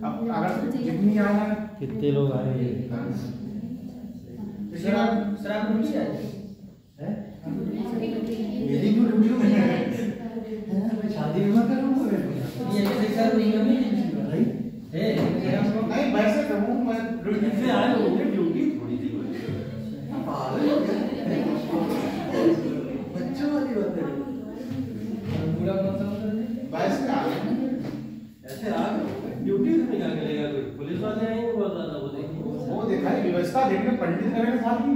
अब अगर जितनी आना कितने लोग आए हैं? सर आप ड्यूटी आए हैं? मेरी क्यों ड्यूटी नहीं है? मैं शादी में कर रहा हूँ। ये सर नहीं है नहीं वैसे कहूँ मैं ड्यूटी से आया हूँ। ड्यूटी थोड़ी सी बच्चों वाली बात है। पूरा वैसे आ ऐसे आ ड्यूटी में क्या करेगा? कोई पुलिस वाले आएंगे बहुत ज्यादा, वो देखेंगे, वो देखा है व्यवस्था देखने पंडित करेंगे साथ ही।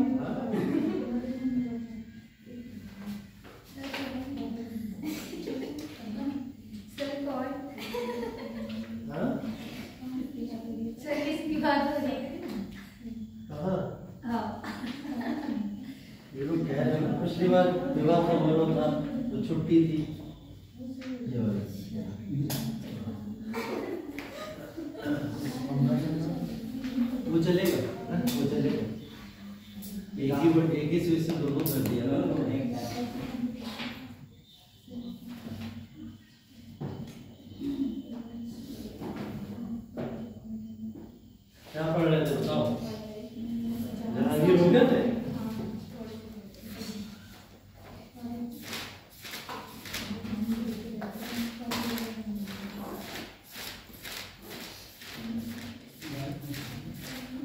ये लोग कह रहे हैं पिछली बार विवाह समारोह था तो छुट्टी थी। वो चलेगा, वो चलेगा। एक ही स्विच से दोनों कर दिया ना। क्या पढ़ रहे थे बताओ? जहांगीर हो गए थे?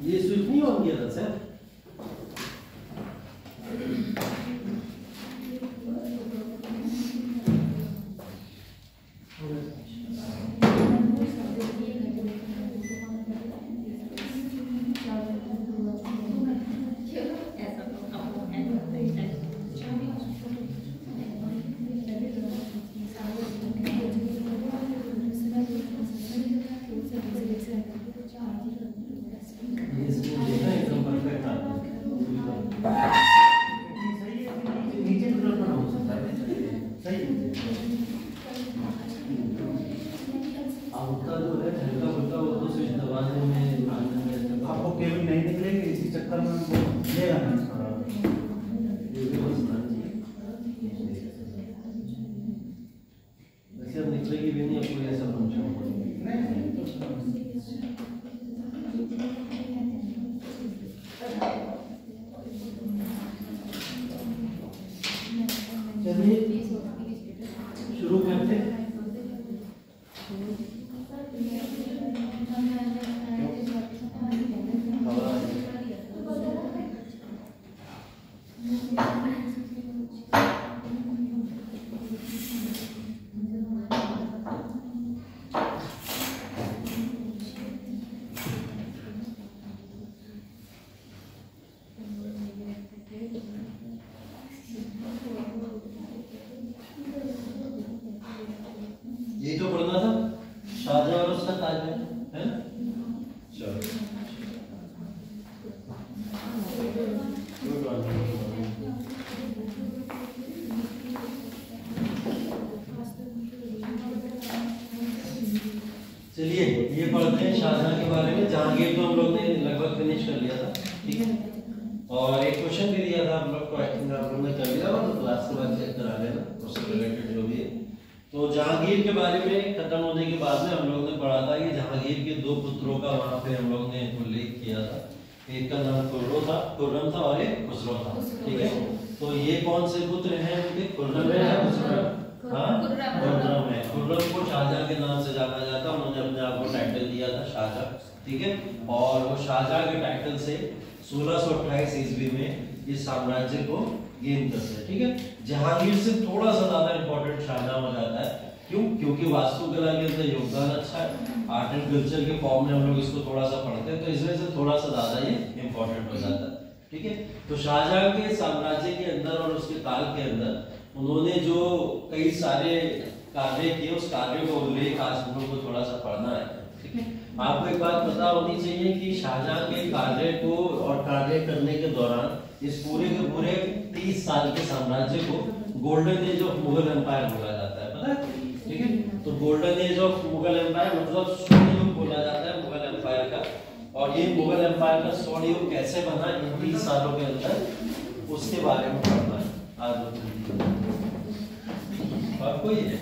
ये स्विच नहीं ऑन किया था सर? आपको केबल नहीं निकलेगी इसी चक्कर में ये वैसे अब निकलेगी भी नहीं, अब कोई ऐसा फंक्शन चलिए शुरू करते हैं। ये तो पढ़ना था शाहजहां और उसका ताजमहल, है ना? चलो चलिए ये पढ़ते हैं शाहजहां के बारे में। जहांगीर तो हम लोग ने लगभग फिनिश कर लिया था, ठीक है। और एक क्वेश्चन भी दिया था हम लोग को, आई थिंक आप लोगों ने कर लिया हो तो क्लास के बाद चेक करा लेना, उससे रिलेटेड जो भी है। तो जहांगीर के बारे में खत्म होने के बाद में हम लोग ने पढ़ा था कि जहांगीर के दो पुत्रों का वहां पे हम लोग ने उल्लेख किया था। एक का नाम खुर्रम था और एक खुसरो था, ठीक है। तो ये कौन से पुत्र हैं उनके? खुर्रम है, खुर्रम है। खुर्रम को शाहजहां के नाम से जाना जाता, उन्होंने अपने आप को टाइटल दिया था शाहजहां, ठीक है। और वो शाहजहां के टाइटल से 1628 ईस्वी में इस साम्राज्य को गेन करते हैं, ठीक है। जहांगीर से थोड़ा सा ज्यादा इंपॉर्टेंट शाहजहां हो जाता है, क्यों? क्योंकि वास्तुकला के अंदर योगदान अच्छा है, आर्ट एंड कल्चर के फॉर्म में हम लोग इसको थोड़ा सा पढ़ते हैं, तो इस वजह से थोड़ा सा ज्यादा ये इंपॉर्टेंट हो जाता है, ठीक है। तो शाहजहां के साम्राज्य के अंदर और उसके काल के अंदर उन्होंने जो कई सारे कार्य किए, उस कार्य का उल्लेख आज हम लोग को थोड़ा सा पढ़ना है, ठीक है। आपको एक बात पता होनी चाहिए कि शाहजहां के कार्य को और कार्य करने के दौरान इस पूरे के पूरे 30 साल के साम्राज्य को golden age of Mughal empire बोला जाता है, पता है, ठीक है। तो golden age of Mughal empire मतलब स्वर्ण युग बोला जाता है मुगल एम्पायर का। और ये मुगल एम्पायर का स्वर्ण युग कैसे बना इन 30 सालों के अंदर, उसके बारे में पढ़ना है आज। और कोई है?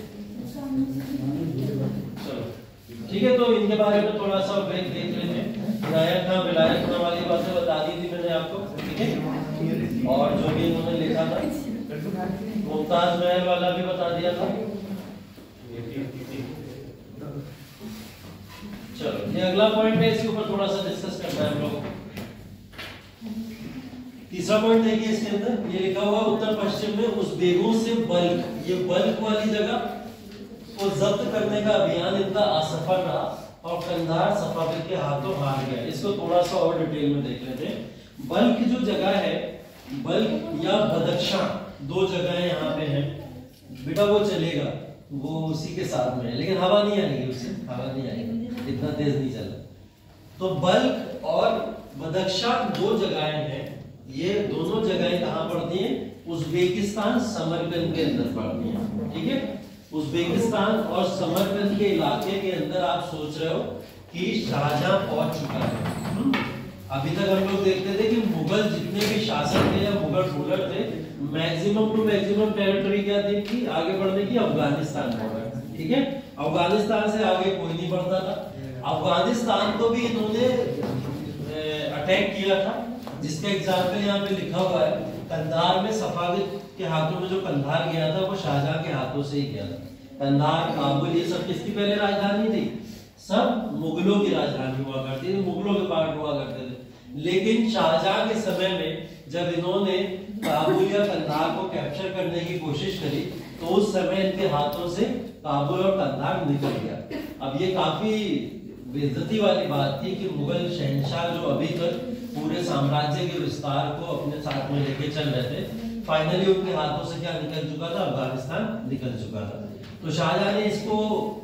चलो ठीक है, तो इनके बारे में थोड़ा सा ब्रेक देख लेते हैं। विलायत खां वाली बातें बता दी थी मैंने आपको, ठीक है, और जो भी इन्होंने लिखा था, मुमताज महल वाला भी बता दिया था। चलो ये अगला पॉइंट है, इसके ऊपर थोड़ा सा डिस्कस करना है हम लोगों को। तीसरा पॉइंट देखिए इसके अंदर ये लिखा हुआ उत्तर पश्चिम में उज़्बेकों से बल्ख, ये बल्ख वाली जगह को जब्त करने का अभियान इनका असफल रहा और कंधार सफाविद के हाथों हार गया। इसको थोड़ा सा और डिटेल में देख लेते हैं। बल्ख जो जगह है, बल्ख या बदख्शां, दो जगह यहाँ पे हैं बेटा, वो चलेगा, वो उसी के साथ में है, लेकिन हवा नहीं आएगी उससे, हवा नहीं आएगी, इतना तेज नहीं चल। तो बल्ख और बदख्शां दो जगहें हैं, ये दोनों जगहें कहाँ पड़ती हैं? उज़्बेकिस्तान समरकंद के अंदर पड़ती हैं, ठीक है। उज़्बेकिस्तान और समरकंद के इलाके के अंदर आप सोच रहे हो कि शाहजहां पहुंच चुका है। अभी तक हम लोग देखते थे कि मुगल जितने भी शासक थे या मुगल रूलर थे, मैक्सिमम टू मैक्सिमम टेरिटरी क्या थी कि आगे बढ़ने की? अफगानिस्तान बॉर्डर, ठीक है। अफगानिस्तान से आगे कोई नहीं बढ़ता था। अफगानिस्तान को भी इन्होंने अटैक किया था, जिसका एग्जाम्पल यहाँ पे लिखा हुआ है। कंधार में सफाविद के हाथों में जो कंधार गया था वो शाहजहां के हाथों से ही गया था। कंधार, काबुल, ये सब किसकी पहले राजधानी थी? सब मुगलों की राजधानी हुआ करती थी, मुगलों के पार्ट हुआ करते थे। लेकिन शाहजहां के समय में जब इन्होंने काबुल या कंधार को कैप्चर करने की कोशिश करी तो उस समय इनके हाथों से काबुल और कंधार निकल गया। अब ये काफी बेइज्जती वाली बात थी कि मुगल शहंशाह जो अभी तक पूरे साम्राज्य के विस्तार को अपने साथ में लेके चल रहे थे, फाइनली उनके हाथों से क्या निकल चुका था? अफगानिस्तान निकल चुका था। तो शाहजहां ने इसको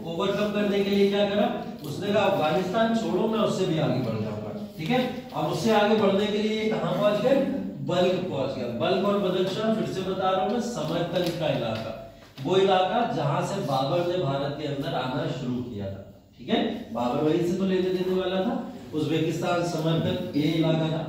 ओवरकम करने के लिए क्या करा? उसने कहा अफगानिस्तान छोड़ो, मैं उससे भी आगे बढ़ जाऊंगा, ठीक है। अब उससे आगे बढ़ने के लिए कहां पहुंच गए? बल्ख पहुंच गया। बल्ख और बदख्शां, फिर से बता रहा हूं मैं, समरकंद का इलाका, वो इलाका जहां से बाबर ने भारत के अंदर आना शुरू किया था, ठीक है। बाबर वहीं से तो लेने देने वाला था। उज़्बेकिस्तान समरकंद ये इलाका था।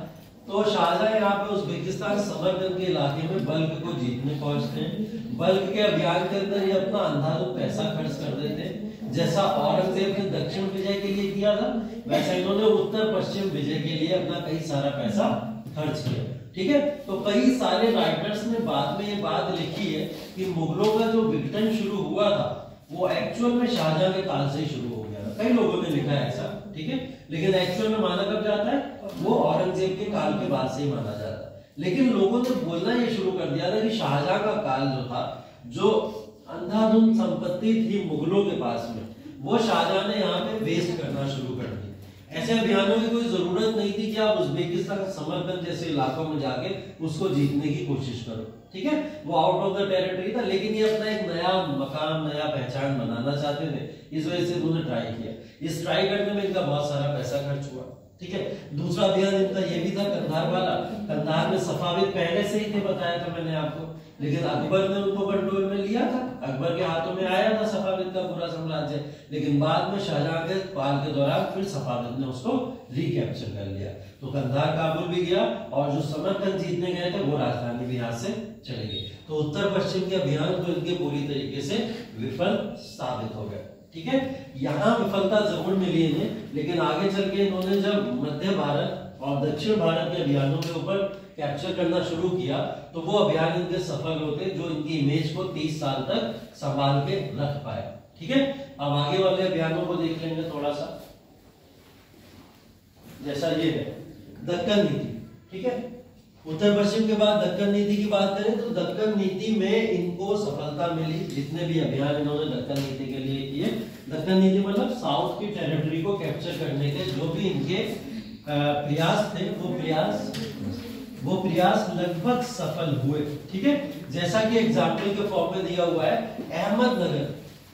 तो शाहजहां यहाँ पे उज़्बेकिस्तान समरकंद के इलाके में बल्ख को जीतने पहुंचते हैं। बल्ख के अभियान के अंदर ये अपना अंधाधुंध पैसा खर्च कर देते हैं। जैसा औरंगजेब ने दक्षिण विजय के लिए किया था, वैसा इन्होंने उत्तर पश्चिम विजय के लिए अपना कई सारा पैसा खर्च किया, ठीक है। तो कई सारे राइटर्स ने बाद में ये बात लिखी है कि मुगलों का जो विघटन शुरू हुआ था वो एक्चुअल में शाहजहां के काल से ही शुरू हो गया था। कई लोगों ने लिखा है ऐसा, ठीक है, लेकिन एक्चुअल में माना कब जाता है? वो औरंगजेब के काल के बाद से ही माना जाता है। लेकिन लोगों ने बोलना ये शुरू कर दिया था कि शाहजहां का काल जो था, जो अंधाधुंध संपत्ति थी मुगलों के पास में, वो शाहजहां ने यहाँ पे वेस्ट करना शुरू कर दी। ऐसे अभियानों की कोई जरूरत नहीं थी कि आप उज़्बेकिस्तान, समरकंद जैसे इलाकों में जाके उसको जीतने की कोशिश करो, ठीक है। वो आउट ऑफ द टेरिटरी था, लेकिन ये अपना एक नया मकाम, नया पहचान बनाना चाहते थे, इस वजह से उन्होंने ट्राई किया। इस ट्राई करने में इनका बहुत सारा पैसा खर्च हुआ, ठीक है। दूसरा अभियान इनका ये भी था कंधार वाला। कंधार में सफाविद पहले से ही थे, बताया था मैंने आपको, लेकिन अकबर ने उनको कंट्रोल में लिया था। अकबर के हाथों में आया था सफाविद का पूरा साम्राज्य, लेकिन बाद में शाहजहां के काल के दौरान फिर सफाविद ने उसको रिकैप्चर कर लिया। तो कंधार, काबुल भी गया, और जो समरकंद जीतने गए थे वो राजधानी भी यहाँ से चले गए। तो उत्तर पश्चिम के अभियान तो इनके पूरी तरीके से विफल साबित हो गए, ठीक है। यहाँ विफलता जरूर मिली इन्हें, लेकिन आगे चल के इन्होंने जब मध्य भारत और दक्षिण भारत के अभियानों के ऊपर कैप्चर करना शुरू किया तो वो अभियान इनके सफल होते, जो इनकी इमेज को 30 साल तक संभाल के रख पाए, ठीक है। अब आगे वाले अभियानों को देख लेंगे थोड़ा सा। जैसा ये है दक्कन नीति, ठीक है। उत्तर पश्चिम के बाद दक्कन नीति की बात करें तो दक्कन नीति में इनको सफलता मिली। जितने भी अभियान इन्होंने दक्कन नीति के लिए किए, दक्कन नीति मतलब साउथ की टेरिटरी को कैप्चर करने के जो भी इनके प्रयास थे, वो प्रयास लगभग सफल हुए, ठीक है। जैसा कि एग्जाम्पल के फॉर्म में दिया हुआ है,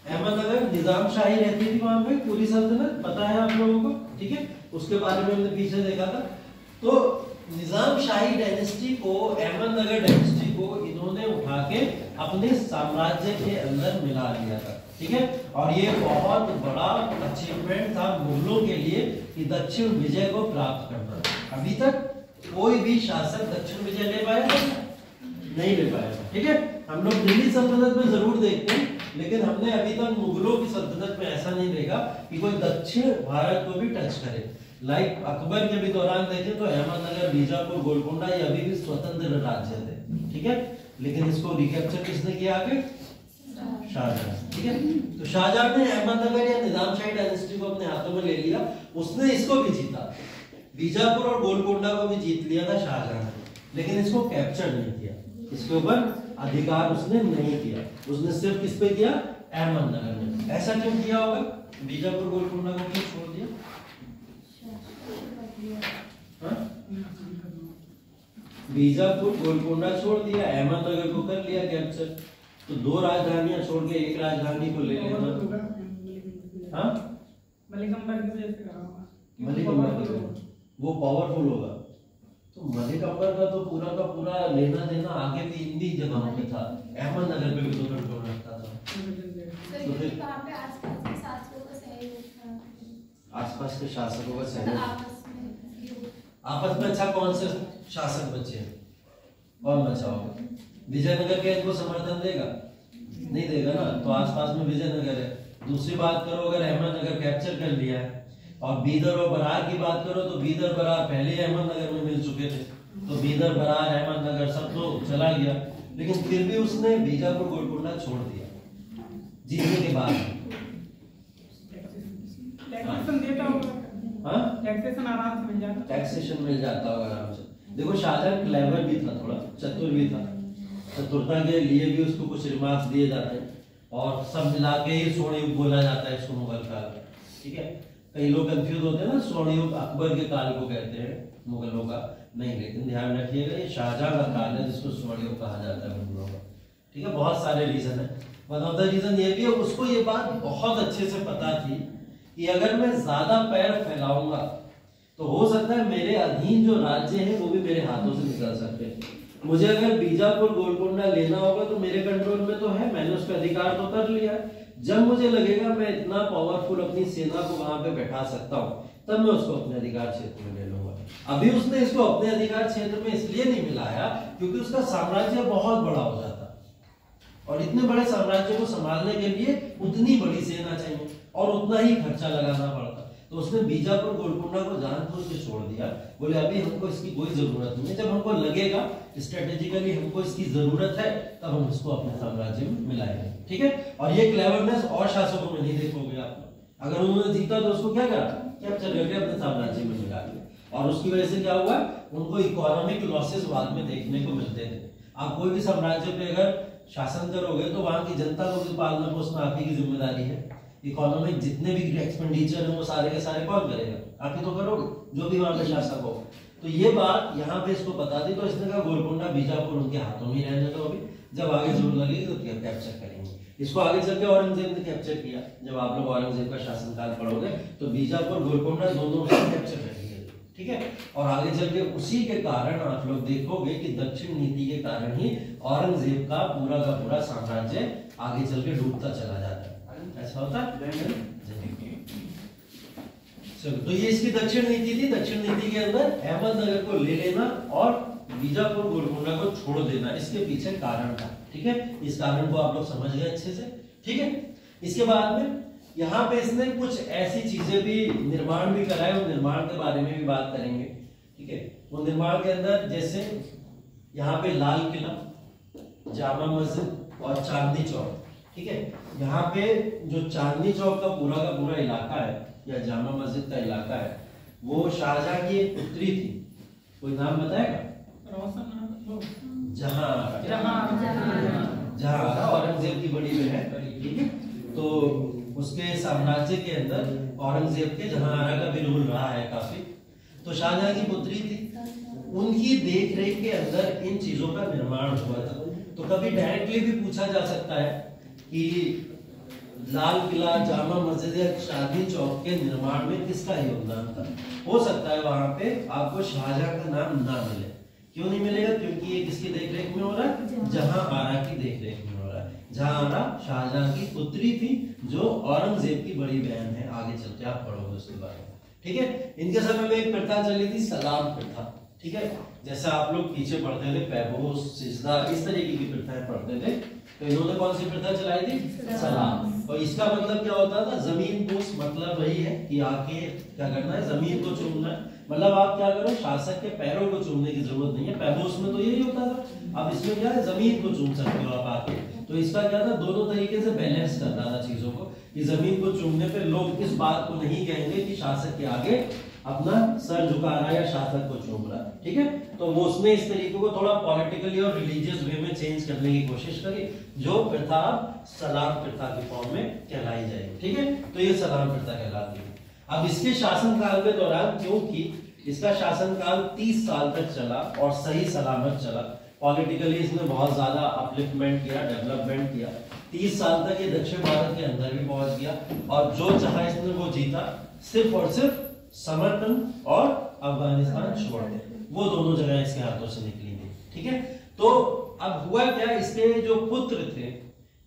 अहमदनगर निजाम शाही रहती थी वहां पे, पूरी सल्तनत, पता है आप लोगों को, ठीक है। उसके बारे में हमने पीछे देखा था। तो निजाम शाही डायनेस्टी को, अहमदनगर डायनेस्टी को इन्होंने उठा के अपने साम्राज्य के अंदर मिला दिया था, ठीक है। और ये बहुत बड़ा अचीवमेंट था मुगलों के लिए कि दक्षिण विजय को प्राप्त करना। अभी तक कोई भी शासक दक्षिण विजय ले पाया नहीं ले पाया, ठीक है। हम लोग दिल्ली सल्तनत में जरूर देखते हैं लेकिन हमने अभी तक मुगलों की सल्तनत में ऐसा नहीं देखा कि कोई दक्षिण भारत को भी टच करे। लाइक अकबर के भी दौरान देखें तो अहमदनगर, बीजापुर, गोलकोंडा ये अभी भी स्वतंत्र राज्य थे, ठीक है। लेकिन इसको रिकैप्चर किसने किया आगे? शाहजहां, ठीक है। तो शाहजहां ने अहमदनगर या निजामशाही डायनेस्टी को अपने हाथों में ले लिया, उसने इसको भी जीता, बीजापुर और गोलकोंडा को भी जीत लिया था शाहजहां ने, लेकिन इसको कैप्चर नहीं किया, इसके ऊपर अधिकार उसने नहीं किया, उसने सिर्फ किस पे किया? अहमदनगर में। ऐसा क्यों किया होगा? बीजापुर गोलकोंडा को क्यों छोड़ दिया? बीजापुर गोलकोंडा छोड़ दिया, अहमदनगर को कर लिया कैप्चर, तो दो राजधानियां छोड़ के एक राजधानी को ले लेना। हाँ, मलिक अंबर की वजह से कहा होगा, मलिक अंबर वो पावरफुल होगा, तो मलिक अंबर का तो पूरा का पूरा लेना देना आगे भी इन भी जगहों पे था, अहमदनगर पे भी तो कंट्रोल रखता था। तो फिर आसपास के शासकों का सहयोग, आपस में अच्छा कौन से शासक बचे हैं? कौन बचा होगा? विजयनगर के इनको समर्थन देगा? नहीं देगा ना, तो आसपास में विजयनगर है। दूसरी बात करो, अगर अहमदनगर कैप्चर कर लिया है, और बीदर और बरार की बात करो तो बीदर बरार पहले ही अहमदनगर में मिल चुके थे, तो बीदर बरार अहमदनगर सब तो चला गया, लेकिन फिर भी उसने बीजापुर गोलकोंडा छोड़ दिया जीतने के बाद। टैक्सेशन देता होगा, हाँ, टैक्सेशन आराम से मिल जाता, टैक्सेशन मिल जाता होगा आराम से। देखो शाहजहां क्लेवर भी था, थोड़ा चतुर भी था, चतुरता के लिए भी उसको कुछ रिमार्क्स दिए जाते हैं, और सब मिला के ही स्वर्ण युग बोला जाता है इसको मुगल काल में, ठीक है। कई लोग कंफ्यूज होते हैं ना, स्वर्ण युग अकबर के काल को कहते हैं मुगलों का, नहीं, लेकिन ध्यान रखिएगा ये शाहजहां का काल है जिसको स्वर्ण युग कहा जाता है मुगलों का, ठीक है। बहुत सारे रीजन है, वन ऑफ द रीजन ये भी है, उसको ये बात बहुत अच्छे से पता थी कि अगर मैं ज्यादा पैर फैलाऊंगा तो हो सकता है मेरे अधीन जो राज्य हैं वो भी मेरे हाथों से निकल सकते हैं। मुझे अगर बीजापुर गोलकोंडा लेना होगा तो मेरे कंट्रोल में तो है, मैंने उस पर अधिकार तो कर लिया है, जब मुझे लगेगा मैं इतना पावरफुल अपनी सेना को वहां पे बैठा सकता हूँ तब मैं उसको अपने अधिकार क्षेत्र में ले लूंगा। अभी उसने इसको अपने अधिकार क्षेत्र में इसलिए नहीं मिलाया क्योंकि उसका साम्राज्य बहुत बड़ा हो जाता, और इतने बड़े साम्राज्य को संभालने के लिए उतनी बड़ी सेना चाहिए और उतना ही खर्चा लगाना पड़ता, तो उसने बीजापुर गोलकोंडा को जानबूझ के छोड़ दिया, बोले अभी हमको इसकी कोई जरूरत नहीं है, जब हमको लगेगा स्ट्रेटेजिकली हमको इसकी जरूरत है तब हम इसको अपने साम्राज्य में मिलाएंगे, ठीक है। और ये क्लेवरनेस और शासकों में नहीं देखोगे आप, अगर उन्होंने जीता तो उसको क्या करा, कैप्चर करके अपने साम्राज्य में मिला लिया, और उसकी वजह से क्या हुआ, उनको इकोनॉमिक लॉसेस बाद में देखने को मिलते थे। आप कोई भी साम्राज्य पे अगर शासन करोगे तो वहां की जनता को भी पालना पोषना आप ही की जिम्मेदारी है, इकोनॉमिक जितने भी एक्सपेंडिचर है वो सारे के सारे कौन करेगा, आप ही तो करोगे, जो भी वहां पे शासक हो। तो ये बात यहाँ पे इसको बता दी, तो इसने कहा गोलकोंडा बीजापुर उनके हाथों में ही रहने दो, अभी जब आगे जरूरत लगेगी तो कैप्चर करेंगे इसको। आगे चल के औरंगजेब ने कैप्चर किया, जब आप लोग औरंगजेब का शासनकाल पढ़ोगे तो बीजापुर गोलकोंडा दोनों कैप्चर करेंगे, ठीक है। और आगे चल के उसी के कारण आप लोग देखोगे कि दक्षिण नीति के कारण ही औरंगजेब का पूरा साम्राज्य आगे चल के डूबता चला जाता है, ऐसा होता है। चलो, तो ये इसकी दक्षिण नीति थी। दक्षिण नीति के अंदर अहमदनगर को ले लेना और बीजापुर गोलकोंडा को छोड़ देना, इसके पीछे कारण था, ठीक है। इस कारण को आप लोग समझ गए अच्छे से, ठीक है। इसके बाद में यहाँ पे इसने कुछ ऐसी चीजें भी निर्माण भी कराए, और निर्माण के बारे में भी बात करेंगे, ठीक है। वो निर्माण के अंदर जैसे यहाँ पे लाल किला, जामा मस्जिद और चांदनी चौक, ठीक है। यहाँ पे जो चांदनी चौक का पूरा इलाका है या जामा मस्जिद का इलाका है, वो शाहजहां की एक पुत्री थी, कोई नाम बताएगा? जहां औरंगजेब की बड़ी बहन, ठीक है। तो उसके साम्राज्य के अंदर औरंगजेब के जहांआरा का भी रोल रहा है काफी, तो शाहजहां की पुत्री थी, उनकी देखरेख के अंदर इन चीजों का निर्माण हुआ था। तो कभी डायरेक्टली भी पूछा जा सकता है कि लाल किला, जामा मस्जिद या चांदनी चौक के निर्माण में किसका योगदान था। हो सकता है वहां पे आपको शाहजहां का नाम ना मिले, क्यों नहीं मिलेगा, क्योंकि ये किसकी देखरेख में हो रहा है, जहांआरा की देखरेख में हो रहा है। जहांआरा शाहजहां की पुत्री थी जो औरंगजेब की बड़ी बहन है, आगे चल के आप पढ़ोगे उसके बारे में, ठीक है। इनके समय में एक प्रथा चली थी, सलाम प्रथा, ठीक है। जैसा आप लोग पीछे पढ़ते थे पैबोस, सिजदा, इस तरीके की प्रथाएं पढ़ते थे, तो इन्होंने कौन सी प्रथा चलाई थी? सलाम। और इसका मतलब क्या होता था? जमीन पोस, मतलब वही है कि आके क्या करना है, जमीन को चूमना है। मतलब आप क्या करो, शासक के पैरों को चूमने की जरूरत नहीं है, पैबोस में तो यही होता था। अब इसमें क्या है, जमीन को चूम सकते हो आप आके। तो इसका क्या था, दोनों तरीके से बैलेंस करता था चीजों को, कि जमीन को चूमने पे लोग इस बात को नहीं कहेंगे कि शासक के आगे अपना सर झुका रहा है या शासक को चूम रहा है, ठीक है। तो वो उसने इस तरीके को थोड़ा पॉलिटिकली और रिलीजियस वे में चेंज करने की कोशिश करी, जो प्रथा सलाम प्रथा के फॉर्म में कहलाई जाएगी, ठीक है। तो ये सलाम प्रथा कहलाती है। अब इसके शासनकाल के दौरान, क्योंकि इसका शासनकाल 30 साल तक चला और सही सलामत चला, पॉलिटिकली इसने बहुत ज्यादा अपलिफ्टमेंट किया, डेवलपमेंट किया। 30 साल तक ये दक्षिण भारत के अंदर भी पहुंच गया और जो चाहा इसने वो जीता, सिर्फ और सिर्फ समरकंद और अफगानिस्तान छोड़ दे, वो दोनों जगह इसके हाथों से निकली थी, ठीक है। तो अब हुआ क्या, इसके जो पुत्र थे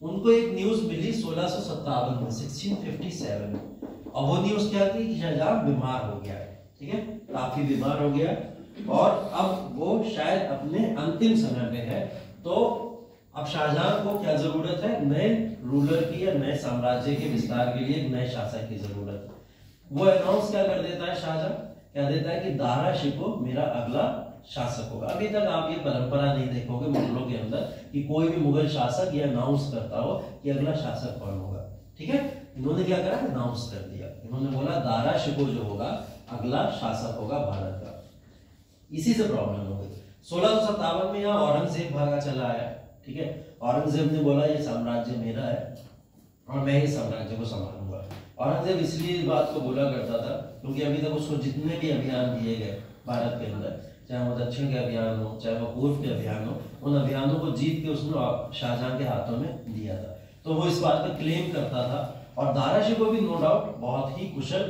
उनको एक न्यूज मिली 1657 में, 1657 में। और वो न्यूज क्या थी कि शाहजहां बीमार हो गया है, ठीक है, काफी बीमार हो गया और अब वो शायद अपने अंतिम समय में है। तो अब शाहजहां को क्या जरूरत है, नए रूलर की या नए साम्राज्य के विस्तार के लिए एक नए शासक की जरूरत है। वो अनाउंस क्या कर देता है शाहजहां, क्या देता है कि दारा शिकोह मेरा अगला शासक होगा। अभी तक आप ये परंपरा नहीं देखोगे मुगलों के अंदर कि कोई भी मुगल शासक ये अनाउंस करता हो कि अगला शासक कौन होगा, ठीक है। इन्होंने क्या करा, अनाउंस कर दिया। इन्होंने बोला दारा शिकोह जो होगा अगला शासक होगा भारत का। इसी से प्रॉब्लम हो गई। 1657 में यहाँ औरंगजेब भागा चला आया, ठीक है। औरंगजेब ने बोला ये साम्राज्य मेरा है और मैं ही साम्राज्य को संभालूंगा। औरंगजेब इसलिए इस बात को बोला करता था क्योंकि अभी तक उसको जितने भी अभियान दिए गए भारत के अंदर, चाहे वो दक्षिण के अभियान हो चाहे वो पूर्व के अभियान हो, उन अभियानों को जीत के उसने शाहजहां के हाथों में दिया था। तो वो इस बात पर क्लेम करता था। और दारा शिकोह भी नो डाउट बहुत ही कुशल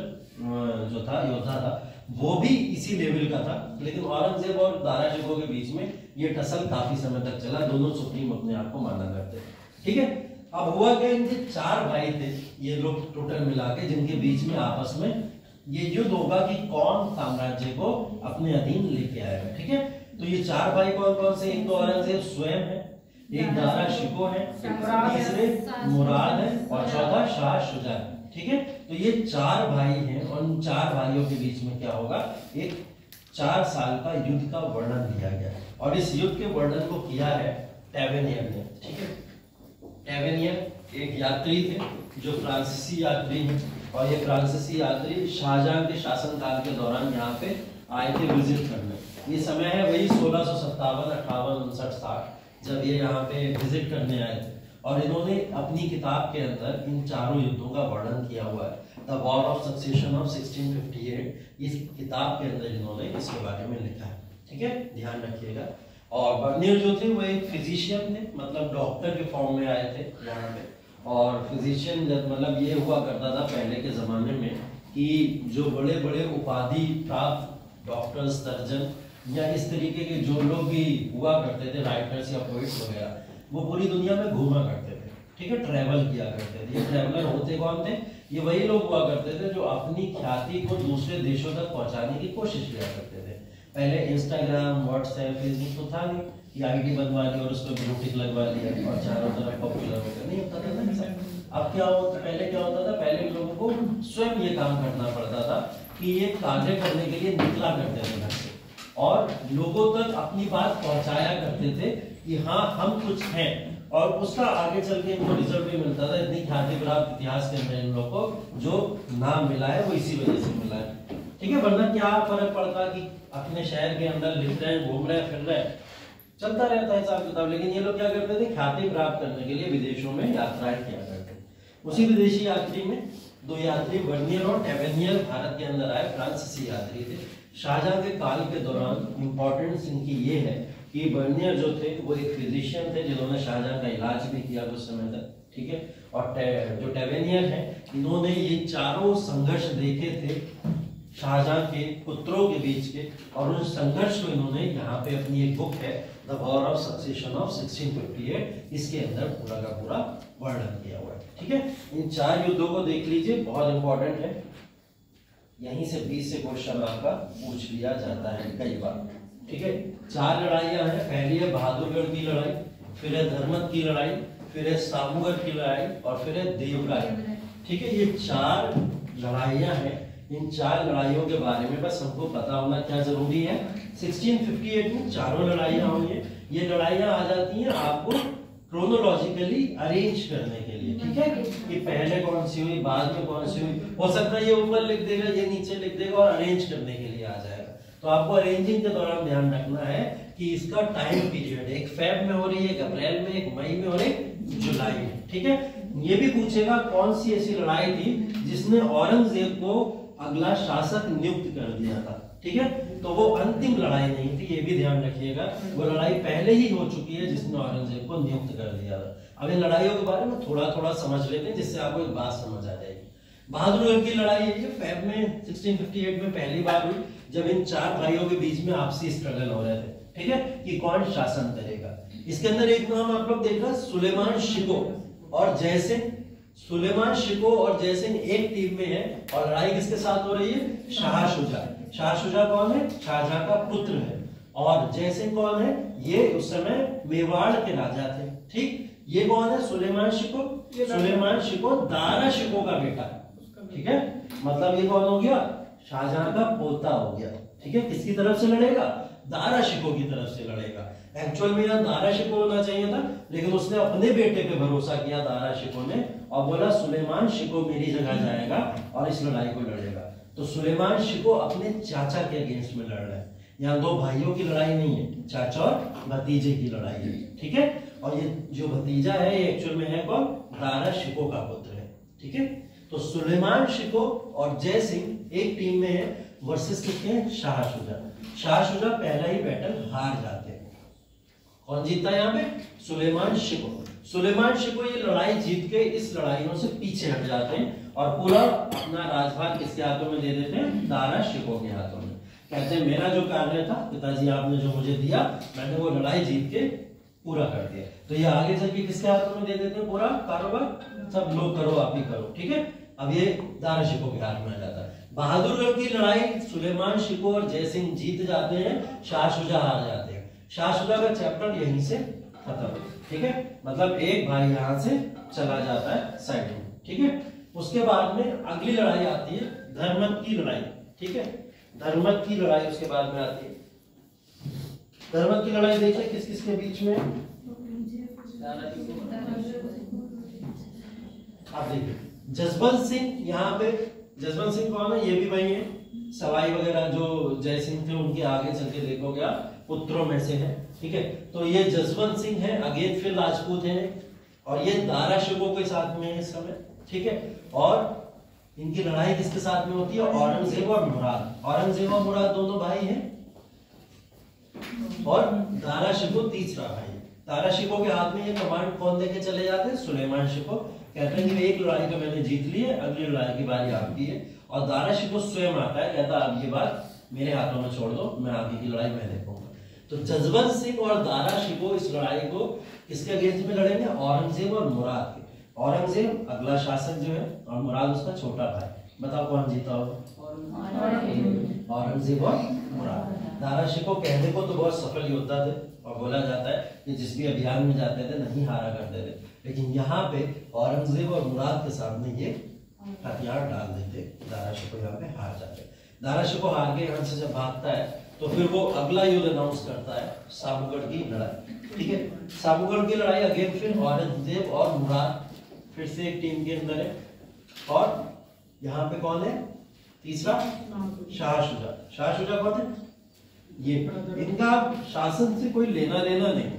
जो था योद्धा था, वो भी इसी लेवल का था। लेकिन औरंगजेब और दारा शिकोह के बीच में ये टसल काफी समय तक चला, दोनों सुप्रीम अपने आप को माना करते, ठीक है। अब हुआ क्या, इनके 4 भाई थे ये लोग टोटल मिला के, जिनके बीच में आपस में ये युद्ध होगा कि कौन साम्राज्य को अपने अधीन लेके आएगा, ठीक है। तो ये 4 भाई कौन कौन से, एक तो औरंगजेब स्वयं है, एक दारा शिकोह है, तीसरे मुराद है और चौथा शाह शुजा है, ठीक है। तो ये 4 भाई हैं और उन 4 भाइयों के बीच में क्या होगा, एक 4 साल का युद्ध का वर्णन दिया गया और इस युद्ध के वर्णन को किया है टेवेनियर ने, ठीक है। टेवेनियर एक यात्री थे जो फ्रांसीसी यात्री हैं और ये फ्रांसीसी यात्री शाहजहां के शासनकाल के दौरान यहाँ पे आए थे विजिट करने। ये समय है वही 1657, 58, 59, 60 जब ये यहाँ पे विजिट करने आए थे और इन्होंने अपनी किताब के अंदर इन 4 युद्धों का वर्णन किया हुआ है। The war of succession of 1658 इस किताब के अंदर इन्होंने इसके बारे में लिखा है, ठीक है, ध्यान रखिएगा। और बर्नियर जो थे वो एक फिजिशियन थे, मतलब डॉक्टर के फॉर्म में आए थे यहाँ पे। और फिजिशियन मतलब ये हुआ करता था पहले के जमाने में कि जो बड़े बड़े उपाधि प्राप्त डॉक्टर, सर्जन या इस तरीके के जो लोग भी हुआ करते थे, राइटर्स या पोइट्स वगैरह, वो पूरी दुनिया में घूमा करते थे, ठीक है, ट्रैवल किया करते थे। ये ट्रैवलर होते कौन थे, ये वही लोग हुआ करते थे जो अपनी ख्याति को दूसरे देशों तक पहुंचाने की कोशिश किया करते थे। पहले इंस्टाग्राम, व्हाट्सएप, फेसबुक तो था नहीं कि आईडी बनवा ली और उस पर ब्लू टिक लगवा लिया और चारों तरफ पॉपुलर हो गया, नहीं होता था ना ऐसा। अब क्या होता, पहले क्या होता था, पहले लोगों को स्वयं ये काम करना पड़ता था कि ये कार्य करने के लिए निकला करते थे घर से और लोगों तक अपनी बात पहुंचाया करते थे कि हाँ हम कुछ हैं, और उसका आगे चल के इनको रिजल्ट भी मिलता था। इतनी ख्याति प्राप्त इतिहास के अंदर इन लोगों को जो नाम मिला है वो इसी वजह से मिला है, ठीक है। वरना क्या फर्क पड़ता कि अपने शहर के अंदर लिख रहे हैं, घूम रहे हैं, फिर रहे हैं, चलता रहता है हिसाब किताब। लेकिन ये लोग क्या करते थे, ख्याति प्राप्त करने के लिए विदेशों में यात्राएं किया करते थे। उसी विदेशी यात्री में 2 यात्री बर्नियर और टेवेनियर भारत के अंदर आए, फ्रांसीसी यात्री थे। शाहजहां के काल के दौरान इंपॉर्टेंस इनकी ये है कि बर्नियर जो थे वो एक फिजिशियन थे जिन्होंने शाहजहां का इलाज भी किया कुछ समय तक, ठीक है। और जो टेवेनियर है, इन्होंने ये चारों संघर्ष देखे थे शाहजहां के पुत्रों के बीच के, और उस संघर्ष को इन्होंने यहाँ पे अपनी एक बुक है the war of succession of 1658, इसके अंदर पूरा का पूरा वर्णन किया हुआ है, ठीक है। इन 4 युद्धों को देख लीजिए, बहुत इंपॉर्टेंट है। यहीं से 20 से क्वेश्चन आपका पूछ लिया जाता है कई बार, ठीक है। 4 लड़ाइयां हैं। पहली है बहादुरगढ़ की लड़ाई, फिर है धर्मत की लड़ाई, फिर है सामूगढ़ की लड़ाई और फिर है देवराय। ठीक है, ये 4 लड़ाइयां हैं। इन 4 लड़ाइयों के बारे में बस हमको पता होना क्या जरूरी है। 1658 में चारों लड़ाइयां हुई है। ये लड़ाइयां आ जाती हैं आपको क्रोनोलॉजिकली अरेंज करने के लिए। ठीक है, कि पहले कौन सी हुई, बाद में कौन सी हुई। हो सकता है ये ऊपर लिख देगा, ये नीचे लिख देगा और अरेंज करने के लिए आ जाएगा। तो आपको अरेंजिंग के दौरान ध्यान रखना है कि इसका टाइम पीरियड एक फेब में हो रही है, एक अप्रैल में, एक मई में और एक जुलाई में। ठीक है, ये भी पूछेगा कौन सी ऐसी लड़ाई थी जिसने औरंगजेब को अगला शासक नियुक्त कर दिया था। ठीक है, तो वो अंतिम लड़ाई नहीं थी, ये भी ध्यान रखिएगा। वो लड़ाई पहले ही हो चुकी है जिसने औरंगजेब को नियुक्त कर दिया था। अब इन लड़ाइयों के बारे में थोड़ा थोड़ा समझ लेते हैं जिससे आपको एक बात समझ आ जाएगी। बहादुरगढ़ की लड़ाई है ये फेब में 1658 में पहली बार हुई, जब इन 4 भाइयों के बीच में आपसी स्ट्रगल हो रहे थे। ठीक है, कि कौन शासन करेगा। इसके अंदर एक नाम आप लोग देखा, सुलेमान शिको और जयसिंह। सुलेमान शिको और जयसिंह एक टीम में है और लड़ाई किसके साथ हो रही है? शाह शुजा। शाह शुजा कौन है? शाहजहां का पुत्र है। और जयसिंह कौन है? ये उस समय मेवाड़ के राजा थे। ठीक, ये कौन है? सुलेमान शिको। सुलेमान शिको दारा शिको का बेटा है। ठीक है, मतलब ये कौन हो गया? शाहजहां का पोता हो गया। ठीक है, किसकी तरफ से लड़ेगा? दारा शिको की तरफ से लड़ेगा। एक्चुअल में यहाँ दारा शिको होना चाहिए था, लेकिन उसने अपने बेटे पे भरोसा किया दारा शिको ने और बोला सुलेमान शिको मेरी जगह जाएगा और इस लड़ाई को लड़ेगा। तो सुलेमान शिको अपने चाचा के अगेंस्ट में लड़ रहा है। यहाँ 2 भाइयों की लड़ाई नहीं है, चाचा और भतीजे की लड़ाई है। ठीक है, और ये जो भतीजा है ये एक्चुअल में है कौन? दारा शिको का पुत्र है। ठीक है, तो सुलेमान शिको और जयसिंह एक टीम में है वर्सेस किसके हैं? शाह शुजा। शाह शुजा पहला ही बैटल हार जाते हैं। कौन जीतता है यहाँ पे? सुलेमान शिको। सुलेमान शिको ये लड़ाई जीत के इस लड़ाइयों से पीछे हट जाते हैं और पूरा अपना राजभार किसके हाथों में दे देते हैं? दारा शिको के हाथों में। कहते हैं मेरा जो कार्य था पिताजी आपने जो मुझे दिया, मैंने वो लड़ाई जीत के पूरा कर दिया। तो ये आगे चल के किसके हाथों में दे देते हैं पूरा कारोबार? सब लोग करो, आप ही करो। ठीक है, अब ये दारा शिको के हाथ में आ जाता है। बहादुरगढ़ की लड़ाई सुलेमान शिको और जयसिंह जीत जाते हैं, शाह शुजा हार जाते हैं। शाह शुजा का चैप्टर यहीं से खत्म। ठीक है, मतलब एक भाई यहाँ से चला जाता है साइड में। ठीक है, उसके बाद में अगली लड़ाई आती है धर्मत की लड़ाई। ठीक है, धर्मत की लड़ाई उसके बाद में आती है। धर्मत की लड़ाई देखिए किस किस के बीच में। आप देखिए जसवंत सिंह, यहाँ पे जसवंत सिंह कौन है? ये भी वही है, सवाई वगैरह जो जयसिंह थे उनके आगे चल के देखोगे आप पुत्रों में से है। ठीक है, तो ये जसवंत सिंह है, अगेन फिर राजपूत है और ये दारा शिको के साथ में है इस समय। ठीक है, और इनकी लड़ाई किसके साथ में होती है? औरंगजेब और मुराद। औरंगजेब और मुराद दोनों भाई हैं और दारा शिको तीसरा भाई है। दारा शिको के हाथ में ये कमांड कौन देके चले जाते हैं? सुलेमान शिको। कहते हैं कि एक लड़ाई तो मैंने जीत ली है, अगली लड़ाई की बारी आपकी है। और दारा शिको स्वयं आता है, कहता अब ये बात मेरे हाथों में छोड़ दो, मैं आगे की लड़ाई मैं देखूंगा। तो जसवंत सिंह और दारा शिको इस लड़ाई को किसके अगेंस्ट में लड़ेंगे? औरंगजेब और मुराद के। औरंगजेब अगला शासक जो है और मुराद उसका छोटा भाई। बताओ कौन जीता होगा? औरंगजेब और मुराद। दारा शिको कहने को तो बहुत सफल योद्धा थे और बोला जाता है कि जिस भी अभियान में जाते थे नहीं हारा करते थे, लेकिन यहाँ पे औरंगजेब और मुराद के सामने ये हथियार डाल देते। दारा शिको यहाँ पे हार जाते। दारा शिको हार के यहाँ से जब भागता है तो फिर वो अगला युद्ध अनाउंस करता है, सामूगढ़ की लड़ाई। ठीक है, सामूगढ़ की लड़ाई अगेन फिर औरंगजेब और मुराद फिर से एक टीम के अंदर है। और यहाँ पे कौन है? तीसरा शाह शुजा। शाह शुजा कौन है? ये इनका शासन से कोई लेना देना नहीं,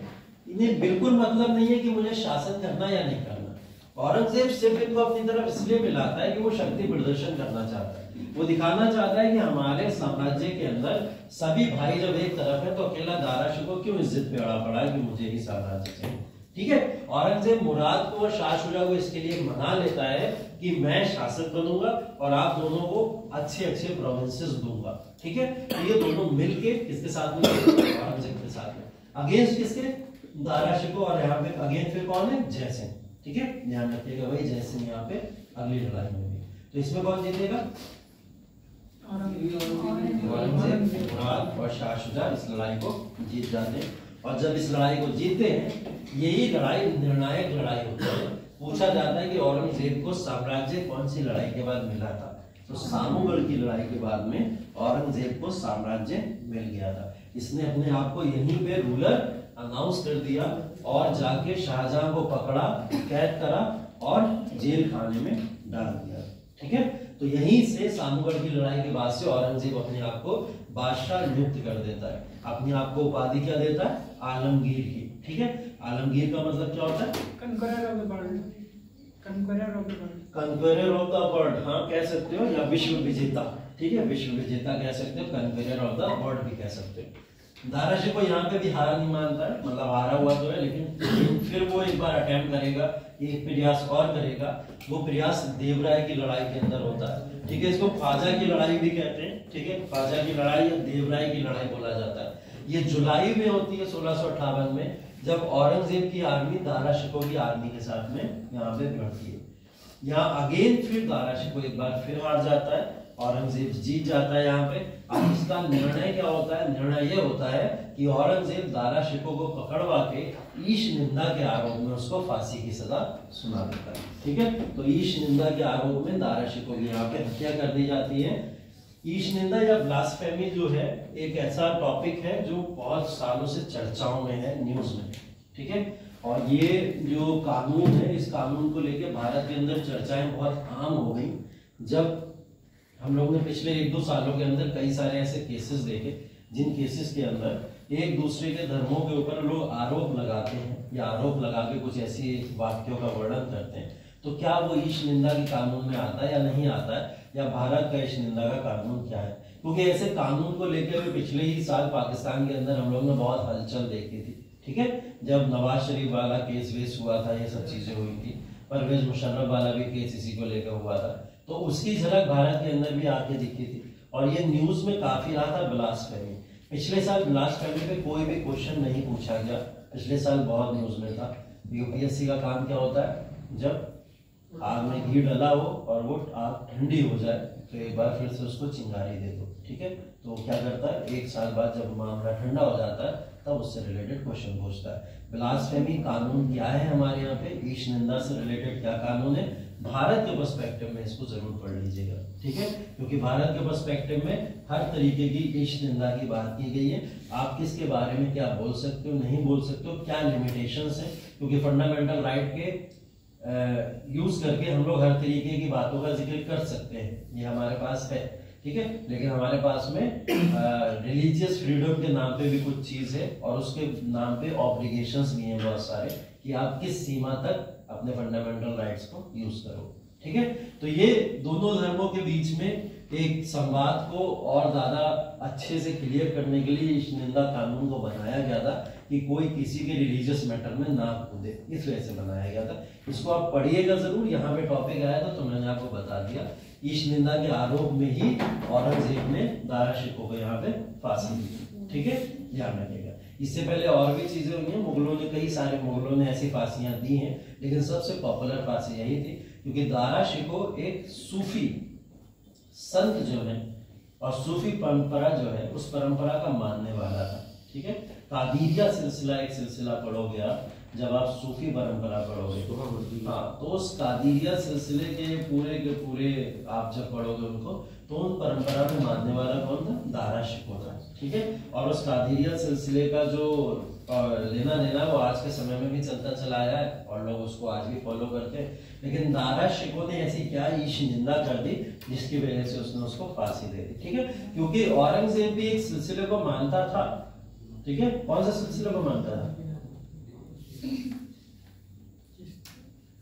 इन्हें बिल्कुल मतलब नहीं है कि मुझे शासन करना या नहीं करना। औरंगजेब सिर्फ इनको अपनी तरफ इसलिए मिलाता है कि वो शक्ति प्रदर्शन करना चाहता है। वो दिखाना चाहता है कि हमारे साम्राज्य के अंदर सभी भाई जब एक तरफ है तो अकेला दारा शिको क्यों इस जिद पे अड़ा पड़ा है कि मुझे ही साम्राज्य चाहिए। ठीक है, औरंगजेब मुराद को और शाह शुजा को इसके लिए मना लेता है कि मैं शासक बनूंगा और आप दोनों को अच्छे अच्छे प्रोविंसेस दूंगा। ठीक है, तो ये दोनों मिलके किसके साथ में? औरंगजेब के साथ में। अगेंस्ट किसके? दारा शिको। और यहाँ पे अगेंस्ट फिर कौन है? जयसिंह। ठीक है, ध्यान रखिएगा भाई जयसिंह यहाँ पे अगली लड़ाई में भी। तो इसमें कौन जीतेगा? औरंगजेब, मुराद और शाह शुजा इस लड़ाई को जीत जाते हैं। और जब इस लड़ाई को जीते हैं, यही लड़ाई निर्णायक लड़ाई होती है। पूछा जाता है कि औरंगजेब को साम्राज्य कौन सी लड़ाई के बाद मिला था, तो सामूगढ़ की लड़ाई के बाद में औरंगजेब को साम्राज्य मिल गया था। इसने अपने आप को यहीं पे रूलर अनाउंस कर दिया और जाके शाहजहां को पकड़ा, कैद करा और जेल खाने में डाल दिया। ठीक है, तो यहीं से सामूगढ़ की लड़ाई के बाद से औरंगजेब अपने आप को बादशाह नियुक्त कर देता है। अपने आप को उपाधि क्या देता है? आलमगीर की। ठीक है, आलमगीर का मतलब क्या होता है? Conqueror of the world, conqueror of the world, conqueror of the world, हाँ कह सकते हो, या विश्व विजेता। ठीक है, विश्व विजेता कह सकते हो, कन्करर ऑफ द वर्ल्ड भी कह सकते हो। दारा शिकोह यहाँ पे भी हार नहीं मानता है, मतलब हारा हुआ तो है, लेकिन फिर वो एक बार अटेम्प्ट करेगा, एक प्रयास और करेगा। वो प्रयास देवराय की लड़ाई के अंदर होता है। ठीक है, इसको ख्वाजा की लड़ाई भी कहते हैं। ठीक है, ख्वाजा की लड़ाई या देवराय की लड़ाई बोला जाता है। ये जुलाई में होती है 1658 में, जब औरंगजेब की आर्मी दारा शिकोह की आर्मी के साथ में यहाँ पे भिड़ती है। यहाँ अगेन फिर दारा शिकोह एक बार फिर हार जाता है, औरंगजेब जीत जाता है यहाँ पे। अब इसका निर्णय क्या होता है? निर्णय ये होता है कि औरंगजेब दारा शिकोह को पकड़वा के ईश निंदा के आरोप में उसको फांसी की सजा सुना देता है। ठीक है, तो ईश निंदा के आरोप में दारा शिकोह की यहाँ पे हत्या कर दी जाती है। ईश निंदा या ब्लास्फेमी जो है एक ऐसा टॉपिक है जो बहुत सालों से चर्चाओं में है, न्यूज में। ठीक है, और ये जो कानून है, इस कानून को लेकर भारत के अंदर चर्चाएं बहुत आम हो गई। जब हम लोग ने पिछले 1-2 सालों के अंदर कई सारे ऐसे केसेस देखे, जिन केसेस के अंदर एक दूसरे के धर्मों के ऊपर लोग आरोप लगाते हैं या आरोप लगा के कुछ ऐसी वाक्यों का वर्णन करते हैं, तो क्या वो ईश निंदा के कानून में आता है या नहीं आता है, या भारत का ईश निंदा का कानून क्या है? क्योंकि ऐसे कानून को लेकर भी पिछले ही साल पाकिस्तान के अंदर हम लोग ने बहुत हलचल देखी थी। ठीक है, जब नवाज शरीफ वाला केस वेस हुआ था, ये सब चीजें हुई थी, परवेज मुशर्रफ वाला भी केस इसी को लेकर हुआ था, तो उसकी झलक भारत के अंदर भी आके दिखी थी और ये न्यूज में काफी रहा था। ब्लास्फेमी, पिछले साल ब्लास्फेमी पे कोई भी क्वेश्चन नहीं पूछा गया, पिछले साल बहुत न्यूज में था। यूपीएससी का काम क्या होता है? जब आग में घी डला हो और वो आग ठंडी हो जाए तो एक बार फिर से उसको चिंगारी दे दो। ठीक है, तो क्या करता है, 1 साल बाद जब मामला ठंडा हो जाता है तब उससे रिलेटेड क्वेश्चन पूछता है। ब्लास्फेमी कानून क्या है हमारे यहाँ पे, ईश निंदा से रिलेटेड क्या कानून है, भारत के पर्सपेक्टिव में इसको जरूर पढ़ लीजिएगा। ठीक है, क्योंकि भारत के पर्सपेक्टिव में हर तरीके की ईश निंदा की बात की गई है। आप किसके बारे में क्या बोल सकते हो, नहीं बोल सकते हो, क्या लिमिटेशंस है, क्योंकि फंडामेंटल राइट के यूज करके हम लोग हर तरीके की बातों का जिक्र कर सकते हैं, ये हमारे पास है। ठीक है, लेकिन हमारे पास में रिलीजियस फ्रीडम के नाम पे भी कुछ चीज है और उसके नाम पे ऑब्लिगेशंस भी हैं बहुत सारे, कि आप किस सीमा तक अपने फंडामेंटल राइट्स को यूज करो। ठीक है, तो ये दोनों धर्मों के बीच में एक संवाद को और ज्यादा अच्छे से क्लियर करने के लिए इस निंदा कानून को बनाया गया था कि कोई किसी के रिलीजियस मैटर में ना कूदे, इस वजह से बनाया गया था। इसको आप पढ़िएगा जरूर, यहाँ पे टॉपिक आया था तो मैंने आपको बता दिया। ईश निंदा के आरोप में ही औरंगजेब ने दारा शिकोह को यहाँ पे फांसी दी। ठीक है, ध्यान रखिएगा। इससे पहले और भी चीजें हुई हैं, कई सारे मुगलों ने ऐसी फांसियां दी हैं, लेकिन सबसे पॉपुलर फांसी यही थी क्योंकि दारा शिकोह एक सूफी संत जो है और सूफी परंपरा जो है उस परंपरा का मानने वाला था। ठीक है, कादिरिया सिलसिला एक सिलसिला पढ़ोगे आप, जब आप सूफी परंपरा पढ़ोगे हाँ, तो उस कादिरिया सिलसिले के पूरे आप जब पढ़ोगे उनको, तो उन परंपरा में मानने वाला कौन था? दारा शिकोह था। ठीक है, और उस कादिरिया सिलसिले का जो लेना देना वो आज के समय में भी चलता चला आया है और लोग उसको आज भी फॉलो करते हैं। लेकिन दारा शिकोह ने ऐसी क्या ईश निंदा कर दी जिसकी वजह से उसने उसको फांसी दे दी। ठीक है, क्योंकि औरंगजेब भी एक सिलसिले को मानता था। ठीक है, कौन सा सिलसिले को मानता था?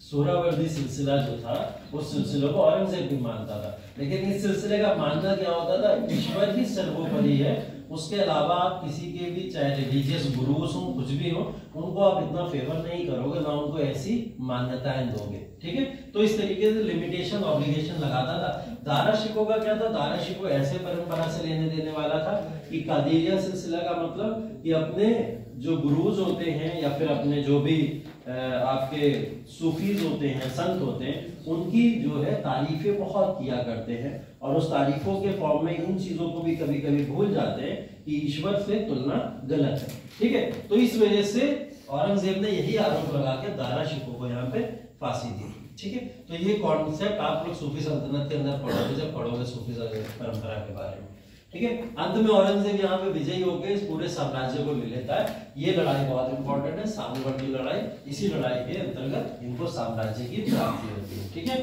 सोहरावर्दी सिलसिला जो था उस सिलसिले को औरंगजेब भी मानता था, लेकिन इस सिलसिले का मानना क्या होता था? ईश्वर ही सर्वोपरि है, उसके अलावा आप किसी के भी चाहे रिलीजियस गुरुज हो कुछ भी हो उनको आप इतना फेवर नहीं करोगे, ना उनको ऐसी मान्यताएं दोगे। ठीक है, तो इस तरीके से लिमिटेशन ऑब्लिगेशन लगाता था। दारा शिकोह का क्या था? दारा शिकोह ऐसे परंपरा से लेने देने वाला था कि कादिरिया सिलसिला का मतलब कि अपने जो गुरुज होते हैं या फिर अपने जो भी आपके सूफीज होते हैं, संत होते हैं, उनकी जो है तारीफें बहुत किया करते हैं, और उस तारीफों के फॉर्म में इन चीजों को भी कभी कभी भूल जाते हैं कि ईश्वर से तुलना गलत है। ठीक है, तो इस वजह से औरंगजेब ने यही आरोप लगा के दारा शिकोह को यहाँ पे फांसी दी। ठीक है, तो ये कॉन्सेप्ट आप लोग सूफी सल्तनत के अंदर पढ़ोगे जब पढ़ोगे सूफी परंपरा के बारे में। ठीक है, अंत में औरंगजेब यहाँ पे विजयी होकर इस पूरे साम्राज्य को ले लेता है। ये लड़ाई बहुत इंपॉर्टेंट है, सामगढ़ की लड़ाई। इसी लड़ाई के अंतर्गत इनको साम्राज्य की प्राप्ति होती है। ठीक है,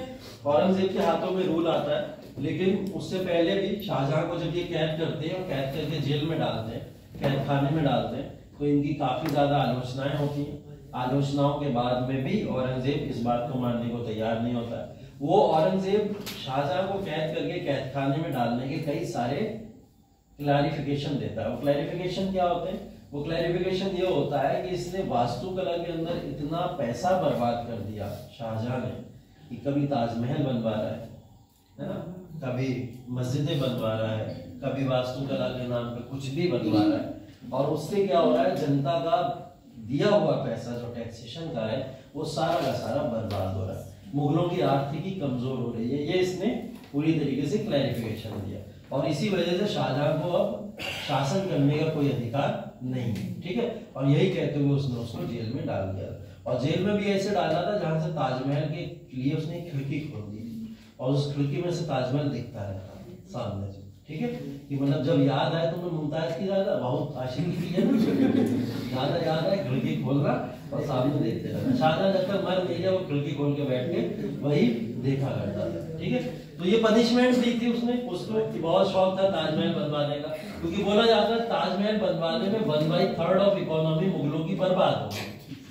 औरंगजेब के हाथों में रूल आता है, लेकिन उससे पहले भी शाहजहां को जब ये कैद करते हैं और कैद करके जेल में डालते हैं, कैद खाने में डालते हैं, तो इनकी काफी ज्यादा आलोचनाएं होती हैं। आलोचनाओं के बाद में भी औरंगजेब इस बात को मानने को तैयार नहीं होता। वो औरंगजेब शाहजहां को कैद करके कैद खाने में डालने के कई सारे क्लैरिफिकेशन देता है। वो क्लैरिफिकेशन क्या होते हैं? वो क्लैरिफिकेशन ये होता है कि इसने वास्तुकला के अंदर इतना पैसा बर्बाद कर दिया शाहजहां ने कि कभी ताजमहल बनवा रहा है ना, कभी मस्जिदें बनवा रहा है, कभी वास्तुकला के नाम पे कुछ भी बनवा रहा है, और उससे क्या हो रहा है, जनता का दिया हुआ पैसा जो टैक्सेशन का है वो सारा का सारा बर्बाद हो रहा है, मुगलों की आर्थिकी कमजोर हो रही है। ये इसने पूरी तरीके से क्लैरिफिकेशन दिया, और इसी वजह से शाहजहां को अब शासन करने का कोई अधिकार नहीं है। ठीक है, और यही कहते हुए उसने उसको जेल में डाल दिया, और जेल में भी ऐसे डाला था जहां से ताजमहल के लिए उसने एक खिड़की खोल दी थी, और उस खिड़की में से ताजमहल दिखता रहता सामने से। ठीक है, कि मतलब जब याद आए तो मैं मुमताज की ज्यादा बहुत आशिकी की है ना, याद आए खिड़की खोलना और सामने देखते रहना। शाहजहां जब तक मर नहीं गया वो खिड़की खोल के बैठ के वही देखा करता था। ठीक है, तो ये पनिशमेंट दी थी उसको कि बहुत शौक था ताजमहल बनवाने का, क्योंकि बोला जाता है ताजमहल बनवाने में 1/3 ऑफ इकोनॉमी मुगलों की बर्बाद हो गई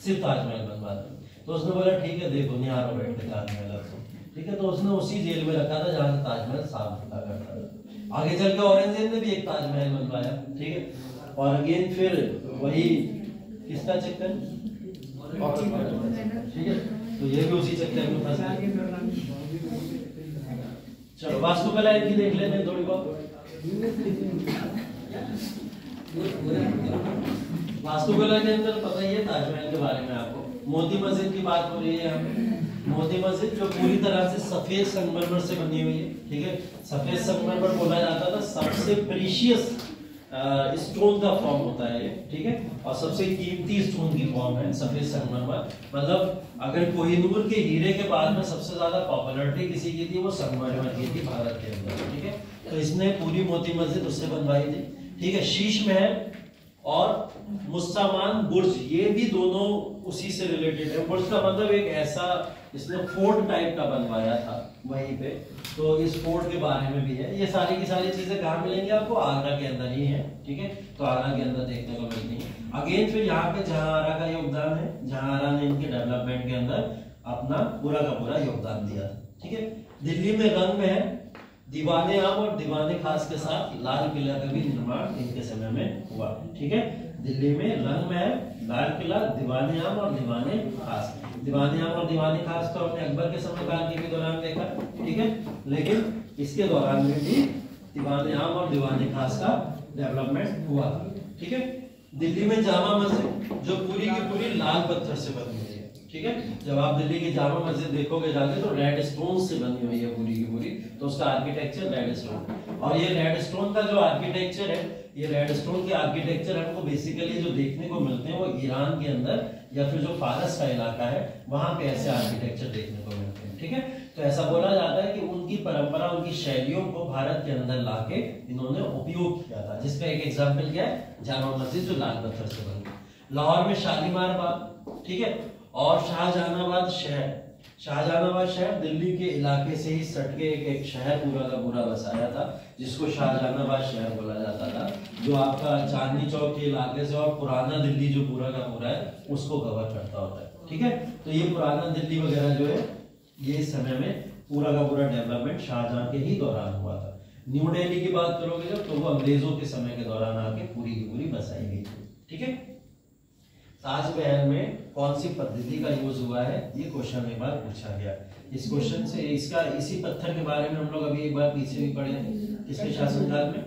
सिर्फ ताजमहल बनवाने में। तो उसने बोला ठीक है देखो निहारो बैठ के ताजमहल। ठीक है, तो उसने उसी जेल में रखा था जहां से ताजमहल साफ सुथरा करता था। आगे चल के औरंगजेब ने भी एक ताजमहल बनवाया। ठीक है, और अगेन फिर वही किसका चक्कर, ठीक है, तो ये भी उसी चक्कर में फंस गए। चलो वास्तुकला इनकी देख लेते हैं थोड़ी बहुत। वास्तुकला के अंदर पता ही है ताजमहल के बारे में आपको। मोती मस्जिद की बात हो रही है यहाँ। मोती मस्जिद जो पूरी तरह से सफेद संगमरमर से बनी हुई है। ठीक है, सफेद संगमरमर बोला जाता था सबसे प्रीशियस स्टोन का फॉर्म होता है ये। ठीक है, और सबसे कीमती स्टोन की फॉर्म है सफेद संगमरमर। मतलब अगर कोहिनूर के हीरे के बाद में सबसे ज्यादा पॉपुलैरिटी किसी की थी वो संगमरमर की थी भारत के अंदर। ठीक है, तो इसने पूरी मोती मस्जिद उससे बनवाई थी। ठीक है, शीश महल और मुस्तामान बुर्ज ये भी दोनों उसी से रिलेटेड है। बुर्ज का मतलब एक ऐसा इसने फोर्ट टाइप का बनवाया था वहीं पे, तो इस फोर्ट के बारे में भी है। ये सारी की सारी चीजें कहाँ मिलेंगी आपको? आगरा के अंदर ही है। ठीक है, तो आगरा के अंदर देखने को मिलती है। अगेन फिर यहाँ पे जहांआरा का योगदान है। जहांआरा ने इनके डेवलपमेंट के अंदर अपना पूरा का पूरा योगदान दिया। ठीक है, दिल्ली में रंग में है दीवाने आम और दीवाने खास के साथ लाल किला का भी निर्माण इनके समय में हुआ। ठीक है, दिल्ली में रंग महल, लाल किला, दीवाने आम और दीवाने खास। दीवाने आम और दीवाने खास तो हमने अकबर के समयकाल के भी दौरान देखा। ठीक है, लेकिन इसके दौरान में भी दीवाने आम और दीवाने खास का डेवलपमेंट हुआ था। ठीक है, दिल्ली में जामा मस्जिद जो पूरी की पूरी लाल पत्थर से बनी हुई है। ठीक है, जब आप दिल्ली की जामा मस्जिद देखोगे जाके तो रेड स्टोन से बनी हुई है पूरी की पूरी, तो उसका आर्किटेक्चर रेड स्टोन। और ये रेड स्टोन का जो आर्किटेक्चर है, ये रेड स्टोन के आर्किटेक्चर हमको बेसिकली जो देखने को मिलते हैं वो ईरान के अंदर या फिर जो फारस का इलाका है वहां पे ऐसे आर्किटेक्चर देखने को मिलते हैं। ठीक है, तो ऐसा बोला जाता है कि उनकी परंपरा उनकी शैलियों को भारत के अंदर लाके इन्होंने उपयोग किया था, जिसका एक एग्जाम्पल क्या है, जामा मस्जिद जो लाल पत्थर से बनी। लाहौर में शालीमार बाग। ठीक है, और शाहजहानाबाद शहर। शाहजहानाबाद शहर दिल्ली के इलाके से ही सटके एक शहर पूरा का पूरा बसाया था जिसको शाहजहानाबाद शहर बोला जाता था, जो आपका चांदनी चौक के इलाके से और पुराना दिल्ली जो पूरा का पूरा है उसको कवर करता होता है। ठीक है, तो ये पुराना दिल्ली वगैरह जो है ये इस समय में पूरा का पूरा डेवलपमेंट शाहजहां के ही दौरान हुआ था। न्यू दिल्ली की बात करोगे जब तो वो अंग्रेजों के समय के दौरान आके पूरी की पूरी बसाई गई थी। ठीक है, ताजमहल में कौन सी पद्धति का यूज हुआ है ये क्वेश्चन एक बार पूछा गया। इस क्वेश्चन से इसका इसी पत्थर के बारे में हम लोग अभी एक बार पीछे भी पढ़े थे। किसके शासनकाल में?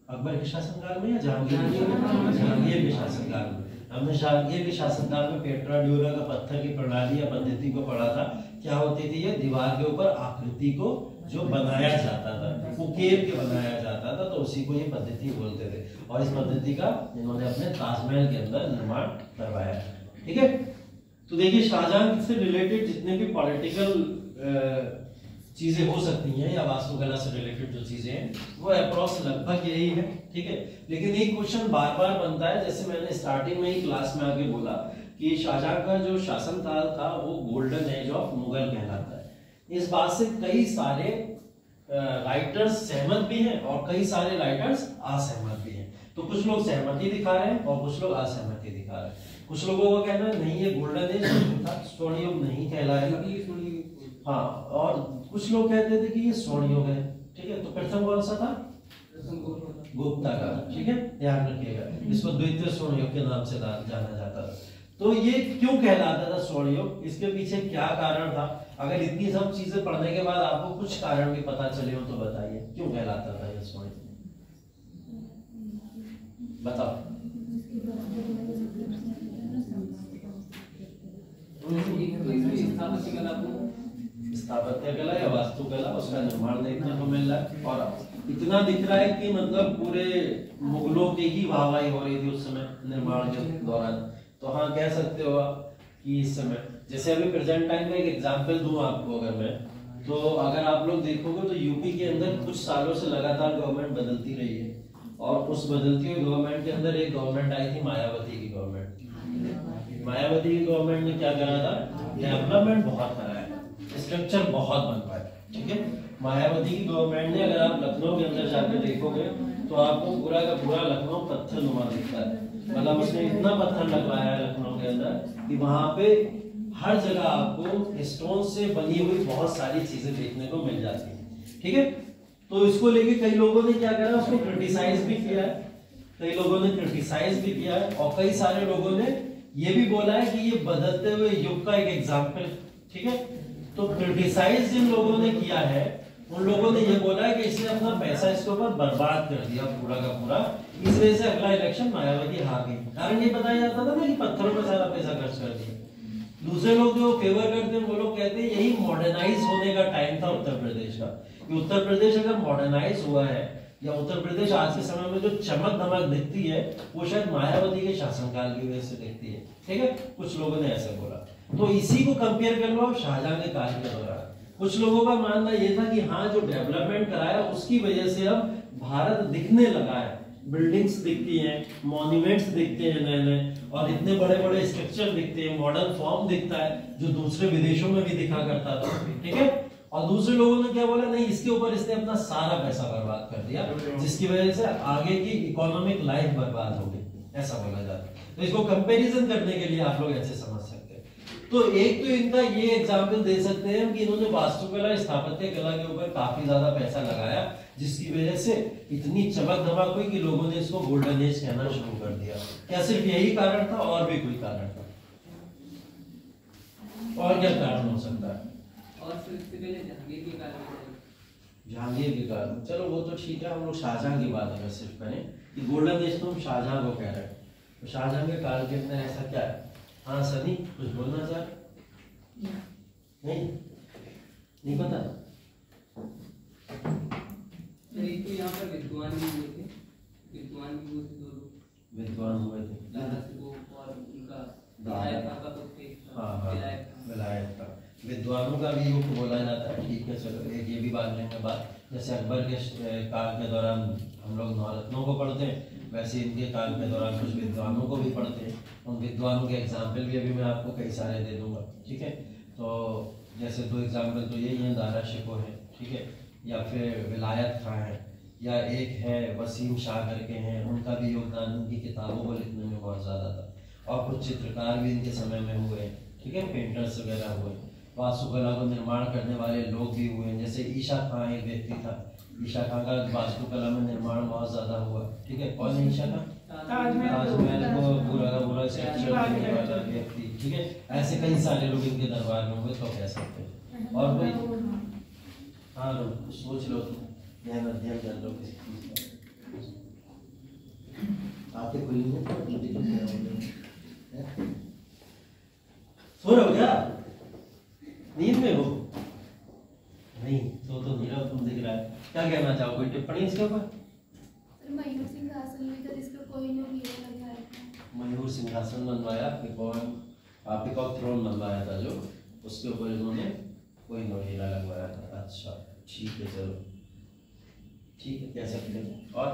अकबर के शासनकाल में या जहांगीर के शासनकाल में? हमने जहांगीर के शासनकाल में पेट्रा ड्यूरा का पत्थर की प्रणाली या पद्धति को पढ़ा था क्या होती थी, ये दीवार के ऊपर आकृति को जो बनाया जाता था, उकेर के बनाया जाता था, तो उसी को ये पद्धति बोलते थे। और इस पद्धति का इन्होंने अपने ताजमहल के अंदर निर्माण करवाया। ठीक है, तो देखिए शाहजहां से रिलेटेड जितने भी पॉलिटिकल चीजें हो सकती हैं या वास्तुकला से रिलेटेड जो चीजें हैं वो अप्रॉक्स लगभग यही है। ठीक है, लेकिन एक क्वेश्चन बार बार बनता है, जैसे मैंने स्टार्टिंग में ही क्लास में आगे बोला कि शाहजहां का जो शासनकाल था वो गोल्डन एज ऑफ मुगल कहलाता है। इस बात से कई सारे राइटर्स सहमत भी हैं और कई सारे राइटर्स असहमत भी हैं। तो कुछ लोग सहमति दिखा रहे हैं और कुछ लोग असहमति दिखा रहे हैं। कुछ लोगों का कहना है नहीं, ये गोल्डन एज था, स्वर्ण युग नहीं कहलाएगा। हाँ, और कुछ लोग कहते थे कि ये स्वर्ण युग है। ठीक है, तो प्रथम कौन सा था? गुप्ता का। ठीक है, ध्यान रखिएगा, इसको द्वितीय स्वर्ण युग के नाम से जाना जाता था। तो ये क्यों कहलाता था स्वर्ण युग, इसके पीछे क्या कारण था? अगर इतनी सब चीजें पढ़ने के बाद आपको कुछ कारण भी पता चले हो तो बताइए, क्यों कहलाता था ये स्वर्ण युग? बताओ। स्थापत्य कला या वास्तुकला, उसका निर्माण देखने को मिल रहा है। और इतना दिख रहा है कि मतलब पूरे मुगलों की ही वाहवाही हो रही थी उस समय निर्माण के दौरान। तो हाँ, कह सकते हो आप कि इस समय, जैसे अभी प्रेजेंट टाइम में एक एग्जांपल दूं आपको अगर मैं, तो अगर आप लोग देखोगे तो यूपी के अंदर कुछ सालों से लगातार गवर्नमेंट बदलती रही है, और उस बदलती हुई गवर्नमेंट के अंदर एक गवर्नमेंट आई थी मायावती की गवर्नमेंट। मायावती की गवर्नमेंट ने क्या करा था? डेवलपमेंट बहुत कराया, स्ट्रक्चर बहुत बनवाया। ठीक है, मायावती की गवर्नमेंट ने, अगर आप लखनऊ के अंदर जाकर देखोगे तो आपको पूरा का पूरा लखनऊ पत्थर नुमा दिखता है। मतलब उसने इतना पत्थर लगवाया है लखनऊ के अंदर कि वहां पे हर जगह आपको स्टोन से बनी हुई बहुत सारी चीजें देखने को मिल जाती है। ठीक है, तो इसको लेके कई लोगों ने क्या करा, उसको क्रिटिसाइज भी किया है, कई लोगों ने क्रिटिसाइज भी किया है, और कई सारे लोगों ने ये भी बोला है कि ये बदलते हुए युग का एक एग्जाम्पल। ठीक है, तो क्रिटिसाइज जिन लोगों ने किया है उन लोगों ने ये बोला है कि इसने अपना पैसा इसके ऊपर बर्बाद कर दिया पूरा का पूरा, इस वजह से अगला इलेक्शन मायावती हार गई। कारण ये बताया जाता था ना कि पत्थरों पर सारा पैसा खर्च कर दिया। दूसरे लोग जो फेवर करते हैं वो लोग कहते हैं यही मॉडर्नाइज होने का टाइम था उत्तर प्रदेश का, कि उत्तर प्रदेश अगर मॉडर्नाइज हुआ है या उत्तर प्रदेश आज के समय में जो चमक दमक दिखती है वो शायद मायावती के शासनकाल की वजह से दिखती है। ठीक है, कुछ लोगों ने ऐसा बोला। तो इसी को कंपेयर कर लो आप शाहजहां के काल के दौरान। कुछ लोगों का मानना यह था कि हाँ, जो डेवलपमेंट कराया उसकी वजह से अब भारत दिखने लगा है, बिल्डिंग्स दिखती हैं, मॉन्यूमेंट्स दिखते हैं नए नए, और इतने बड़े बड़े स्ट्रक्चर दिखते हैं, मॉडर्न फॉर्म दिखता है जो दूसरे विदेशों में भी दिखा करता था। ठीक है, और दूसरे लोगों ने क्या बोला, नहीं इसके ऊपर इसने अपना सारा पैसा बर्बाद कर दिया जिसकी वजह से आगे की इकोनॉमिक लाइफ बर्बाद हो गई, ऐसा बोला जाता है। तो इसको कंपैरिजन करने के लिए आप लोग ऐसे समझ सकते हैं। तो एक तो इनका ये एग्जाम्पल दे सकते हैं कि इन्होंने वास्तुकला स्थापत्य कला के ऊपर काफी ज्यादा पैसा लगाया जिसकी वजह से इतनी चमक धमक हुई कि लोगों ने इसको गोल्डन एज कहना शुरू कर दिया। क्या सिर्फ यही कारण था और भी कोई कारण था? और क्या कारण हो सकता है? जहांगीर के कारण। चलो वो तो ठीक है, हम लोग शाहजहां की बात अगर सिर्फ करें कि गोल्डन एज तो हम शाहजहां को कह रहे हैं, तो शाहजहां के काल के अंदर ऐसा क्या है? हाँ सनी, कुछ बोलना चाह? नहीं पता। तो यहाँ पर विद्वान भी हुए थे, विद्वान हुए थे, और उनका विलायत का विद्वानों का भी युग बोला जाता है। ठीक है, चलो एक ये भी बात लेंगे बात। जैसे अकबर के काल के दौरान हम लोग नवरत्नों को पढ़ते हैं, वैसे इनके काल के दौरान कुछ विद्वानों को भी पढ़ते हैं। उन विद्वानों के एग्जाम्पल भी अभी मैं आपको कई सारे दे दूंगा। ठीक है, तो जैसे दो एग्जाम्पल तो यही है, दारा शिको है, ठीक है, या फिर विलायत खां है, या एक है वसीम शाह करके हैं, उनका भी योगदान उनकी किताबों को लिखने में बहुत ज़्यादा था। और कुछ चित्रकार भी इनके समय में हुए, ठीक है, पेंटर्स वगैरह हुए। वास्तुकला को निर्माण करने वाले लोग भी हुए, जैसे ईशा खां एक व्यक्ति था, ईशा खां का वास्तुकला में निर्माण बहुत ज्यादा हुआ। ठीक है, कौन है ईशा खां? ताजमहल को पूरा का पूरा स्ट्रक्चर देने वाला व्यक्ति। ठीक है, ऐसे कई सारे लोग इनके दरबार में हुए, तो कह सकते हैं। और कोई? हाँ, सोच लो, ध्यान अध्ययन कर लो किसी चीज का। आते कोई नहीं सो रहे हो क्या? नींद में हो? इसके ऊपर? मयूर सिंहासन लेकर इसका कोई हीरो लगाया था। मयूर सिंहासन बनवाया, पीकॉक थ्रोन बनवाया था जो, उसके ऊपर इन्होंने कोई हीरा लगवाया था। अच्छा ठीक है, चलो ठीक है, कह सकते हैं। और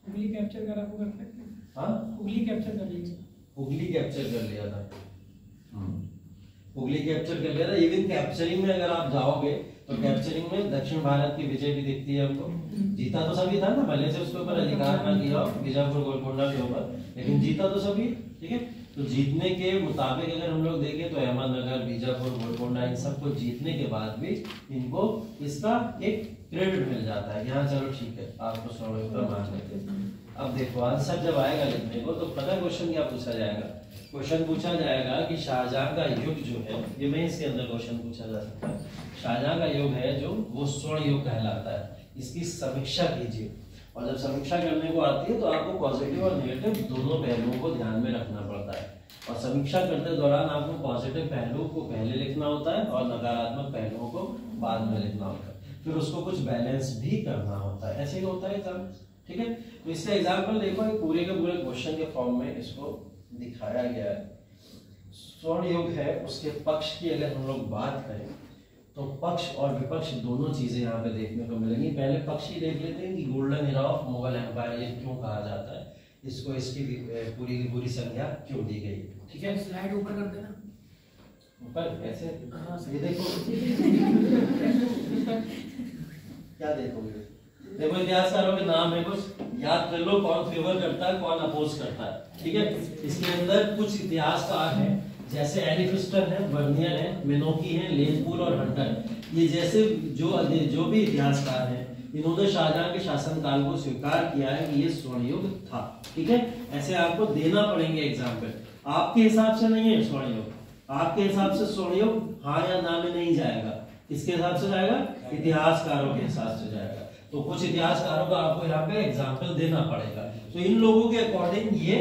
उंगली कैप्चर करा वो कर सकते हैं। हाँ, उंगली कैप्चर कर लीजिए। उंगली कैप्चर कर लिया था। उंगली कैप्चर कर लिया था। इवन कैप्चरिंग में अगर आप जाओगे तो कैप्चरिंग में दक्षिण भारत की विजय भी दिखती है हमको। जीता तो सभी था ना, भले से उसके ऊपर अधिकार ना किया बीजापुर गोलकोंडा के ऊपर, लेकिन जीता तो सभी। ठीक है, तो जीतने के मुताबिक अगर हम लोग देखें तो अहमदनगर, बीजापुर, गोलकोंडा इन सबको जीतने के बाद भी इनको इसका एक क्रेडिट मिल जाता है। यहाँ चलो ठीक है, आपको स्वर्ण मान लेते हैं। अब देखो आंसर जब आएगा लिखने को तो पता क्वेश्चन क्या पूछा जाएगा? क्वेश्चन पूछा जाएगा कि शाहजहां का युग जो है, ये मैं इसके अंदर क्वेश्चन पूछा जा सकता है, शाहजहां का युग है जो वो स्वर्ण युग कहलाता है, इसकी समीक्षा कीजिए। और जब समीक्षा करने को आती है तो आपको पॉजिटिव और नेगेटिव दोनों पहलुओं को ध्यान में रखना पड़ता है। और समीक्षा करते दौरान आपको पॉजिटिव पहलुओं को पहले लिखना होता है और नकारात्मक पहलुओं को बाद में लिखना होता है, फिर उसको कुछ बैलेंस भी करना होता है। ऐसे ही होता है एग्जाम। ठीक है, तो इसका एग्जाम्पल देखो, पूरे के पूरे क्वेश्चन के फॉर्म में इसको दिखाया गया है। स्वर्ण युग है, उसके पक्ष की अगर हम लोग बात करें तो पक्ष और विपक्ष दोनों चीजें यहाँ पे देखने को मिलेंगी। पहले पक्ष ही देख लेते हैं कि golden era of Mughal empire ये क्यों कहा जाता है, इसको इसकी पूरी की पूरी संज्ञा क्यों दी गई। ठीक है, स्लाइड ऊपर कर देना। ऊपर ऐसे ये देखो क्या देखोगे? देखो इतिहासकारों के नाम है, कुछ याद कर लो, कौन फेवर करता है कौन अपोज करता है। ठीक है, इसके अंदर कुछ इतिहासकार हैं जैसे एलिफिस्टन है, वर्नियर है, मेनोकी है, लेनपूल और हंटर। ये जैसे जो भी इतिहासकार हैं इन्होंने शाहजहां के शासनकाल को स्वीकार किया है कि ये स्वर्ण युग था। ठीक है, ऐसे आपको देना पड़ेंगे एग्जाम्पल। आपके हिसाब से नहीं है स्वर्ण युग, आपके हिसाब से स्वर्ण युग हाँ या ना में नहीं जाएगा। किसके हिसाब से जाएगा? इतिहासकारों के हिसाब से जाएगा। तो कुछ इतिहासकारों का आपको यहाँ पे एग्जाम्पल देना पड़ेगा। तो इन लोगों के अकॉर्डिंग ये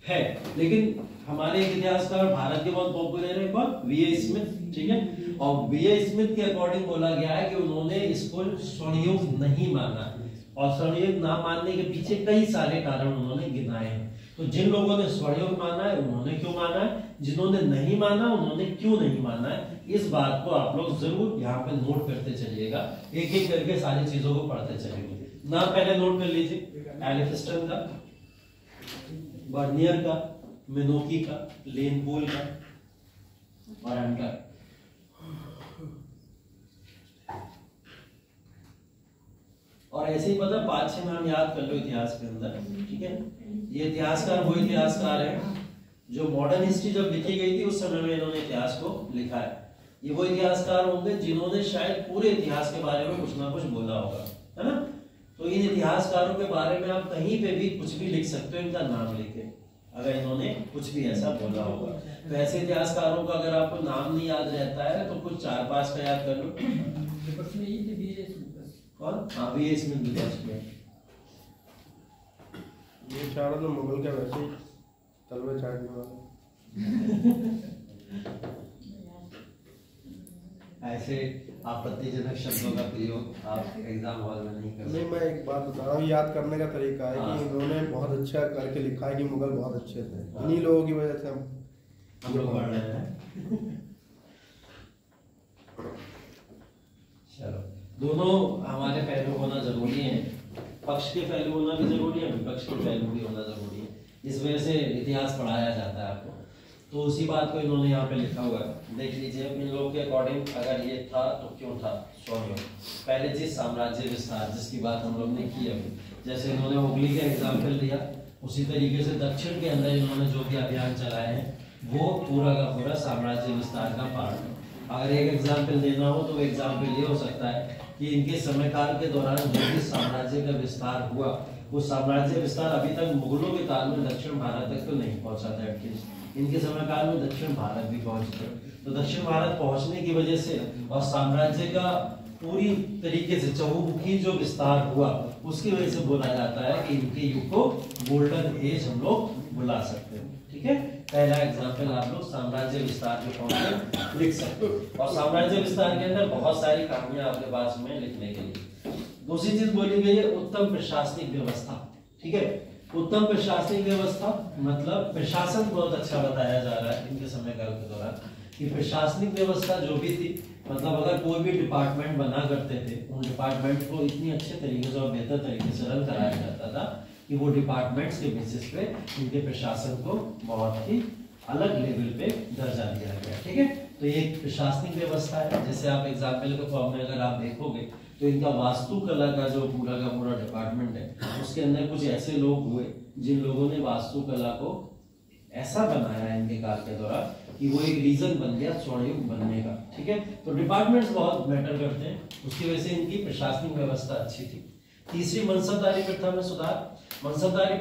है, लेकिन हमारे एक इतिहासकार भारत के बहुत पॉपुलर है, कौन? वीए स्मिथ। ठीक है, और वीए स्मिथ के अकॉर्डिंग बोला गया है कि उन्होंने इसको स्वर्ण युग नहीं माना, और स्वर्ण युग ना मानने के पीछे कई सारे कारण उन्होंने गिनाए हैं। तो जिन लोगों ने स्वर्ण युग माना है उन्होंने क्यों माना है, जिन्होंने नहीं माना उन्होंने क्यों नहीं माना है, इस बात को आप लोग जरूर यहाँ पे नोट करते चलिएगा। एक एक करके सारी चीजों को पढ़ते चलेंगे। नाम पहले नोट कर लीजिए, एलिफिस्टन का, वर्नियर का, मेनोकी का, लेनपूल का और हंटर। और ऐसे ही पता 5-6 नाम याद कर लो इतिहास के अंदर। ठीक है, ये इतिहासकार वो इतिहासकार है जो मॉडर्न हिस्ट्री जब लिखी गई थी उस समय में इन्होंने इतिहास को लिखा है। ये वो इतिहासकार होंगे जिन्होंने शायद पूरे इतिहास के बारे में कुछ ना कुछ बोला होगा, है ना। तो इन इतिहासकारों के बारे में आप कहीं पे भी कुछ भी लिख सकते हो, इनका नाम लिखे अगर इन्होंने कुछ भी ऐसा बोला होगा। तो ऐसे इतिहासकारों का अगर आपको नाम नहीं याद रहता है तो कुछ 4-5 का याद कर लो। कौन? हाँ, वीए स्मिथ विपक्ष में। ये चारों तो मुगल के वैसे ही तलवे चाटने वाले। ऐसे आपत्तिजनक शब्दों का प्रयोग आप एग्जाम हॉल में नहीं कर सकते। नहीं, मैं एक बात बता रहा हूँ, याद करने का तरीका है कि इन्होंने बहुत अच्छा करके लिखा है कि मुगल बहुत अच्छे थे। इन्हीं लोगों की वजह से हम लोग पढ़ रहे हैं। चलो, दोनों हमारे पहलू होना जरूरी है, पक्ष के पहलू होना भी जरूरी है, विपक्ष के पहलू भी होना जरूरी है। इस वजह से इतिहास पढ़ाया जाता है आपको। तो उसी बात को इन्होंने यहाँ पे लिखा हुआ है, देख लीजिए। इन लोगों के अकॉर्डिंग अगर ये था तो क्यों था स्वर्ण युग। पहले चीज साम्राज्य विस्तार, जिसकी बात हम लोग ने की अभी, जैसे इन्होंने हुगली का एग्जाम्पल दिया, उसी तरीके से दक्षिण के अंदर इन्होंने जो भी अभियान चलाए हैं वो पूरा का पूरा साम्राज्य विस्तार का पार्ट है। अगर एक एग्जाम्पल देना हो तो एग्जाम्पल ये हो सकता है कि इनके समयकाल के दौरान जो भी साम्राज्य का विस्तार हुआ, वो साम्राज्य विस्तार अभी तक मुगलों के काल में दक्षिण भारत तक तो नहीं पहुंचा था। एटलीस्ट इनके समयकाल में दक्षिण भारत भी पहुंच गए। तो दक्षिण भारत पहुंचने की वजह से और साम्राज्य का पूरी तरीके से चहुमुखी जो विस्तार हुआ, उसकी वजह से बोला जाता है कि इनके युग को गोल्डन एज हम लोग बुला सकते हैं। ठीक है, पहला एग्जाम्पल आप लोग साम्राज्य विस्तार के फॉर्म में लिख सकते हो। और साम्राज्य विस्तार के अंदर बहुत सारी कहानियां आपके पास में लिखने के लिए। दूसरी चीज बोली गई है उत्तम प्रशासनिक व्यवस्था। ठीक है, उत्तम प्रशासनिक व्यवस्था मतलब प्रशासन बहुत अच्छा बताया जा रहा है इनके समय काल के दौरान कि प्रशासनिक व्यवस्था जो भी थी, मतलब अगर कोई भी डिपार्टमेंट बना करते थे, उन डिपार्टमेंट को इतनी अच्छे तरीके से और बेहतर तरीके से रन कराया जाता था कि वो डिपार्टमेंट्स के बेसिस पे इनके प्रशासन को बहुत ही अलग लेवल पे दर्जा दिया गया। ठीक है, तो ये एक प्रशासनिक व्यवस्था है। जैसे आप एग्जाम्पल के फॉर्म में अगर आप देखोगे तो इनका वास्तुकला का जो पूरा का पूरा डिपार्टमेंट है, उसके अंदर कुछ ऐसे लोग हुए जिन लोगों ने वास्तुकला को ऐसा बनाया इनके काल के दौरान कि वो एक रीजन बन गया स्वर्णयुग बनने का। ठीक है, तो डिपार्टमेंट्स बहुत मैटर करते हैं, उसकी वजह से इनकी प्रशासनिक व्यवस्था अच्छी थी। तीसरी मनसबदारी प्रथा में सुधार। मनसबदारी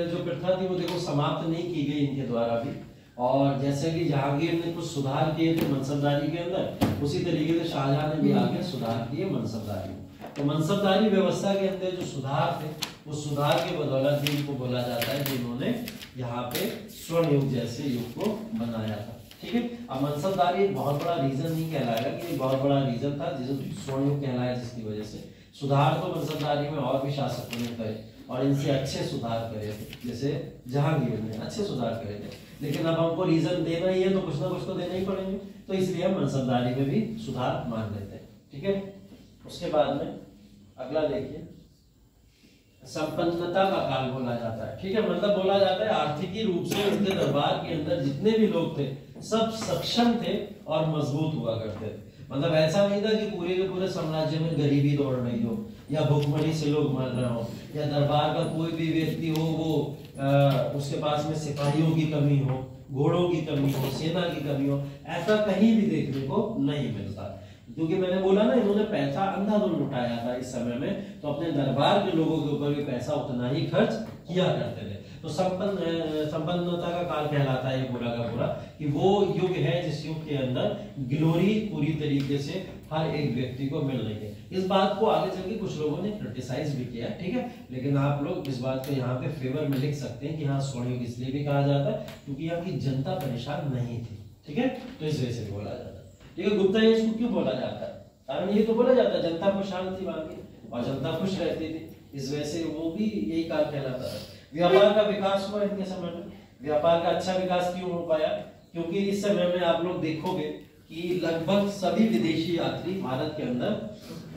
जो प्रथा थी वो देखो समाप्त नहीं की गई इनके द्वारा भी, और जैसे कि जहांगीर ने कुछ सुधार किए थे मनसबदारी के अंदर, उसी तरीके से शाहजहां ने भी आगे सुधार किए मनसबदारी। तो मनसबदारी व्यवस्था के अंदर जो सुधार थे, उस सुधार के बदौलत भी इनको बोला जाता है कि इन्होंने यहाँ पे स्वर्ण युग जैसे युग को बनाया था। ठीक है, अब मनसबदारी एक बहुत बड़ा रीजन नहीं कहलाएगा कि बहुत बड़ा रीजन था जिसे स्वर्ण युग कहलाया, जिसकी वजह से सुधार तो मनसबदारी में और भी शासकों ने करे और इनसे अच्छे सुधार करे थे, जैसे जहांगीर ने अच्छे सुधार करे थे। लेकिन अब हमको रीजन देना ही है तो कुछ ना कुछ तो देना ही पड़ेंगे, तो इसलिए हम मनसबदारी में भी सुधार मान लेते हैं। ठीक है, उसके बाद में अगला देखिए संपन्नता का काल बोला जाता है। ठीक है, मतलब बोला जाता है आर्थिकी रूप से इनके दरबार के अंदर जितने भी लोग थे सब सक्षम थे और मजबूत हुआ करते थे। मतलब ऐसा नहीं था कि पूरे के पूरे साम्राज्य में गरीबी दौड़ रही हो या भूखमरी से लोग मर रहे हो या दरबार का कोई भी व्यक्ति हो वो उसके पास में सिपाहियों की कमी हो, घोड़ों की कमी हो, सेना की कमी हो, ऐसा कहीं भी देखने को नहीं मिलता। क्योंकि मैंने बोला ना इन्होंने पैसा अंधाधुंध लुटाया था इस समय में, तो अपने दरबार के लोगों के ऊपर भी पैसा उतना ही खर्च किया करते थे। तो संपन्नता का काल कहलाता है ये पूरा का पूरा कि वो युग है जिस युग के अंदर ग्लोरी पूरी तरीके से हर एक व्यक्ति को मिल रही है। इस बात को आगे चल के कुछ लोगों ने क्रिटिसाइज भी किया, ठीक है, लेकिन आप लोग इस बात को यहाँ पे फेवर में लिख सकते हैं कि हाँ स्वर्ण युग इसलिए भी कहा जाता है क्योंकि यहाँ की जनता परेशान नहीं थी। ठीक है, तो इस वजह से भी बोला जाता है। ठीक है, गुप्ता एज को क्यों बोला जाता है? कारण ये तो बोला जाता है जनता खुशहाल थी वहां की और जनता खुश रहती थी, इस वजह से वो भी यही काल कहलाता है। व्यापार का विकास हुआ इनके समय में। व्यापार का अच्छा विकास क्यों हो पाया? क्योंकि इस समय में आप लोग देखोगे कि लगभग सभी विदेशी यात्री भारत के अंदर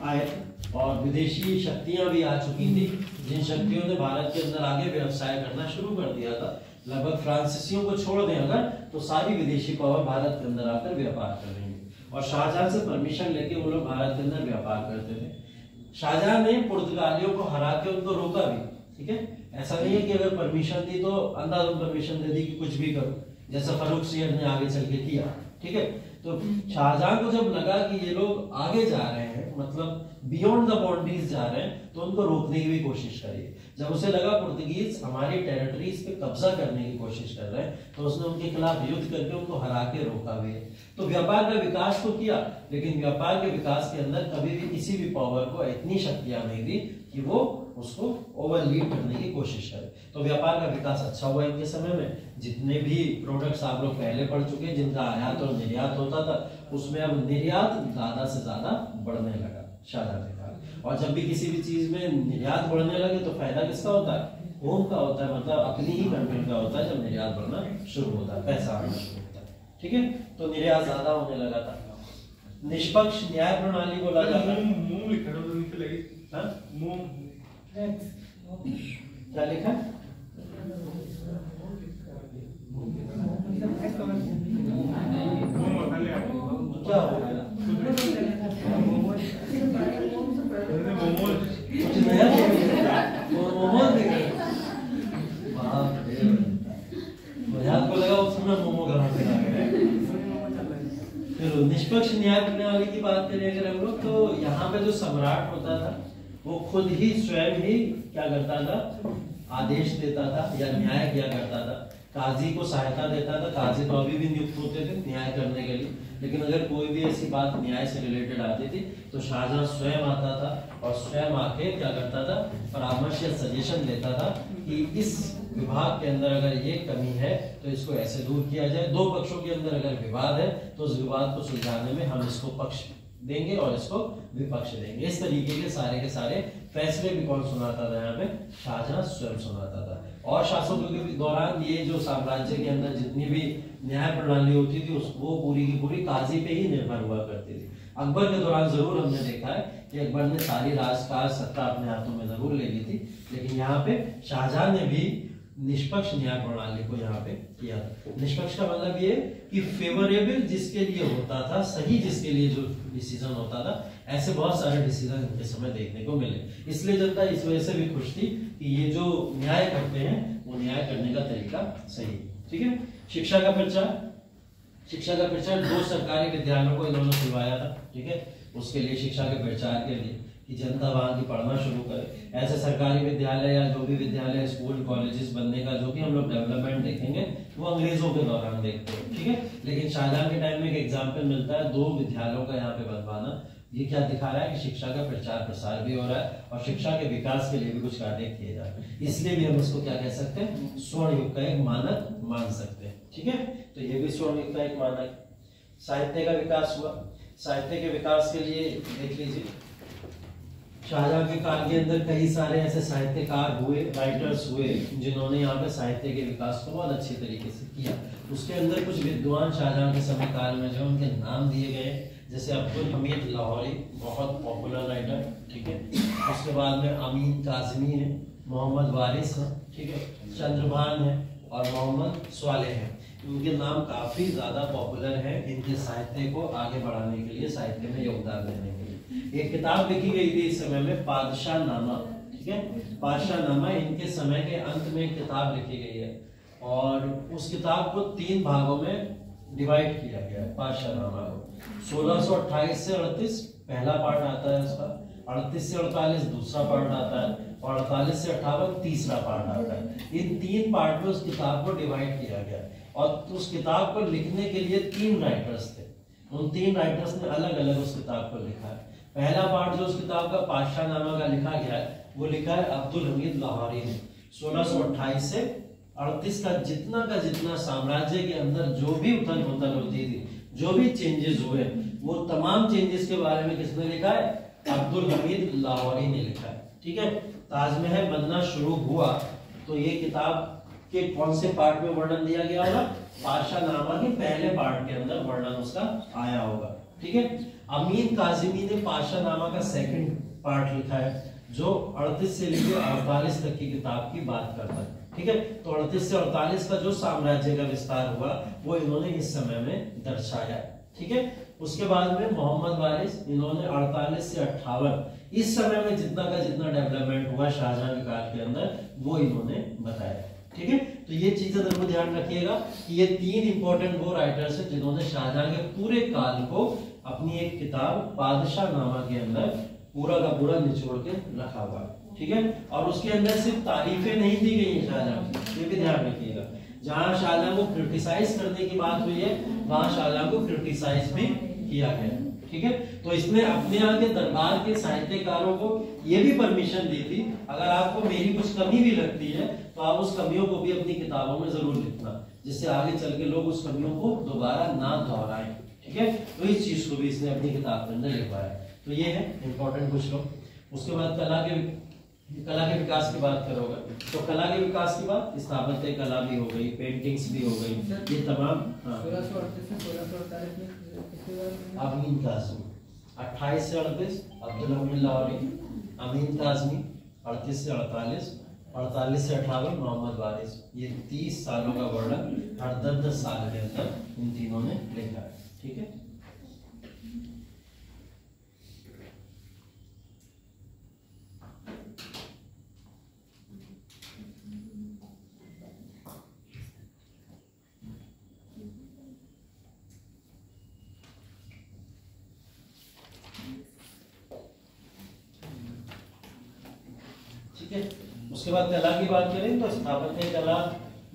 आए और विदेशी शक्तियां भी आ चुकी थी, जिन शक्तियों ने भारत के अंदर आगे व्यवसाय करना शुरू कर दिया था। लगभग फ्रांसीसियों को छोड़ दें अगर, तो सारी विदेशी पावर भारत के अंदर आकर व्यापार कर रही है और शाहजहां से परमिशन लेके वो लोग भारत के अंदर व्यापार करते थे। शाहजहां ने पुर्तगालियों को हरा के उनको रोका भी। ठीक है, ऐसा नहीं है कि अगर परमिशन दी तो अंधाधुंध परमिशन दे दी कि कुछ भी करो, जैसा फारूक सियर ने आगे चल के किया। ठीक है, तो शाहजहां को जब लगा कि ये लोग आगे जा रहे हैं, मतलब बियॉन्ड द बाउंड्रीज जा रहे हैं, तो उनको रोकने की भी कोशिश करी। जब उसे लगा पुर्तगीज हमारी टेरिटरीज पे कब्जा करने की कोशिश कर रहे हैं, तो उसने उनके खिलाफ युद्ध करके उनको हरा के रोका भी। तो व्यापार का विकास तो किया, लेकिन व्यापार के विकास के अंदर कभी भी किसी भी पावर को इतनी शक्तियां नहीं दी कि वो उसको ओवरलीड करने की कोशिश करे। तो व्यापार का विकास अच्छा हुआ इनके समय में। जितने भी प्रोडक्ट्स आप लोग पहले पढ़ चुके हैं जिनका आयात और निर्यात होता था, उसमें अब निर्यात ज्यादा से ज्यादा बढ़ने लगा शाहजहां के कारण। और जब भी किसी भी चीज में निर्यात बढ़ने लगे तो फायदा किसका होता है? होम का होता है, मतलब अपनी ही कंट्री का होता है। जब निर्यात बढ़ना शुरू होता है, पैसा आना शुरू होता है। ठीक है, तो निर्यात ज्यादा होने लगा था। निष्पक्ष न्याय प्रणाली बोला जाता है। क्या लिखा है? क्या हो गया? कुछ नया को लगा उसमें मोमो कहाँ से आ गया। चलो निष्पक्ष न्याय प्रणाली की बात करें अगर हम लोग, तो यहाँ पे जो सम्राट होता था वो खुद ही स्वयं ही क्या करता था? आदेश देता था या न्याय किया करता था। काजी को सहायता देता था। काजी तो अभी भी नियुक्त होते थे न्याय करने के लिए, लेकिन अगर कोई भी ऐसी बात न्याय से रिलेटेड आती थी तो शाहजहां स्वयं आता था और स्वयं आके क्या करता था? परामर्श या सजेशन देता था कि इस विभाग के अंदर अगर ये कमी है तो इसको ऐसे दूर किया जाए। दो पक्षों के अंदर अगर विवाद है तो उस विवाद को सुलझाने में हम इसको पक्ष देंगे और इसको विपक्ष देंगे। इस तरीके के सारे फैसले भी कौन सुनाता था? यहाँ पे शाहजहां स्वयं सुनाता था। और शासकों के दौरान ये जो साम्राज्य के अंदर जितनी भी न्याय प्रणाली होती थी वो पूरी की पूरी काजी पे ही निर्भर हुआ करती थी। अकबर के दौरान जरूर हमने देखा है कि अकबर ने सारी राजकाज सत्ता अपने हाथों में जरूर ले ली थी, लेकिन यहाँ पे शाहजहां ने भी निष्पक्ष न्याय प्रणाली को यहाँ पे किया था। निष्पक्ष का मतलब ये कि फेवरेबल जिसके लिए होता था, सही जिसके लिए जो डिसीजन होता था, ऐसे बहुत सारे डिसीजन इनके समय देखने को मिले। इसलिए जनता इस वजह से भी खुश थी कि ये जो न्याय करते हैं वो न्याय करने का तरीका सही। ठीक है। शिक्षा का प्रचार 2 सरकारी विद्यालयों को इन्होंने खुलवाया था। ठीक है। उसके लिए शिक्षा के प्रचार के लिए कि जनता वहां की पढ़ना शुरू करे। ऐसे सरकारी विद्यालय या जो भी विद्यालय, स्कूल, कॉलेजेस बनने का जो भी हम लोग डेवलपमेंट देखेंगे वो अंग्रेजों के दौरान देखते हैं। ठीक है। लेकिन शाहजहां के टाइम में एक एग्जाम्पल मिलता है 2 विद्यालयों का यहाँ पे बनवाना। ये क्या दिखा रहा है कि शिक्षा का प्रचार प्रसार भी हो रहा है और शिक्षा के विकास के लिए भी कुछ कार्य किए जा रहे हैं। इसलिए भी हम इसको क्या कह सकते हैं? स्वर्ण युग का एक मानक मान सकते हैं। ठीक है। तो ये भी स्वर्ण युग का एक मानक। साहित्य का विकास हुआ। साहित्य के विकास के लिए देख लीजिए, शाहजहां के काल के अंदर कई सारे ऐसे साहित्यकार हुए, राइटर्स हुए, जिन्होंने यहाँ पे साहित्य के विकास को बहुत अच्छी तरीके से किया। उसके अंदर कुछ विद्वान शाहजहां के समय काल में जो उनके नाम दिए गए, जैसे अब्दुल हमीद लाहौरी, बहुत पॉपुलर राइटर। ठीक है। उसके बाद में अमीन काज़मी है, मोहम्मद वारिस है, ठीक है, चंद्रभान है और मोहम्मद स्वालेह है। इनके नाम काफी ज्यादा पॉपुलर है इनके साहित्य को आगे बढ़ाने के लिए, साहित्य में योगदान देने के लिए। एक किताब लिखी गई थी इस समय में, पादशाह नामा। ठीक है। पादशाह नामा इनके समय के अंत में एक किताब लिखी गई है और उस किताब को 3 भागों में डिवाइड किया गया है। पादशाह नामा को 1628 से 38 पहला पार्ट आता है इसका, 38 से 48 दूसरा पार्ट आता है और 48 से 58 तीसरा पार्ट आता है। इन 3 पार्ट में उस किताब को डिवाइड किया गया और उस किताब को लिखने के लिए 3 राइटर्स थे। उन 3 राइटर्स ने अलग अलग उस किताब को लिखा है। पहला पार्ट जो उस किताब का पादशाह नामा का लिखा गया है वो लिखा है अब्दुल हमीद लाहौरी ने। 1628 से 38 का जितना साम्राज्य के अंदर जो भी उथल पुथल होती थी, जो भी चेंजेस हुए, वो तमाम चेंजेस के बारे में किसने लिखा है? अब्दुल हमीद लाहौरी ने लिखा है। ठीक है। ताजमहल बनना शुरू हुआ तो ये किताब के कौन से पार्ट में वर्णन दिया गया होगा? पादशाह नामा के पहले पार्ट के अंदर वर्णन उसका आया होगा। ठीक है। अमीन काज़मी ने पादशाह नामा का 2nd पार्ट लिखा है जो 38 से लेकर 48 तक की किताब की बात करता है। ठीक है। तो 38 से 48 का जो साम्राज्य का विस्तार हुआ वो इन्होंने इस समय में दर्शाया। ठीक है। उसके बाद में मोहम्मद वारिस, इन्होंने 48 से 58 इस समय में जितना डेवलपमेंट हुआ शाहजहां के काल के अंदर वो इन्होंने बताया। ठीक है। तो ये चीजें जरूर ध्यान रखिएगा कि ये 3 इंपॉर्टेंट वो राइटर्स हैं जिन्होंने शाहजहां के पूरे काल को अपनी एक किताब पादशाह नामा के अंदर पूरा का पूरा निचोड़ के रखा हुआ है। ठीक है। और उसके अंदर सिर्फ तारीफें नहीं दी गई हैं शाहजहां की, ये भी ध्यान रखिएगा। जहां शाहजहां को क्रिटिसाइज करने की बात हुई है वहां शाहजहां को क्रिटिसाइज भी किया गया। ठीक है। तो इसने अपने यहाँ के दरबार के साहित्यकारों को ये भी परमिशन दी थी, अगर आपको मेरी कुछ कमी भी लगती है तो आप उस कमियों को भी अपनी किताबों में जरूर लिखना, जिससे आगे चल के लोग उस कमियों को दोबारा ना दोहराएं। ठीक है। तो इस चीज को भी इसने अपनी किताब के अंदर लिखवाया। तो ये है इंपॉर्टेंट कुछ लोग। उसके बाद कला के विकास की बात करोगे तो कला के विकास की बात स्थापत्य कला भी हो गई, पेंटिंग्स भी हो गई, ये तमाम। 1638 से 1648 में अमीन काज़मी 28 से 38 अब्दुल हमीद लाहौरी, अमीन काज़मी 38 से 48, 48 से 58 मोहम्मद वारिस। ये 30 सालों का वर्णन हर 10 साल के अंदर इन तीनों ने लिखा है। ठीक है। उसके बाद कला की बात करें तो स्थापत्य कला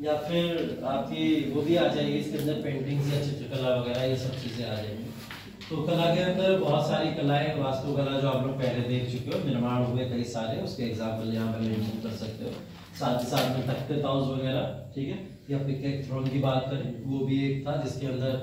या फिर आपकी वो भी आ जाएगी, इसके अंदर पेंटिंग्स या चित्रकला वगैरह ये सब चीजें आ जाएंगी। तो कला के अंदर बहुत सारी कलाएं, वास्तुकला जो आप लोग पहले देख चुके हो, निर्माण हुए कई सारे, उसके एग्जाम्पल यहाँ पे मेंशन कर सकते हो। साथ ही साथ में तख्ते ताउज वगैरह। ठीक है। या पिकेट थ्रोन की बात करें वो भी एक था जिसके अंदर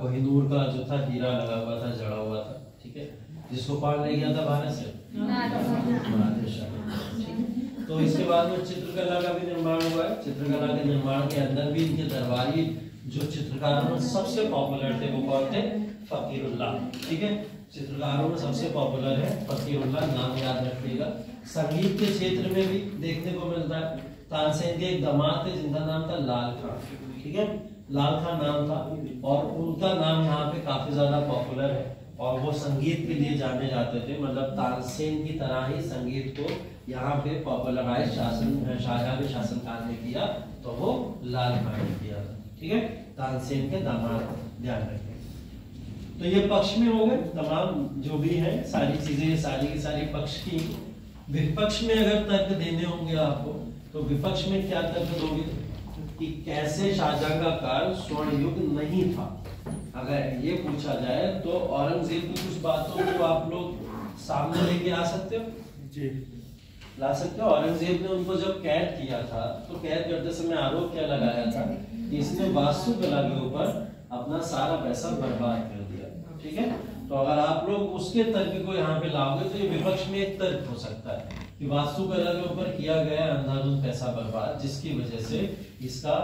कोहिनूर का जो था हीरा लगा हुआ था, जड़ा हुआ था। ठीक है, जिसको कौन ले गया था भारत से? महादेव शाह। ठीक है, तो इसके बाद में चित्रकला का भी निर्माण हुआ है। चित्रकला के निर्माण के अंदर भी इनके दरबारी जो चित्रकारों में सबसे पॉपुलर थे वो कौन थे? फकीरुल्लाह। ठीक है, चित्रकारों में सबसे पॉपुलर है फकीरुल्लाह, नाम याद रखिएगा। संगीत के क्षेत्र में भी देखने को मिलता है। तानसेन के एक दामाद थे जिनका नाम था लाल खान। ठीक है, लाल खान नाम था और उनका नाम यहाँ पे काफी ज्यादा पॉपुलर है और वो संगीत के लिए जाने जाते थे। मतलब तानसेन की तरह ही संगीत को यहाँ पे पॉपुलराइज शाहजहां के शासनकाल में किया, तो वो लाल खान ने किया था। ठीक है, तानसेन के दामाद, ध्यान रखें। तो ये पक्ष में हो गए तमाम जो भी है सारी चीजें, ये सारी की सारी पक्ष की। विपक्ष में अगर तर्क देने होंगे आपको, तो विपक्ष में क्या तर्क दोगे कि कैसे शाहजहां का काल स्वर्ण युग नहीं था। अगर ये पूछा जाए तो औरंगजेब की कुछ बातों को आप लोग सामने लेके आ सकते हो? जी ला सकते हो। औरंगजेब ने उनको जब कैद किया था तो कैद करते समय आरोप क्या लगाया था कि इसने वास्तुकला के ऊपर अपना सारा पैसा बर्बाद कर दिया। ठीक है, तो अगर आप लोग उसके तर्क को यहाँ पे लाओगे तो ये विपक्ष में एक तर्क हो सकता है कि वास्तुकला के ऊपर किया गया अंधाधुंध पैसा बर्बाद, जिसकी वजह से इसका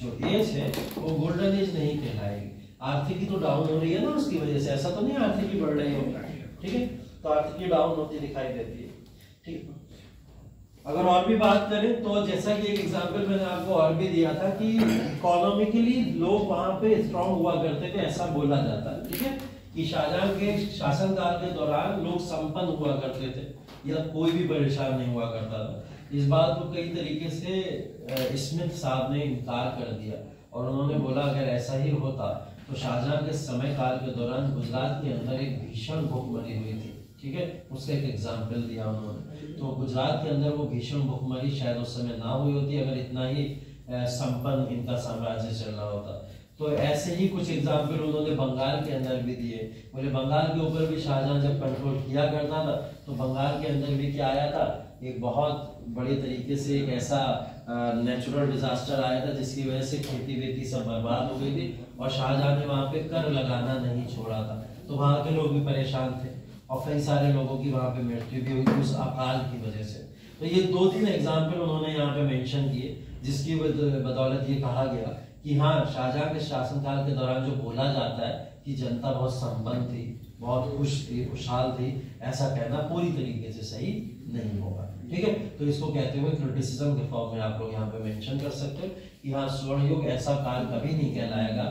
जो एज है वो गोल्डन एज नहीं कहलाएगी। आर्थिकी तो डाउन हो रही है ना उसकी वजह से, ऐसा तो नहीं आर्थिकी बढ़ रही हो। ठीक है, तो आर्थिकी डाउन होती दिखाई देती है। ठीक, अगर और भी बात करें तो जैसा कि एक एग्जांपल मैंने आपको और भी दिया था कि इकोनॉमिकली लोग वहां पे स्ट्रांग हुआ करते थे, ऐसा बोला जाता है। ठीक है, कि शाहजहां के शासनकाल के दौरान लोग संपन्न हुआ करते थे या कोई भी परेशान नहीं हुआ करता था। इस बात को कई तरीके से स्मिथ साहब ने इनकार कर दिया और उन्होंने बोला अगर ऐसा ही होता तो शाहजहां के समय काल के दौरान गुजरात के अंदर एक भीषण भूखमरी हुई थी। ठीक है, उसका एक एग्जाम्पल दिया उन्होंने। तो गुजरात के अंदर वो भीषण भूखमरी शायद उस समय ना हुई होती अगर इतना ही संपन्न इनका साम्राज्य चल रहा होता। तो ऐसे ही कुछ एग्जाम्पल उन्होंने बंगाल के अंदर भी दिए। बोले बंगाल के ऊपर भी शाहजहां जब कंट्रोल किया करता था तो बंगाल के अंदर भी क्या आया था, एक बहुत बड़े तरीके से एक ऐसा नेचुरल डिजास्टर आया था जिसकी वजह से खेती वेती सब बर्बाद हो गई थी और शाहजहां ने वहां पे कर लगाना नहीं छोड़ा था। तो वहां के लोग भी परेशान थे और कई सारे लोगों की वहां पे मृत्यु भी हुई थी उस अकाल की वजह से। तो ये 2-3 एग्जाम्पल उन्होंने यहाँ पे मेंशन किए जिसकी बदौलत ये कहा गया कि हाँ, शाहजहां के शासनकाल के दौरान जो बोला जाता है कि जनता बहुत संपन्न थी, बहुत खुश थी, खुशहाल थी, ऐसा कहना पूरी तरीके से सही नहीं होगा। ठीक है, तो इसको कहते हुए क्रिटिसिज्म के फॉर्म में आप लोग यहाँ पे मेंशन कर सकते हो कि हाँ, स्वर्ण युग ऐसा काल कभी नहीं कहलाएगा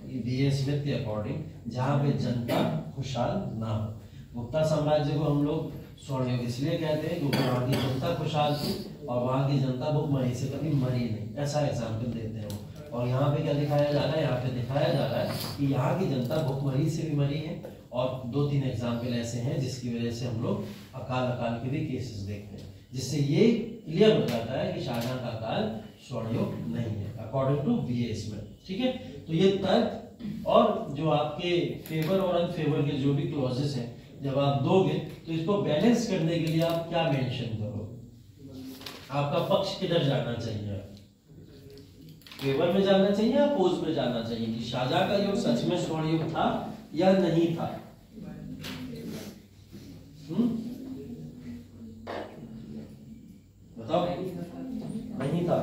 बी.ए. स्मिथ के अकॉर्डिंग जहाँ पे जनता खुशहाल ना हो। गुप्ता साम्राज्य को हम लोग स्वर्ण युग इसलिए कहते हैं क्योंकि वहाँ की जनता खुशहाल थी और वहाँ की जनता भूखमरी से कभी मरी नहीं, ऐसा एग्जाम्पल देते हैं वो। और यहाँ पे क्या दिखाया जा रहा है, यहाँ पे दिखाया जा रहा है कि यहाँ की जनता भूखमरी से भी मरी है और 2-3 एग्जाम्पल ऐसे हैं जिसकी वजह से हम लोग अकाल के भी केसेस देखते हैं, जिससे ये क्लियर हो जाता है कि शाहजहां का काल स्वर्ण युग नहीं है अकॉर्डिंग टू बी.ए. स्मिथ। ठीक है, तो ये तर्क और जो आपके फेवर और अनफेवर के जो भी क्लॉजेस हैं जब आप दोगे तो इसको बैलेंस करने के लिए आप क्या मेंशन करोगे, आपका पक्ष किधर जाना चाहिए, फेवर में जाना चाहिए या अपोज में जाना चाहिए कि शाहजहां का युग सच में स्वर्ण युग था या नहीं था। बताओ, नहीं था।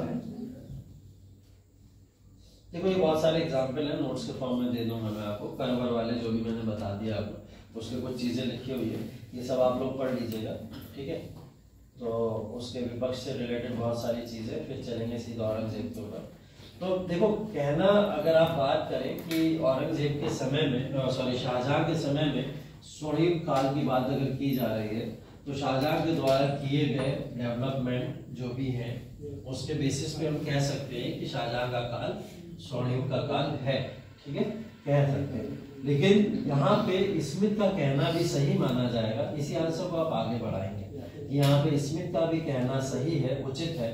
देखो ये बहुत सारे एग्जाम्पल हैं, नोट्स के फॉर्म में दे दूंगा मैं आपको, करवर वाले जो भी मैंने बता दिया आपको, उसके कुछ चीजें लिखी हुई है, ये सब आप लोग पढ़ लीजिएगा। ठीक है, तो उसके विपक्ष से रिलेटेड बहुत सारी चीजें, फिर चलेंगे सीधा औरंगजेब के ऊपर। तो देखो कहना, अगर आप बात करें कि औरंगजेब के समय में शाहजहां के समय में स्वर्णिम काल की बात अगर की जा रही है तो शाहजहां के द्वारा किए गए डेवलपमेंट जो भी हैं उसके बेसिस पे हम कह सकते हैं कि शाहजहां का काल स्वर्णिम का काल है। ठीक है, कह सकते हैं, लेकिन यहाँ पे स्मिथ का कहना भी सही माना जाएगा। इसी आंसर को आप आगे बढ़ाएंगे, यहाँ पे स्मिथ का भी कहना सही है, उचित है,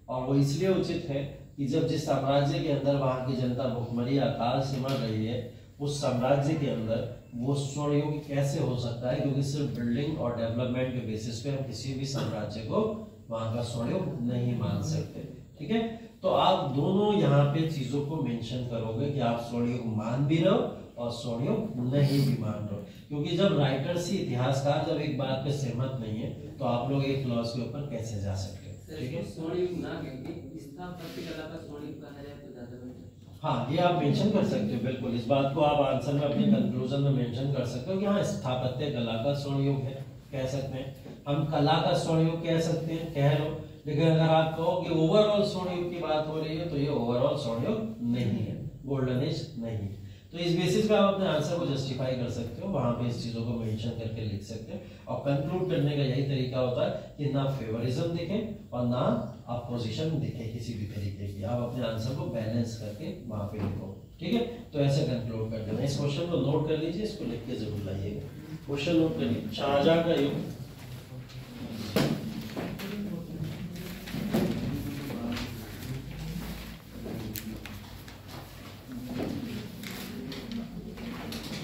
और वो इसलिए उचित है कि जब जिस साम्राज्य के अंदर वहां की जनता भूखमरी अकाल से मर रही है उस साम्राज्य के अंदर वो स्वर्ण युग कैसे हो सकता है, क्योंकि सिर्फ बिल्डिंग और डेवलपमेंट के बेसिस पे हम किसी भी साम्राज्य को वहां का स्वर्ण युग नहीं मान सकते। ठीक है, तो आप दोनों यहाँ पे चीजों को मेंशन करोगे कि आप स्वर्ण युग मान भी रहो और स्वर्णयुग नहीं भी मान रहे हो, क्योंकि जब राइटर्स ही इतिहासकार जब एक बात पे सहमत नहीं है तो आप लोग एक क्लॉज के ऊपर कैसे जा सकते हो? ठीक है, स्वर्णयुग ना कहके स्थापत्य कला का स्वर्णयुग कहा जाए तो ज्यादा बेहतर। हाँ ये आप मेंशन कर सकते हो, बिल्कुल इस बात को आप आंसर में अपने कंक्लूजन में मेंशन कर सकते हो कि हाँ स्थापत्य कला का स्वर्णयुग है, कह सकते हैं। हम कला का स्वर्णयुग कह सकते हैं, कह लो, लेकिन अगर आप कहो कि ओवरऑल स्वर्णयुग की बात हो रही है तो ये ओवरऑल स्वर्णयुग नहीं है, गोल्डन एज नहीं है। तो इस बेसिस पे आप अपने आंसर को जस्टिफाई कर सकते हो, वहां पे इस चीजों को मेंशन करके लिख सकते हो। और कंक्लूड करने का यही तरीका होता है कि ना फेवरिज्म दिखे और ना अपोजिशन दिखे किसी भी तरीके की, आप अपने आंसर को बैलेंस करके वहां पे लिखो। ठीक है, तो ऐसे कंक्लूड कर देना। इस क्वेश्चन को नोट कर लीजिए, इसको लिख के जरूर लाइएगा। क्वेश्चन नोट करिए, शाहजहां का युग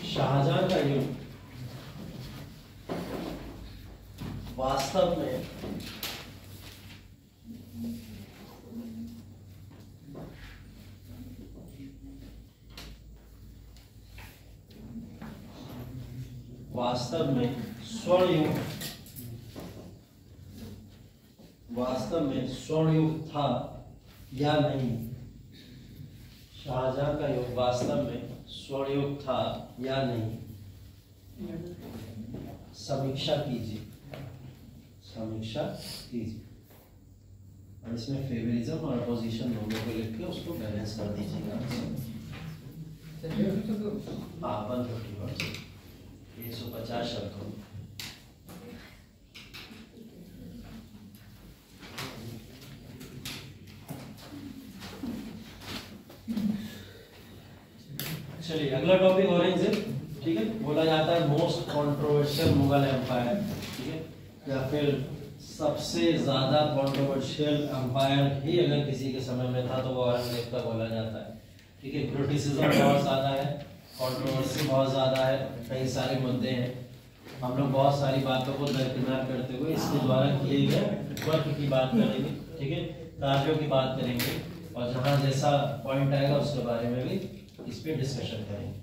शाहजहां का युग वास्तव में स्वर्ण युग था या नहीं? शाहजहां का युग वास्तव में स्वर्ण युग था या नहीं? समीक्षा कीजिए, समीक्षा कीजिए। और इसमें फेवरिज्म और अपोजिशन दोनों को लिख के उसको बैलेंस कर दीजिएगा। हाँ 150 वर्ड 150 शब्दों। चलिए अगला टॉपिक औरंगजेब। ठीक है, बोला जाता है मोस्ट कंट्रोवर्शियल मुगल एम्पायर, ठीक है, या फिर सबसे ज्यादा कंट्रोवर्शियल एम्पायर ही अगर किसी के समय में था तो वो औरंगजेब का बोला जाता है। ठीक है, क्रिटिसिज्म बहुत ज्यादा है, कंट्रोवर्सी बहुत ज्यादा है, कई सारे मुद्दे हैं। हम लोग बहुत सारी बातों को दरकिनार करते हुए इसके द्वारा किए गए वर्क की बात करेंगे। ठीक है, कार्यों की बात करेंगे और जहाँ जैसा पॉइंट आएगा उसके बारे में भी इस पे डिस्कशन करेंगे।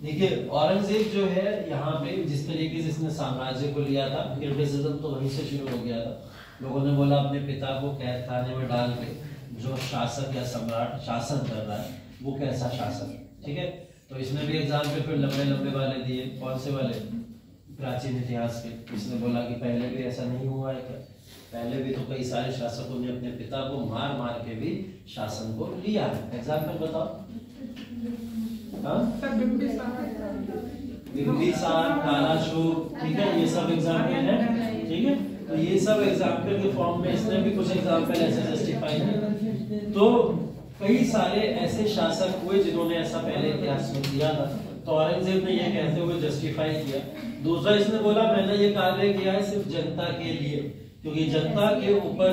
देखिए औरंगजेब जो है यहाँ पे जिस तरीके से इसने साम्राज्य को लिया था, क्रिटिसिज्म तो वहीं से शुरू हो गया था। लोगों ने बोला अपने पिता को कैद खाने में डाल के जो शासक या सम्राट शासन कर रहा है वो कैसा शासक है। ठीक है, तो इसने भी एग्जाम्पल फिर लंबे लंबे वाले दिए। कौन से वाले? प्राचीन इतिहास के। इसने बोला कि पहले भी ऐसा नहीं हुआ है क्या? पहले भी तो कई सारे शासकों ने अपने पिता को मार मार के भी शासन को लिया है। एग्जाम्पल बताओ। बिंबिसार, कालाशोक, ठीक है, ये सब एग्जाम्पल है। ठीक है, तो ये सब एग्जाम्पल के फॉर्म में इसने भी कुछ एग्जाम्पल ऐसे जस्टिफाई किए। तो कई सारे ऐसे शासक हुए जिन्होंने ऐसा पहले इतिहास में किया था, तो औरंगजेब ने ये कहते हुए जस्टिफाई किया। दूसरा इसने बोला मैंने ये कार्य किया है सिर्फ जनता के लिए, क्योंकि जनता के ऊपर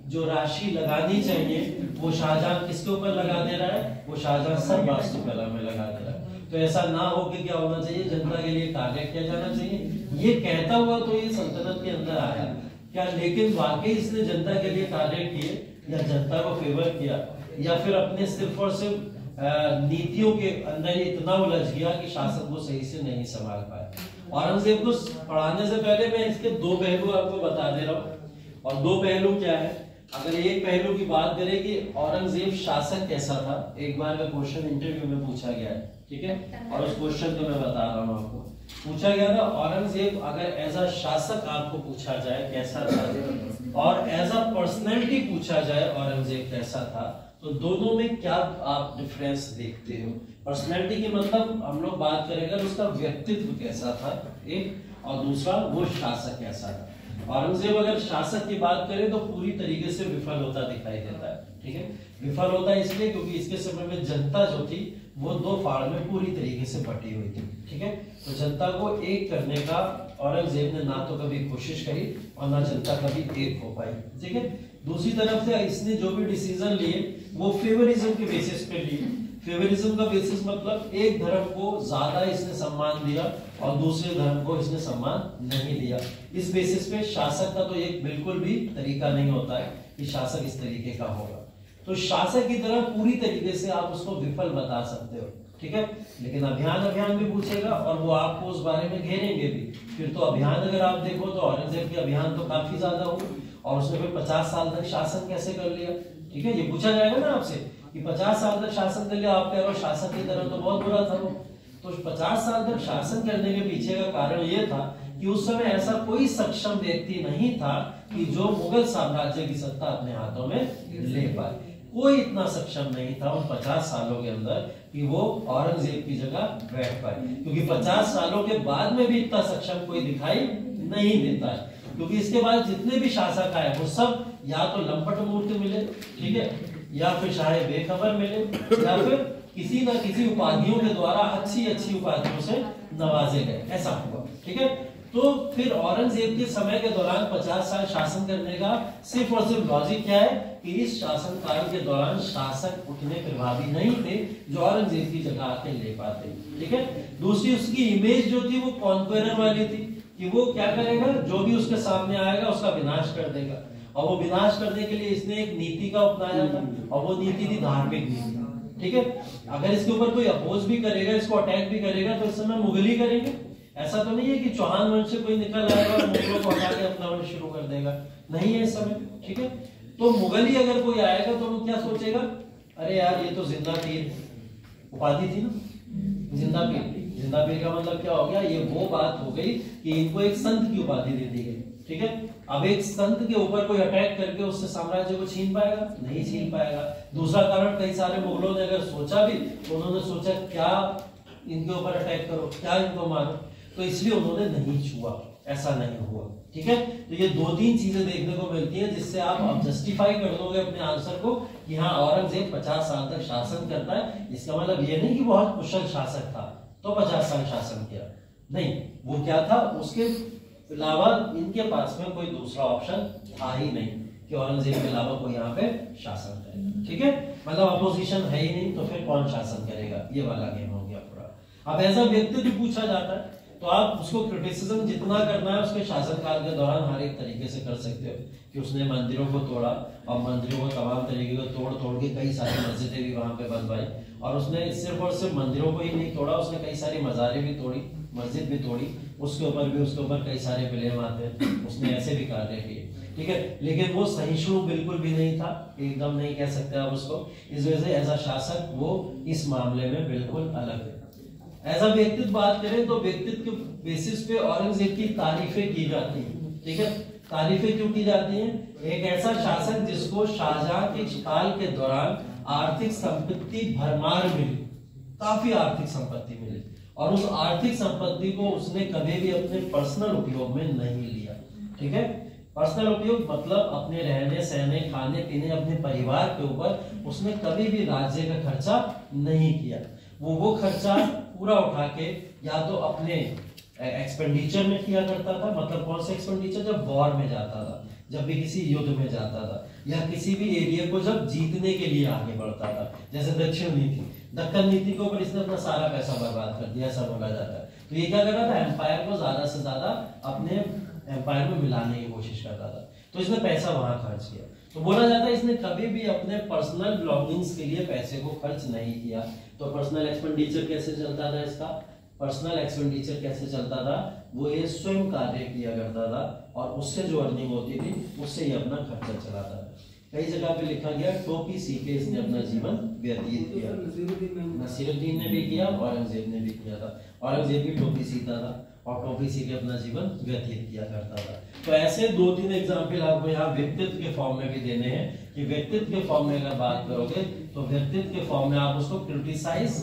जो राशि लगानी चाहिए वो शाहजहां किसके ऊपर लगा दे रहा है? वो शाहजहां सब वास्तुकला में लगा दे रहा है। तो ऐसा ना हो कि क्या होना चाहिए, जनता के लिए कार्य किया जाना चाहिए। ये कहता हुआ तो ये सल्तनत के अंदर आया क्या, लेकिन वाकई इसने जनता के लिए कार्य किए या जनता को फेवर किया, या फिर अपने सिर्फ और सिर्फ नीतियों के अंदर इतना उलझ गया कि शासन को सही से नहीं संभाल पाया। औरंगजेब को पढ़ाने से पहले मैं इसके दो पहलू आपको बता दे रहा हूँ। और दो पहलू क्या है? अगर एक पहलू की बात करें कि औरंगजेब शासक कैसा था, एक बार का क्वेश्चन इंटरव्यू में पूछा गया है। ठीक है, और उस क्वेश्चन को मैं बता रहा हूँ आपको। पूछा गया था औरंगजेब अगर एज अ शासक आपको पूछा जाए कैसा था, और एज अ पर्सनैलिटी पूछा जाए औरंगजेब कैसा था, तो दोनों में क्या आप डिफरेंस देखते हो? पर्सनैलिटी की मतलब हम लोग बात करेंगे उसका व्यक्तित्व कैसा था एक, और दूसरा वो शासक कैसा था। औरंगजेब अगर शासक की बात करें तो पूरी तरीके से विफल होता दिखाई देता है। ठीक है, विफल होता है इसलिए क्योंकि इसके समय में जनता जो थी वो दो फाड़ में पूरी तरीके से बटी हुई थी। ठीक है, तो जनता को एक करने का औरंगजेब ने ना तो कभी कोशिश करी और ना जनता कभी एक हो पाई। ठीक है, दूसरी तरफ से इसने जो भी डिसीजन लिए वो फेवरिज्म के बेसिस पे लिए। फेवरिज्म का बेसिस मतलब एक धर्म को ज्यादा इसने सम्मान दिया और दूसरे धर्म को इसने सम्मान नहीं दिया। इस बेसिस पे शासक का तो एक बिल्कुल भी तरीका नहीं होता है कि शासक इस तरीके का होगा। तो शासक की तरह पूरी तरीके से आप उसको विफल बता सकते हो। ठीक है। लेकिन अभियान भी पूछेगा और वो आपको उस बारे में घेरेंगे भी। फिर तो अभियान अगर आप देखो तो औरंगजेब के अभियान तो काफी ज्यादा हुए और उसने फिर 50 साल तक शासन कैसे कर लिया, ठीक है। ये पूछा जाएगा ना आपसे कि 50 साल तक शासन कर लिया, आप कह रहे हो शासक की तरह तो बहुत बुरा था वो। तो 50 साल तक शासन करने के पीछे का कारण ये था कि उस समय ऐसा कोई सक्षम व्यक्ति नहीं था कि जो मुगल साम्राज्य की सत्ता अपने हाथों में ले पाए। कोई इतना सक्षम नहीं था उन 50 सालों के अंदर कि वो औरंगजेब की जगह बैठ पाए, क्योंकि 50 सालों के बाद में भी इतना सक्षम कोई दिखाई नहीं देता है। क्योंकि इसके बाद जितने भी शासक आए वो सब या तो लंपट मूर्ति मिले, ठीक है, या फिर शायद बेखबर मिले, या फिर किसी न किसी उपाधियों के द्वारा अच्छी उपाधियों से नवाजे गए, ऐसा हुआ, ठीक है। तो फिर औरंगजेब के समय के दौरान 50 साल शासन करने का सिर्फ और सिर्फ लॉजिक क्या है कि इस शासन काल के दौरान शासक उतने प्रभावी नहीं थे जो औरंगजेब की जगह आके ले पाते, ठीक है। दूसरी उसकी इमेज जो थी वो कॉन्क्वेरर वाली थी कि वो क्या करेगा, जो भी उसके सामने आएगा उसका विनाश कर देगा। और वो विनाश करने के लिए इसने एक नीति का अपनाया था और वो नीति थी धार्मिक नीति, ठीक है। अगर इसके ऊपर कोई अपोज भी करेगा, इसको अटैक भी करेगा, तो इस समय मुगल करेंगे। ऐसा तो नहीं है कि चौहान वंश से कोई निकल आएगा और मुगलों को हटा के अपना वंश शुरू कर देगा, नहीं है इस समय, ठीक है। तो मुगल ही अगर कोई आएगा तो वो क्या सोचेगा, अरे यार ये तो जिंदा पीर उपाधि थी ना, जिंदा पीर का मतलब क्या हो गया, ये वो बात हो गई कि इनको एक संत की उपाधि दे दी गई, ठीक है। अब एक संत के ऊपर कोई अटैक करके उससे साम्राज्य को छीन पाएगा, नहीं छीन पाएगा। दूसरा कारण, कई सारे मुगलों ने अगर सोचा भी तो उन्होंने सोचा क्या इनके ऊपर अटैक करो, क्या इनको मारो, तो इसलिए उन्होंने नहीं छुआ, ऐसा नहीं हुआ, ठीक है। तो ये 2-3 चीजें देखने को मिलती हैं जिससे आप जस्टिफाई कर दोगे अपने आंसर को कि हाँ औरंगजेब 50 साल तक शासन करता है। इसका मतलब ये नहीं कि बहुत कुशल शासक था तो 50 साल शासन किया, नहीं, वो क्या था, उसके अलावा इनके पास में कोई दूसरा ऑप्शन था ही नहीं कि औरंगजेब के अलावा कोई यहाँ पे शासन करे, ठीक है। मतलब अपोजिशन है ही नहीं तो फिर कौन शासन करेगा, ये वाला गेम हो गया पूरा। अब ऐसा व्यक्ति भी पूछा जाता है तो आप उसको क्रिटिसिज्म जितना करना है उसके शासनकाल के दौरान हर एक तरीके से कर सकते हो कि उसने मंदिरों को तोड़ा और मंदिरों को तमाम तरीके को तोड़ के कई सारी मस्जिदें भी वहां पे बनवाई, और उसने सिर्फ और सिर्फ मंदिरों को ही नहीं तोड़ा, उसने कई सारी मज़ारें भी तोड़ी, मस्जिद भी तोड़ी, उसके ऊपर कई सारे ब्लेम आते हैं, उसने ऐसे भी कार्य किए, ठीक है। लेकिन वो सहिष्णु बिल्कुल भी नहीं था, एकदम नहीं कह सकते आप उसको। इस वजह से एज अ शासक वो इस मामले में बिल्कुल अलग है। एज अ व्यक्तित्व बात करें तो व्यक्तित्व के बेसिस पे औरंगजेब की तारीफें की जाती हैं, ठीक है। तारीफें क्यों की जाती हैं, एक ऐसा शासक जिसको शाहजहां के काल के दौरान आर्थिक संपत्ति भरमार मिली, काफी आर्थिक संपत्ति मिली, और उस आर्थिक संपत्ति को उसने कभी भी अपने पर्सनल उपयोग में नहीं लिया, ठीक है। पर्सनल उपयोग मतलब अपने रहने सहने खाने पीने अपने परिवार के ऊपर उसने कभी भी राज्य का खर्चा नहीं किया। वो खर्चा पूरा उठा के या तो अपने एक्सपेंडिचर में किया करता था, मतलब कौन सा एक्सपेंडिचर, जब वॉर में जाता था, जब भी किसी युद्ध में जाता था, या किसी भी एरिया को जब जीतने के लिए आगे बढ़ता था, जैसे दक्कन नीति के ऊपर इसने अपना सारा पैसा बर्बाद कर दिया, ऐसा बोला जाता है। तो ये क्या कर रहा था, एम्पायर को ज्यादा से ज्यादा अपने एम्पायर में मिलाने की कोशिश करता था, तो इसने पैसा वहां खर्च किया। तो बोला जाता है इसने कभी भी अपने पर्सनल बिलोंगिंग्स के लिए पैसे को खर्च नहीं किया। तो पर्सनल एक्सपेंडिचर कैसे चलता था इसका, पर्सनल एक्सपेंडिचर कैसे चलता था, वो ये स्वयं कार्य किया करता था और उससे जो अर्निंग होती थी उससे ही अपना खर्चा चलाता था। कई जगह पे लिखा गया टोपी सीखे इसने अपना जीवन व्यतीत किया, नसीरुद्दीन ने भी किया, औरंगजेब ने भी किया था। औरंगजेब भी टोपी सीता था और टोपी सीखे अपना जीवन व्यतीत किया करता था। तो ऐसे 2-3 एग्जाम्पल आपको यहाँ व्यक्तित्व के फॉर्म में भी देने हैं कि व्यक्तित्व के फॉर्म में अगर बात करोगे तो व्यक्तित्व के फॉर्म में आप उसको क्रिटिसाइज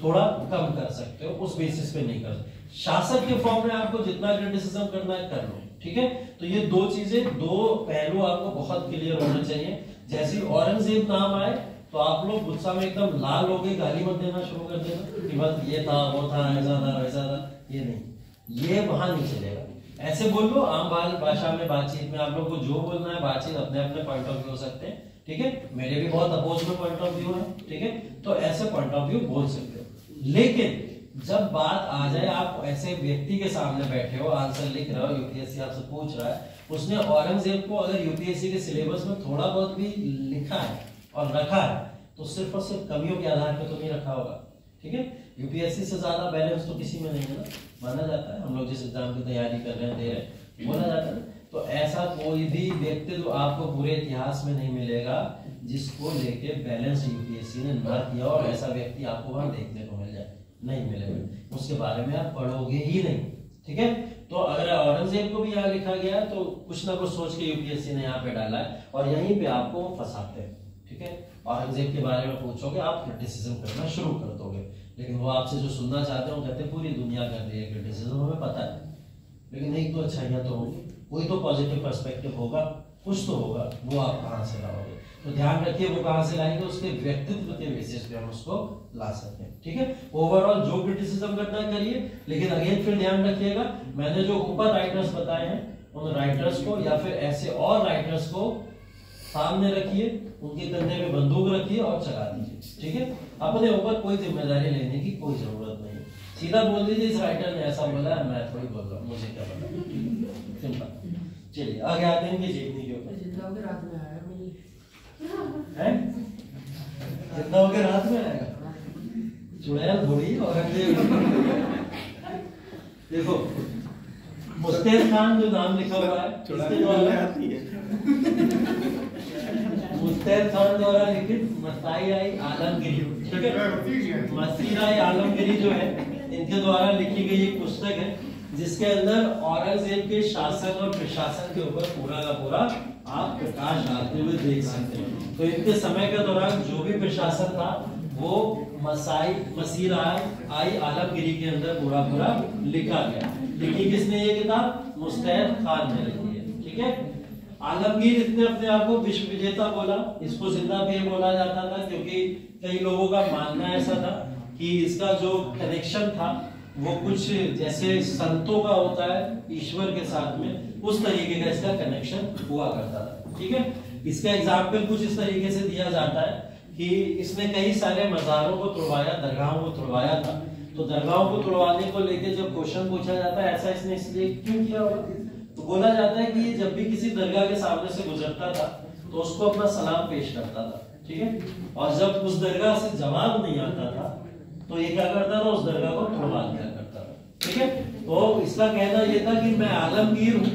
थोड़ा कम कर सकते हो, उस बेसिस पे नहीं कर सकते। शासक के फॉर्म में आपको जितना क्रिटिसिज्म करना है कर लो, ठीक है। तो ये 2 चीजें, 2 पहलू आपको बहुत क्लियर होने चाहिए। जैसे औरंगजेब नाम आए तो आप लोग गुस्सा में एकदम लाल हो गए, गाली मत देना शुरू कर देना कि बस ये था वो था ऐसा था वैसा था, ये नहीं, ये वहां नहीं चलेगा। ऐसे बोल लो आम भाषा में, बातचीत में आप लोग को जो बोलना है, बातचीत अपने अपने पॉइंट ऑफ व्यू हो सकते हैं, ठीक है। मेरे भी बहुत अपोज में पॉइंट ऑफ व्यू है, ठीक है, तो ऐसे पॉइंट ऑफ व्यू बोल सकते हो। लेकिन जब बात आ जाए, आप ऐसे व्यक्ति के सामने बैठे हो, आंसर लिख रहे हो, यूपीएससी आपसे पूछ रहा है, उसने औरंगजेब को अगर यूपीएससी के सिलेबस में थोड़ा बहुत भी लिखा है और रखा है तो सिर्फ और सिर्फ कमियों के आधार पर तो नहीं रखा होगा, ठीक है। यूपीएससी से ज्यादा बैलेंस तो किसी में नहीं है ना, माना जाता है। हम लोग जिस एग्जाम की तैयारी कर रहे हैं, दे रहे हैं, बोला जाता है। तो ऐसा कोई भी व्यक्तित्व आपको पूरे इतिहास में नहीं मिलेगा जिसको लेके बैलेंस यूपीएससी ने ना किया, और ऐसा व्यक्ति आपको वहां देखने को मिल जाए, नहीं मिलेगा। उसके बारे में आप पढ़ोगे ही नहीं, ठीक है। तो अगर औरंगजेब को भी यहाँ लिखा गया तो कुछ ना कुछ सोच के यूपीएससी ने यहाँ पे डाला है, और यहीं पे आपको फंसाते हैं, ठीक है। औरंगजेब के बारे में पूछोगे, आप क्रिटिसिज्म करना शुरू कर दोगे, लेकिन वो आपसे जो सुनना चाहते हैं वो कहते हैं पूरी दुनिया कर रही है क्रिटिसिज्म, हमें पता है, लेकिन एक तो अच्छाइयाँ तो होंगी, कोई तो पॉजिटिव पर्सपेक्टिव होगा, कुछ तो होगा, वो आप कहाँ से लाओगे। तो ध्यान रखिए वो कहाँ से लाएंगे, उसके व्यक्तित्व के बेसिस पे हम उसको ला सकते हैं, ठीक है। ओवरऑल जो क्रिटिसिज्म करना है करिए, लेकिन अगेन फिर ध्यान रखिएगा, मैंने जो ऊपर राइटर्स बताए हैं उन राइटर्स को या फिर ऐसे और राइटर्स को सामने रखिए, उनके कंधे पे बंदूक रखिए और चला दीजिए, ठीक है। अपने ऊपर कोई जिम्मेदारी लेने की कोई जरूरत नहीं, सीधा बोल दीजिए इस राइटर ने ऐसा बोला है, मैं थोड़ी बोल रहा हूँ, मुझे क्या पता, सिंपल। चलिए आगे आते हैं कि जीतने के ऊपर। जिंदा होकर रात में आया मैं है, जिंदा होकर रात में आएगा, चुड़ैल थोड़ी औरंगजेब। देखो मुस्तैद खान जो नाम लिखा हुआ है, इसके द्वारा आती है मुस्तैद खान द्वारा लिखित मसीराए आलमगीरी, ठीक है। मसीराए आलमगीरी जो है इनके द्वारा लिखी गई एक पुस्तक है, जिसके अंदर औरंगजेब के शासन और प्रशासन के ऊपर पूरा का पूरा आप प्रकाश डालते हुए देख सकते हैं। तो इनके समय के दौरान जो भी प्रशासन था वो मसीराए आलमगीरी के अंदर पूरा पूरा लिखा गया। लिखी किसने ये किताब? मुस्तैद खान ने लिखी है, ठीक है। आलमगीर इसने अपने आप को विश्व विजेता बोला, इसको जिंदा पीर बोला जाता था, क्योंकि कई लोगों का मानना ऐसा था कि इसका जो कनेक्शन था वो कुछ जैसे संतों का होता है ईश्वर के साथ में, उस तरीके का इसका कनेक्शन हुआ करता था, ठीक है। इसका एग्जाम्पल कुछ इस तरीके से दिया जाता है कि इसने कई सारे मज़ारों को तुड़वाया, दरगाहों को तुड़वाया था। तो दरगाहों को तुड़वाने को लेकर जब क्वेश्चन पूछा जाता है ऐसा इसने इसलिए क्यों किया होगा, तो बोला जाता है कि ये जब भी किसी दरगाह के सामने से गुजरता था तो उसको अपना सलाम पेश करता था, ठीक है। और जब उस दरगाह से जवाब नहीं आता था तो ये क्या करता था, उस दरगाह को तुड़वा दिया करता था, ठीक है। तो इसका कहना ये था कि मैं आलमगीर हूँ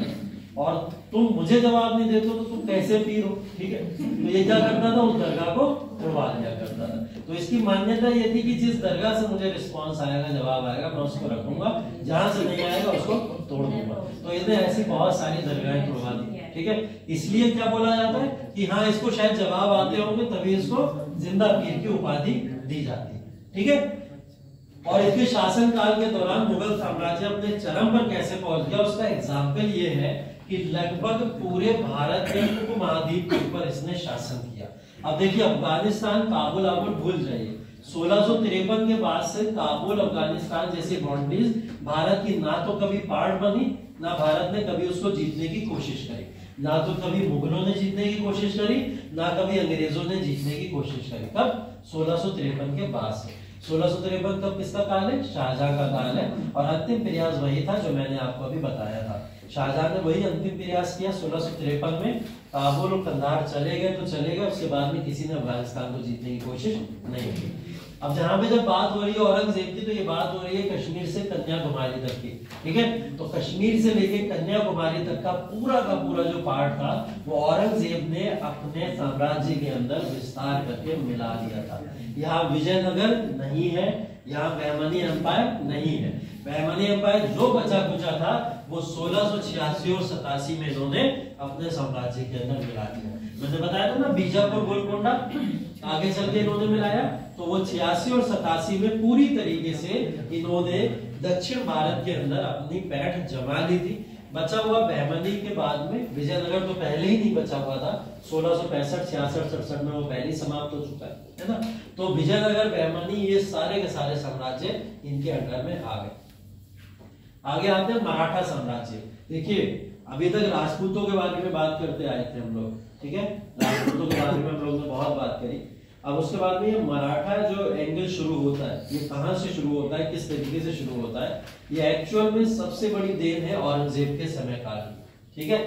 और तुम मुझे जवाब नहीं देते तो तुम कैसे पीर हो, ठीक है। तो ये क्या करता था, उस दरगाह को तुड़वा दिया करता था। तो इसकी मान्यता ये थी कि जिस दरगाह से मुझे रिस्पांस आएगा, जवाब आएगा, मैं उसको रखूंगा, जहां से नहीं आएगा उसको तोड़ दूंगा। तो इसने ऐसी बहुत सारी दरगाहें तुड़वा दी, ठीक है। इसलिए क्या बोला जाता है कि हाँ इसको शायद जवाब आते होंगे तभी इसको जिंदा पीर की उपाधि दी जाती है, ठीक है। और इसके शासन काल के दौरान मुगल साम्राज्य अपने चरम पर कैसे पहुंच गया, उसका एग्जाम्पल ये है कि लगभग पूरे भारत के उपमहाद्वीप के ऊपर इसने शासन किया। अब देखिए अफगानिस्तान, काबुल आप भूल जाइए, 1653 के बाद से काबुल, अफगानिस्तान जैसी बाउंड्रीज भारत की ना तो कभी पार्ट बनी, ना भारत ने कभी उसको जीतने की कोशिश करी, ना तो कभी मुगलों ने जीतने की कोशिश करी, ना कभी अंग्रेजों ने जीतने की कोशिश करी। कब? 1653 के बाद से। 1653 कब किसका काल है? शाहजहां का काल है। और अंतिम प्रयास वही था जो मैंने आपको अभी बताया था, शाहजहां ने वही अंतिम प्रयास किया 1653 में। काबुल और कंधार चले गए तो चले गए, उसके बाद में किसी ने अफगानिस्तान को जीतने की कोशिश नहीं की। अब जहां पे जब बात हो रही है औरंगजेब की, तो ये बात हो रही है कश्मीर से कन्याकुमारी तक की, ठीक है। तो कश्मीर से लेके कन्याकुमारी तक का पूरा जो पार्ट था वो औरंगजेब ने अपने साम्राज्य के अंदर विस्तार करके मिला दिया था। यहाँ विजयनगर नहीं है, यहाँ बहमनी एम्पायर नहीं है। बहमनी एम्पायर जो बचा कुचा था वो 1686 और 87 में इन्होंने अपने साम्राज्य के अंदर मिला दिया। मैंने बताया था ना बीजापुर, गोलकोंडा आगे चल के इन्होंने मिलाया, तो वो 86 और 87 में पूरी तरीके से इन्होंने दक्षिण भारत के अंदर अपनी पैठ जमा ली थी। बचा हुआ बहमनी के बाद में, विजयनगर तो पहले ही नहीं बचा हुआ था, 1665, 66, 67 में वो पहले ही समाप्त हो चुका है ना। तो विजयनगर, बहमनी, ये सारे के सारे साम्राज्य इनके अंडर में आ गए। आगे आते हैं मराठा साम्राज्य। देखिए अभी तक राजपूतों के बारे में बात करते आए थे हम लोग, ठीक है, राजपूतों के बारे में हम लोग ने बहुत बात करी। अब उसके बाद में ये मराठा जो एंगल शुरू होता है, ये कहां से शुरू होता है, किस तरीके से शुरू होता है, ये एक्चुअल में सबसे बड़ी देन है औरंगजेब के समय काल की, ठीक है।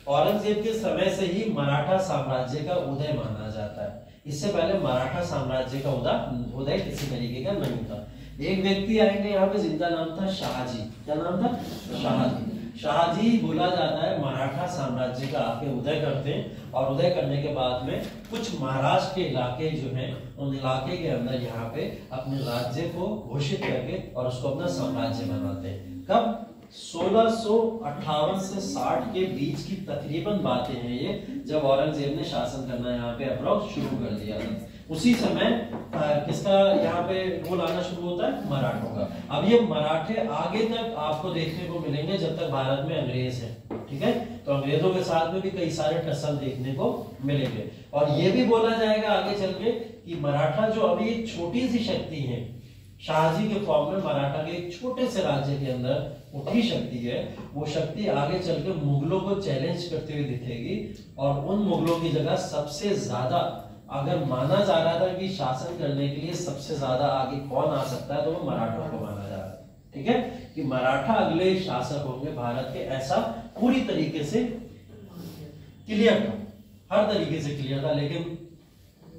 औरंगजेब के समय से ही मराठा साम्राज्य का उदय माना जाता है। इससे पहले मराठा साम्राज्य का उदय किसी तरीके का नहीं था। एक व्यक्ति आएंगे यहाँ पे जिनका नाम था शाहजी। क्या नाम था? शाहजी। शाहजी बोला जाता है मराठा साम्राज्य का आके उदय करते हैं, और उदय करने के बाद में कुछ महाराष्ट्र के इलाके जो हैं उन इलाके के अंदर यहाँ पे अपने राज्य को घोषित करके और उसको अपना साम्राज्य बनाते हैं। कब? 1658 से 60 के बीच की तकरीबन बातें हैं ये, जब औरंगजेब ने शासन करना यहाँ पे अप्रोच शुरू कर दिया था। उसी समय किसका यहाँ पे रोल आना शुरू होता है? मराठों का। अब ये मराठे आगे तक आपको देखने को मिलेंगे जब तक भारत में अंग्रेज हैं, ठीक है? तो अंग्रेजों के साथ में भी कई सारे टसल देखने को मिलेंगे। और ये भी बोला जाएगा आगे चल के कि मराठा जो अभी एक छोटी सी शक्ति है, शाहजी के फॉर्म में मराठा के एक छोटे से राज्य के अंदर उठी शक्ति है, वो शक्ति आगे चल के मुगलों को चैलेंज करते हुए दिखेगी। और उन मुगलों की जगह सबसे ज्यादा अगर माना जा रहा था कि शासन करने के लिए सबसे ज्यादा आगे कौन आ सकता है, तो वो मराठों को माना जा रहा है, ठीक है? कि मराठा अगले शासक होंगे भारत के, ऐसा पूरी तरीके से क्लियर था, हर तरीके से क्लियर था। लेकिन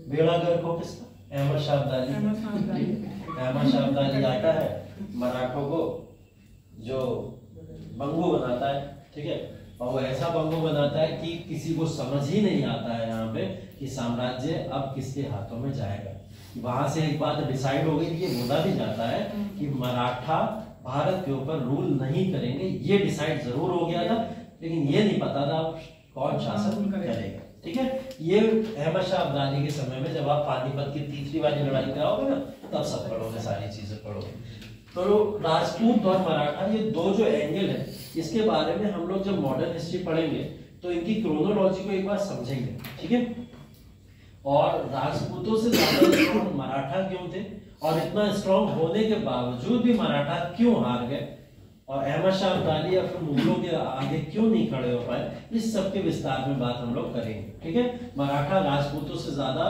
बेड़ा गर्क हो किसका? अहमद शाह अब्दाली। अहमद शाह अब्दाली आता है, मराठों को जो बंगू बनाता है, ठीक है? और वो ऐसा बंगू बनाता है कि किसी को समझ ही नहीं आता है यहाँ पे कि साम्राज्य अब किसके हाथों में जाएगा। वहां से एक बात डिसाइड हो गई, ये बोला भी जाता है कि मराठा भारत के ऊपर रूल नहीं करेंगे। ये डिसाइड जरूर हो गया था, लेकिन ये नहीं पता था कौन शासन करेगा, ठीक है? ये अहमद शाह अब्दाली के समय में जब आप पानीपत की तीसरी वाली लड़ाई कराओगे ना, तब सब पढ़ोगे, सारी चीजें पढ़ोगे। तो राजपूत और मराठा, ये दो जो एंगल है, इसके बारे में हम लोग जब मॉडर्न हिस्ट्री पढ़ेंगे तो इनकी क्रोनोलॉजी को एक बार समझेंगे, ठीक है? और राजपूतों से ज्यादा स्ट्रॉन्ग मराठा क्यों थे, और इतना स्ट्रॉन्ग होने के बावजूद भी मराठा क्यों हार गए, और अहमद शाह अब्दाली या फिर मुगलों के आगे क्यों नहीं खड़े हो पाए, इस सब के विस्तार में बात हम लोग करेंगे, ठीक है? मराठा राजपूतों से ज्यादा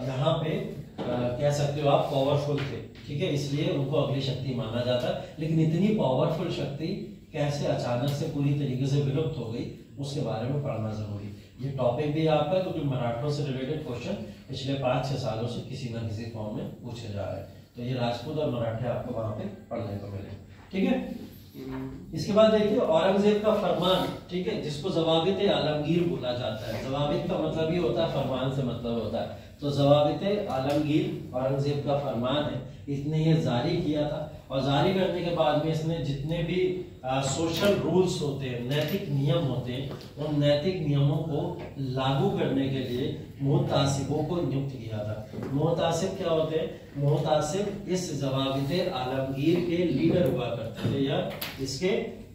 यहाँ पे कह सकते हो आप पावरफुल थे, ठीक है? इसलिए उनको अगली शक्ति माना जाता है। लेकिन इतनी पावरफुल शक्ति कैसे अचानक से पूरी तरीके से विलुप्त हो गई, उसके बारे में पढ़ना जरूरी। ये टॉपिक भी आपका, क्योंकि मराठों से रिलेटेड क्वेश्चन पिछले 5-6 सालों से किसी न किसी फॉर्म में पूछे जा रहे हैं। तो ये राजपूत और मराठे आपको वहां पे पढ़ने को मिले, ठीक है? इसके बाद देखिए औरंगजेब का फरमान, ठीक है, जिसको ज़वाबित आलमगीर बोला जाता है। ज़वाबित का मतलब ही होता है फरमान से मतलब होता है। तो ज़वाबित आलमगीर औरंगजेब का फरमान है, इसने ये जारी किया था। और जारी करने के बाद में इसने जितने भी सोशल रूल्स होते हैं, नैतिक नियम होते हैं, उन नैतिक नियमों को लागू करने के लिए मुहतासिबों को नियुक्त किया था। मुहतासिब क्या होते हैं? मुहतासिब इस ज़वाबित आलमगीर के लीडर हुआ करते थे, या इसके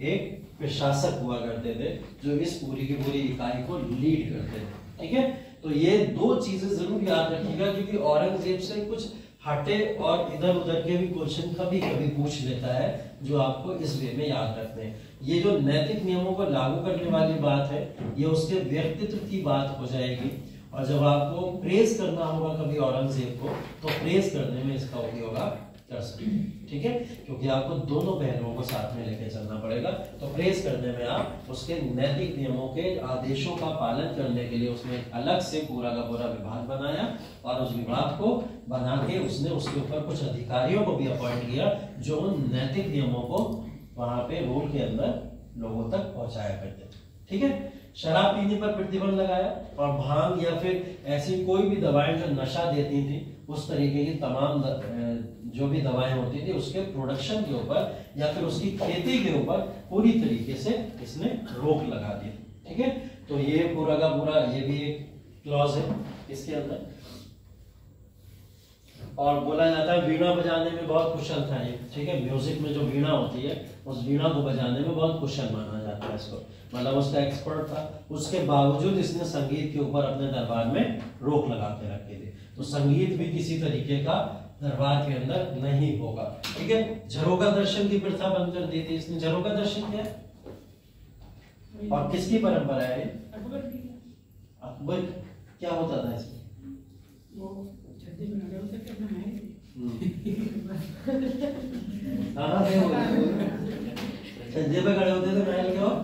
एक प्रशासक हुआ करते थे, जो इस पूरी की पूरी इकाई को लीड करते थे, ठीक है? तो ये दो चीजें जरूर याद रखिएगा, क्योंकि औरंगजेब से कुछ हटे और इधर उधर के भी क्वेश्चन कभी कभी पूछ लेता है, जो आपको इस वे में याद रखते हैं। ये जो नैतिक नियमों को लागू करने वाली बात है, ये उसके व्यक्तित्व की बात हो जाएगी। और जब आपको प्रेज करना होगा कभी औरंगजेब को, तो प्रेज करने में इसका उपयोग आप कर सकते हैं, ठीक है? क्योंकि आपको दोनों पहलुओं को साथ में लेके चलना पड़ेगा। तो प्रेज करने में आप उसके नैतिक नियमों के आदेशों का पालन करने के लिए उसने अलग से पूरा का पूरा विभाग बनाया, और उस विभाग को बना के उसने उसके ऊपर कुछ अधिकारियों को भी अपॉइंट किया, जो उन नैतिक नियमों को वहां पे रूल के अंदर लोगों तक पहुंचाया करते, ठीक है? शराब पीने पर प्रतिबंध लगाया, और भांग या फिर ऐसी कोई भी दवाएं जो नशा देती थी, उस तरीके की तमाम जो भी दवाएं होती थी, उसके प्रोडक्शन के ऊपर या फिर उसकी खेती के ऊपर पूरी तरीके से इसने रोक लगा दी, ठीक है? तो ये पूरा का पूरा ये भी एक क्लॉज है इसके अंदर। और बोला जाता है वीणा बजाने में बहुत कुशल था ये, ठीक है? म्यूजिक में जो वीणा होती है, उस वीणा को बजाने में बहुत कुशल माना जाता है इसको, मतलब उसका एक्सपर्ट था। उसके बावजूद इसने संगीत के ऊपर अपने दरबार में रोक लगा के रखी थी। तो संगीत भी किसी तरीके का दरबार के अंदर नहीं होगा, ठीक है? झरोका दर्शन की प्रथा बंद कर दी थी इसने। झरोका दर्शन क्या है और किसकी परंपरा है? अकबर क्या होता था इसमें? छज्जे पे खड़े होते थे महल के, और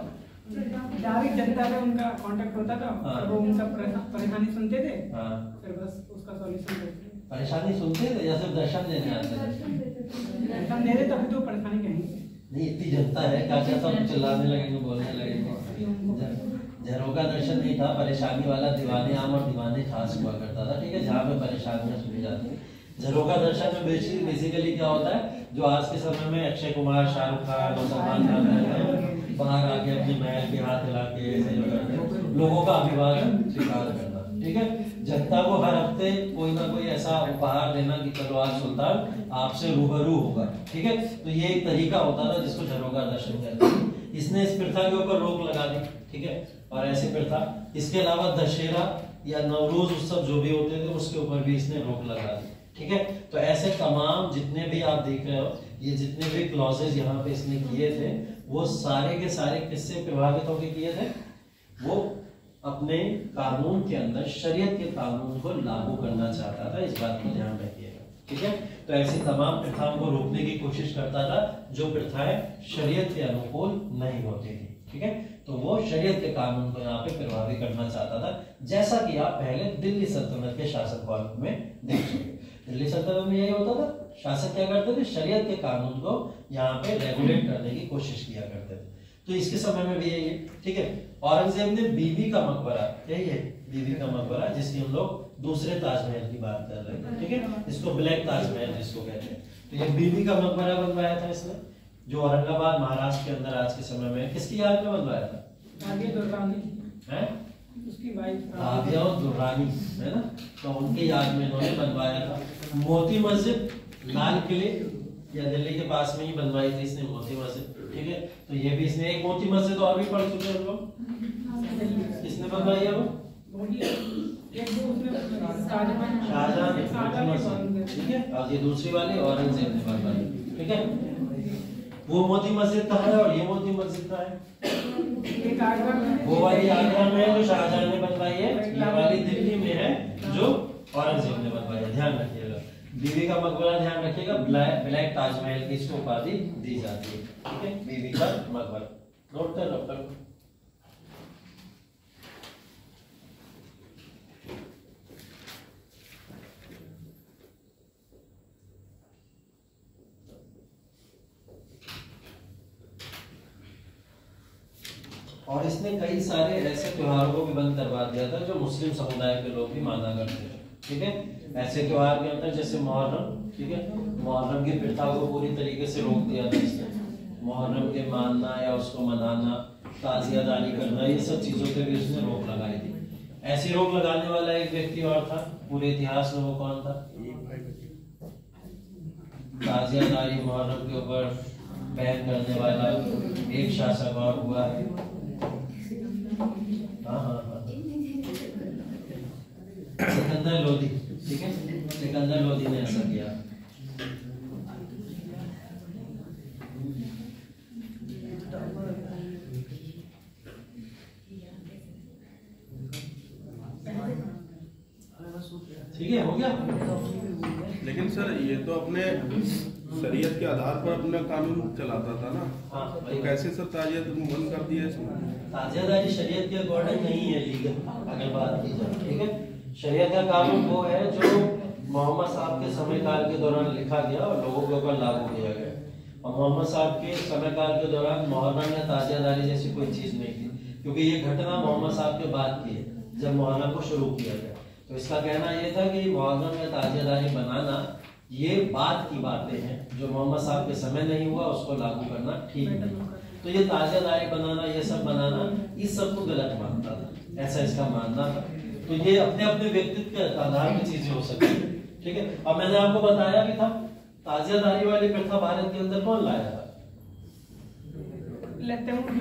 डायरेक्ट जनता से उनका कांटेक्ट होता था, हाँ। वो उनका परेशानी सुनते थे, हाँ। फिर बस उसका सॉल्यूशन देते थे। परेशानी सुनते थे या सिर्फ दर्शन देने आते थे? दर्शन दे रहे तभी तो परेशानी कहेंगे। नहीं, इतनी जनता है, क्या क्या सब चिल्लाने लगेंगे, बोलने लगेंगे। झरोका दर्शन नहीं था, परेशानी वाला दीवाने आम और दीवाने खास हुआ करता था, ठीक है, जहाँ पे परेशानियां सुनी जाती है। झरोका दर्शन में बेसिकली क्या होता है, जो आज के समय में अक्षय कुमार, शाहरुख खान और सलमान खान रहते हैं, बाहर आके अपने महल के हाथ हिला के ऐसे जो करते हैं, लोगों का अभिवादन स्वीकार करना, ठीक है। जनता को हर हफ्ते कोई ना कोई ऐसा उपहार देना कि चलो आज सुल्तान आपसे रूबरू होगा, ठीक है। तो ये एक तरीका होता था जिसको झरोका दर्शन कहते हैं। इसने इस प्रथा के ऊपर रोक लगा दी, ठीक है, और ऐसी प्रथा, इसके अलावा दशहरा या नवरोज उत्सव जो भी होते थे उसके ऊपर भी इसने रोक लगा दी, ठीक है। तो ऐसे तमाम जितने भी आप देख रहे हो, ये जितने भी क्लॉजेज यहाँ पे इसने किए थे, वो सारे के सारे किससे प्रभावित होकर किए थे? वो अपने कानून के अंदर शरीयत के कानून को लागू करना चाहता था, इस बात को ध्यान रखिएगा, ठीक है। तो ऐसी तमाम प्रथाओं को रोकने की कोशिश करता था जो प्रथाएं शरीयत के अनुकूल नहीं होती थी, ठीक है। तो वो शरीयत के कानून को यहाँ पे प्रभावी करना चाहता था, जैसा कि आप पहले दिल्ली सल्तनत के शासन काल में देख चुके। दिल्ली सल्तनत में यही होता था, शासक क्या करते थे, शरीयत के कानून को यहाँ पे रेगुलेट करने की कोशिश किया करते थे। तो इसके समय में भी यही है, ठीक है। औरंगजेब ने बीबी का मकबरा, यही है बीबी का मकबरा, जिसकी हम लोग दूसरे ताजमहल की बात कर रहे हैं, ठीक है, इसको ब्लैक ताजमहल जिसको कहते हैं। तो ये बीबी का मकबरा बनवाया था इसने, जो औरंगाबाद महाराष्ट्र के अंदर आज के समय में, किसकी याद में बनवाया था? उसकी वाइफ राबिया दुर्रानी, है ना, तो उनकी याद में इन्होंने बनवाया था। मोती मस्जिद लाल किले या दिल्ली के पास में ही बनवाई थी इसने मोती मस्जिद, ठीक है। तो ये भी इसने एक मोती मस्जिद और भी पढ़ चुके हैं लोग, किसने बनवाई है वो? शाहजहां ने मोती मस्जिद, ठीक है। और ये दूसरी वाली औरंगजेब ने बनवाई, ठीक है। वो मोती मस्जिद कहाँ है और ये मोती मस्जिद कहाँ है? वो वाली आगरा में है जो शाहजहां ने बनवाई है, ये वाली दिल्ली में है जो औरंगजेब ने बनवाई है, ध्यान रखिएगा। बीबी का मकबरा ध्यान रखिएगा, ब्लैक ताजमहल की इसको उपाधि दी जाती है, ठीक है, बीबी का मकबरा, नोट कर लो। और इसने कई सारे ऐसे त्योहारों को भी बंद करवा दिया था जो मुस्लिम समुदाय के लोग भी माना करते थे, ठीक है। ऐसे त्योहार के अंदर जैसे मुहर्रम, ठीक है, मुहर्रम की प्रथा को पूरी तरीके से रोक दिया था इसने। मुहर्रम के मानना या उसको मनाना, ताजियादारी करना, ये सब चीजों पे भी उसने रोक लगाई थी। ऐसी रोक लगाने वाला एक व्यक्ति और था पूरे इतिहास में, वो कौन था? ताजियादारी मुहर्रम के ऊपर बैन करने वाला एक शासक और हुआ है। सिकंदर लोदी, ठीक है, सिकंदर लोदी ने ऐसा किया। ठीक है, हो गया। लेकिन सर ये तो अपने शरीयत के आधार पर अपना कानून चलाता था ना, हाँ, तो कैसे सर ताजियत बंद कर दिया इसमें? ताजियादारी शरीयत के अकॉर्डिंग नहीं है लीगल, अगर बात की जाए, ठीक है। शरीयत का कानून वो है जो मोहम्मद साहब के समय काल के दौरान लिखा गया और लोगों के ऊपर लागू किया गया। और मोहम्मद साहब के समय काल के दौरान मुहर्रम या ताजियादारी जैसी कोई चीज नहीं थी, क्योंकि ये घटना मोहम्मद साहब के बाद की है, जब मुहर्रम को शुरू किया गया। तो इसका कहना यह था कि मुहर्रम या ताजियादारी बनाना ये बाद की बातें हैं, जो मोहम्मद साहब के समय नहीं हुआ उसको लागू करना ठीक नहीं। तो ये ताजियादारी बनाना, ये सब बनाना, इस सब को गलत मानता था, ऐसा इसका मानना था। तो ये अपने अपने व्यक्तित्व के आधार पर चीजें हो सकती है, ठीक है। अब मैंने आपको बताया भी था ताजियादारी वाली प्रथा भारत के अंदर कौन लाया था?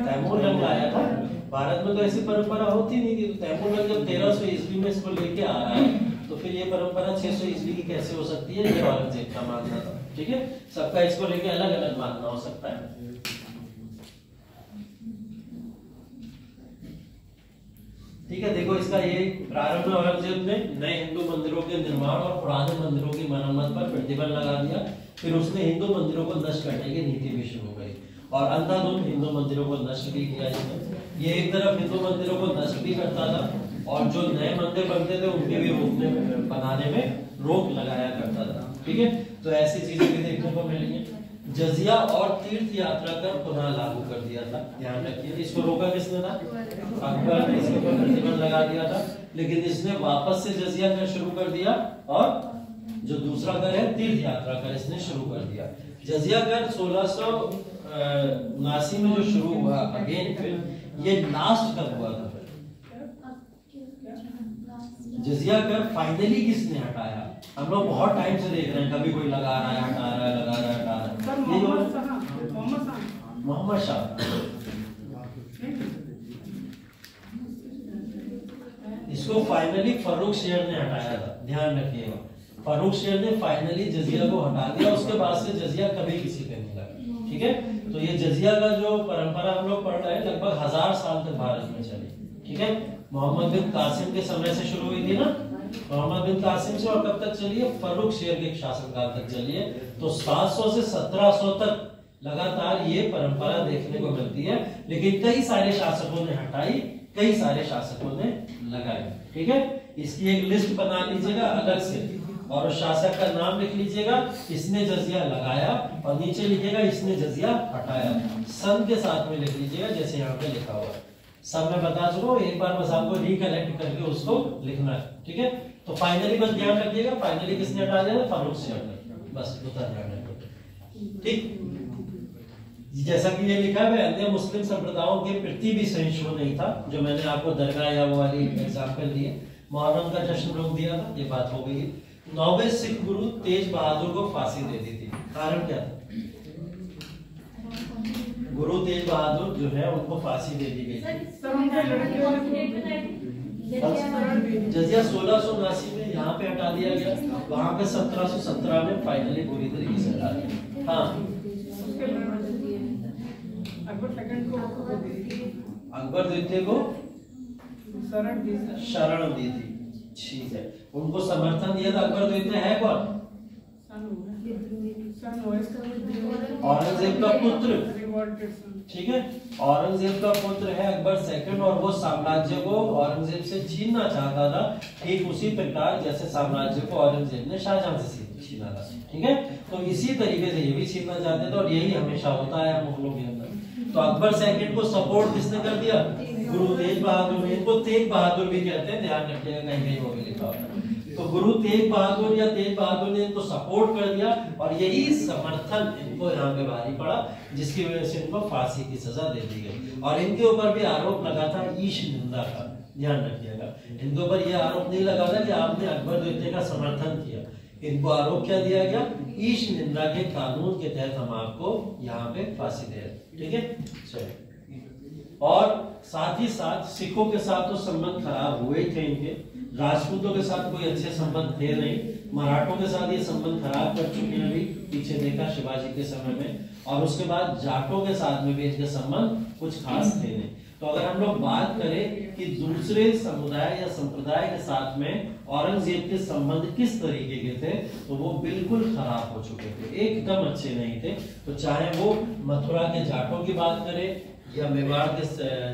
तैमूर लंग लाया था। भारत में तो ऐसी परंपरा होती नहीं थी, तो तैमूर लंग जब 1300 ईस्वी में इसको लेके आ रहा है, तो फिर ये परंपरा 600 ईस्वी की कैसे हो सकती है? ये औरंगजेब का मानना था, ठीक है। सबका इसको लेके अलग अलग मानना हो सकता है। ठीक है, देखो इसका ये प्रारंभ में औरंगजेब ने नए हिंदू मंदिरों के निर्माण और पुराने मंदिरों की मरम्मत पर प्रतिबंध लगा दिया। फिर उसने हिंदू मंदिरों को नष्ट करने की नीति भी शुरू करी और अंधाधुंध हिंदू मंदिरों को नष्ट भी किया इसने। ये एक तरफ हिंदू मंदिरों को नष्ट भी करता था और जो नए मंदिर बनते थे उनके भी बनाने में रोक लगाया करता था। ठीक है, तो ऐसी चीजें भी देखने को मिलेंगी। जजिया और तीर्थ यात्रा कर पुनः लागू कर दिया था, ध्यान रखिए। इसको रोका किसने था? अकबर ने इसके ऊपर प्रतिबंध लगा दिया था, लेकिन इसने वापस से जजिया कर शुरू कर दिया और जो दूसरा कर है तीर्थ यात्रा कर इसने शुरू कर दिया। जजिया कर 1679 में जो शुरू हुआ अगेन, फिर ये लास्ट कब हुआ था? जजिया कर फाइनली किसने हटाया? हम लोग बहुत टाइम से देख रहे हैं, कभी कोई लगा रहा है, हटा रहा है, लगा रहा है, हटा रहा है। मोहम्मद शाह इसको फाइनली फर्रुख शेर ने हटाया था, ध्यान रखिएगा। फर्रुख शेर ने फाइनली जजिया को हटा दिया, उसके बाद से जजिया कभी किसी पे नहीं लगा। ठीक है, तो ये जजिया का जो परंपरा हम लोग पढ़ रहे हैं लगभग 1000 साल तक भारत में चली। ठीक है, मोहम्मद बिन कासिम के समय से शुरू हुई थी ना, मोहम्मद बिन कासिम से, और कब तक चली है? फर्रुख शेर के शासनकाल तक चली है। तो 700 से 1700 तक लगातार ये परंपरा देखने को मिलती है, लेकिन कई सारे शासकों ने हटाई, कई सारे शासकों ने लगाई। ठीक है, इसकी एक लिस्ट बना लीजिएगा अलग से और उस शासक का नाम लिख लीजिएगा, इसने जजिया लगाया, और नीचे लिखिएगा इसने जजिया हटाया, सन के साथ में लिख लीजिएगा जैसे यहाँ पे लिखा हुआ है। सब मैं बता चुका हूँ, एक बार बस आपको रिकलेक्ट करके उसको लिखना है। ठीक है, तो फाइनली बस ध्यान रखिएगा, फाइनली किसने हटा दिया? फर्रुख शेर ने, बस उतना ध्यान रखिएगा। ठीक, जैसा कि ये लिखा है, अन्य मुस्लिम संप्रदायों के प्रति भी सहिष्णु नहीं था, जो मैंने आपको दरगाह या वो वाली एग्जाम्पल दी है। मुहर्रम का जश्न रोक दिया था, ये बात हो गई है। 9वें सिख गुरु तेज बहादुर को फांसी दे दी थी, कारण क्या था? गुरु तेज बहादुर जो है उनको फांसी दे दी गई थी। जजिया 1679 में यहाँ पे हटा दिया गया, वहां पे 1717 में फाइनली पूरी तरीके से हटा दिया। हाँ, अकबर द्वितीय को शरण दी थी। ठीक है, उनको समर्थन दिया था। अकबर द्वितीय है कौन? औरंगजेब का पुत्र। ठीक है, औरंगजेब का पुत्र है अकबर सेकंड, और वो साम्राज्य को औरंगजेब से छीनना चाहता था, ठीक उसी प्रकार जैसे साम्राज्य को औरंगजेब ने शाहजहां से छीना था। ठीक है, तो इसी तरीके से ये भी छीनना चाहते थे, और यही हमेशा होता है मुगलों के अंदर। तो अकबर सेकंड को सपोर्ट किसने कर दिया? गुरु तेज बहादुर ने। इनको तेग बहादुर भी कहते हैं, ध्यान रखिएगा, कहीं कहीं वो भी लिखा होता है। तो गुरु तेग बहादुर या तेज बहादुर ने इनको सपोर्ट कर दिया, और यही समर्थन इनको यहाँ पे भारी पड़ा, जिसकी वजह से इनको फांसी की सजा दे दी गई। और इनके ऊपर भी आरोप लगा था ईश निंदा का, ध्यान रखिएगा। इनके ऊपर यह आरोप नहीं लगा था कि आपने अकबर द्वितीय का समर्थन किया, इनको आरोप क्या दिया गया? ईश निंदा के कानून के तहत हम आपको यहाँ पे फांसी दे रहे। ठीक है, चलिए। और साथ ही साथ सिखों के साथ तो संबंध खराब हुए थे इनके, राजपूतों के साथ कोई अच्छे संबंध थे नहीं, मराठों के साथ ये संबंध खराब कर चुके हैं, अभी पीछे देखा शिवाजी के समय में, और उसके बाद जाटों के साथ में भी इनके संबंध कुछ खास थे नहीं। तो अगर हम लोग बात करें कि दूसरे समुदाय या संप्रदाय के साथ में औरंगजेब के संबंध किस तरीके के थे, तो वो बिल्कुल खराब हो चुके थे, एकदम अच्छे नहीं थे। तो चाहे वो मथुरा के जाटों की बात करें, या मेवाड़ के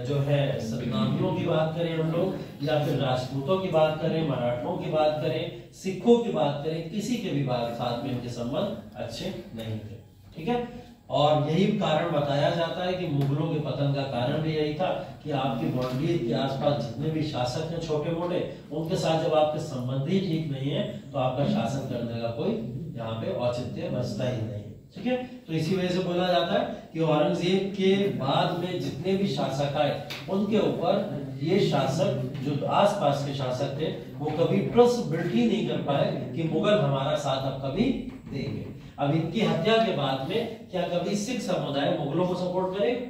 जो है सतनामियों की बात करें हम लोग, या फिर राजपूतों की बात करें, मराठों की बात करें, सिखों की बात करें, किसी के भी साथ में इनके संबंध अच्छे नहीं थे। ठीक है, और यही कारण बताया जाता है कि मुगलों के पतन का कारण भी यही था कि आपकी बाउंड्री के आसपास जितने भी शासक हैं छोटे मोटे, उनके साथ जब आपके संबंध ही ठीक नहीं है, तो आपका शासन करने का कोई यहाँ पे औचित्य बचता ही नहीं। ठीक है, तो इसी वजह से बोला जाता है कि औरंगजेब के बाद में जितने भी शासक आए, उनके ऊपर ये शासक जो आसपास के शासक थे, वो कभी ट्रस्ट बिल्ड ही नहीं कर पाए कि मुगल हमारा साथ अब कभी देंगे। अब इनकी हत्या के बाद में क्या कभी सिख समुदाय मुगलों को सपोर्ट करेगा?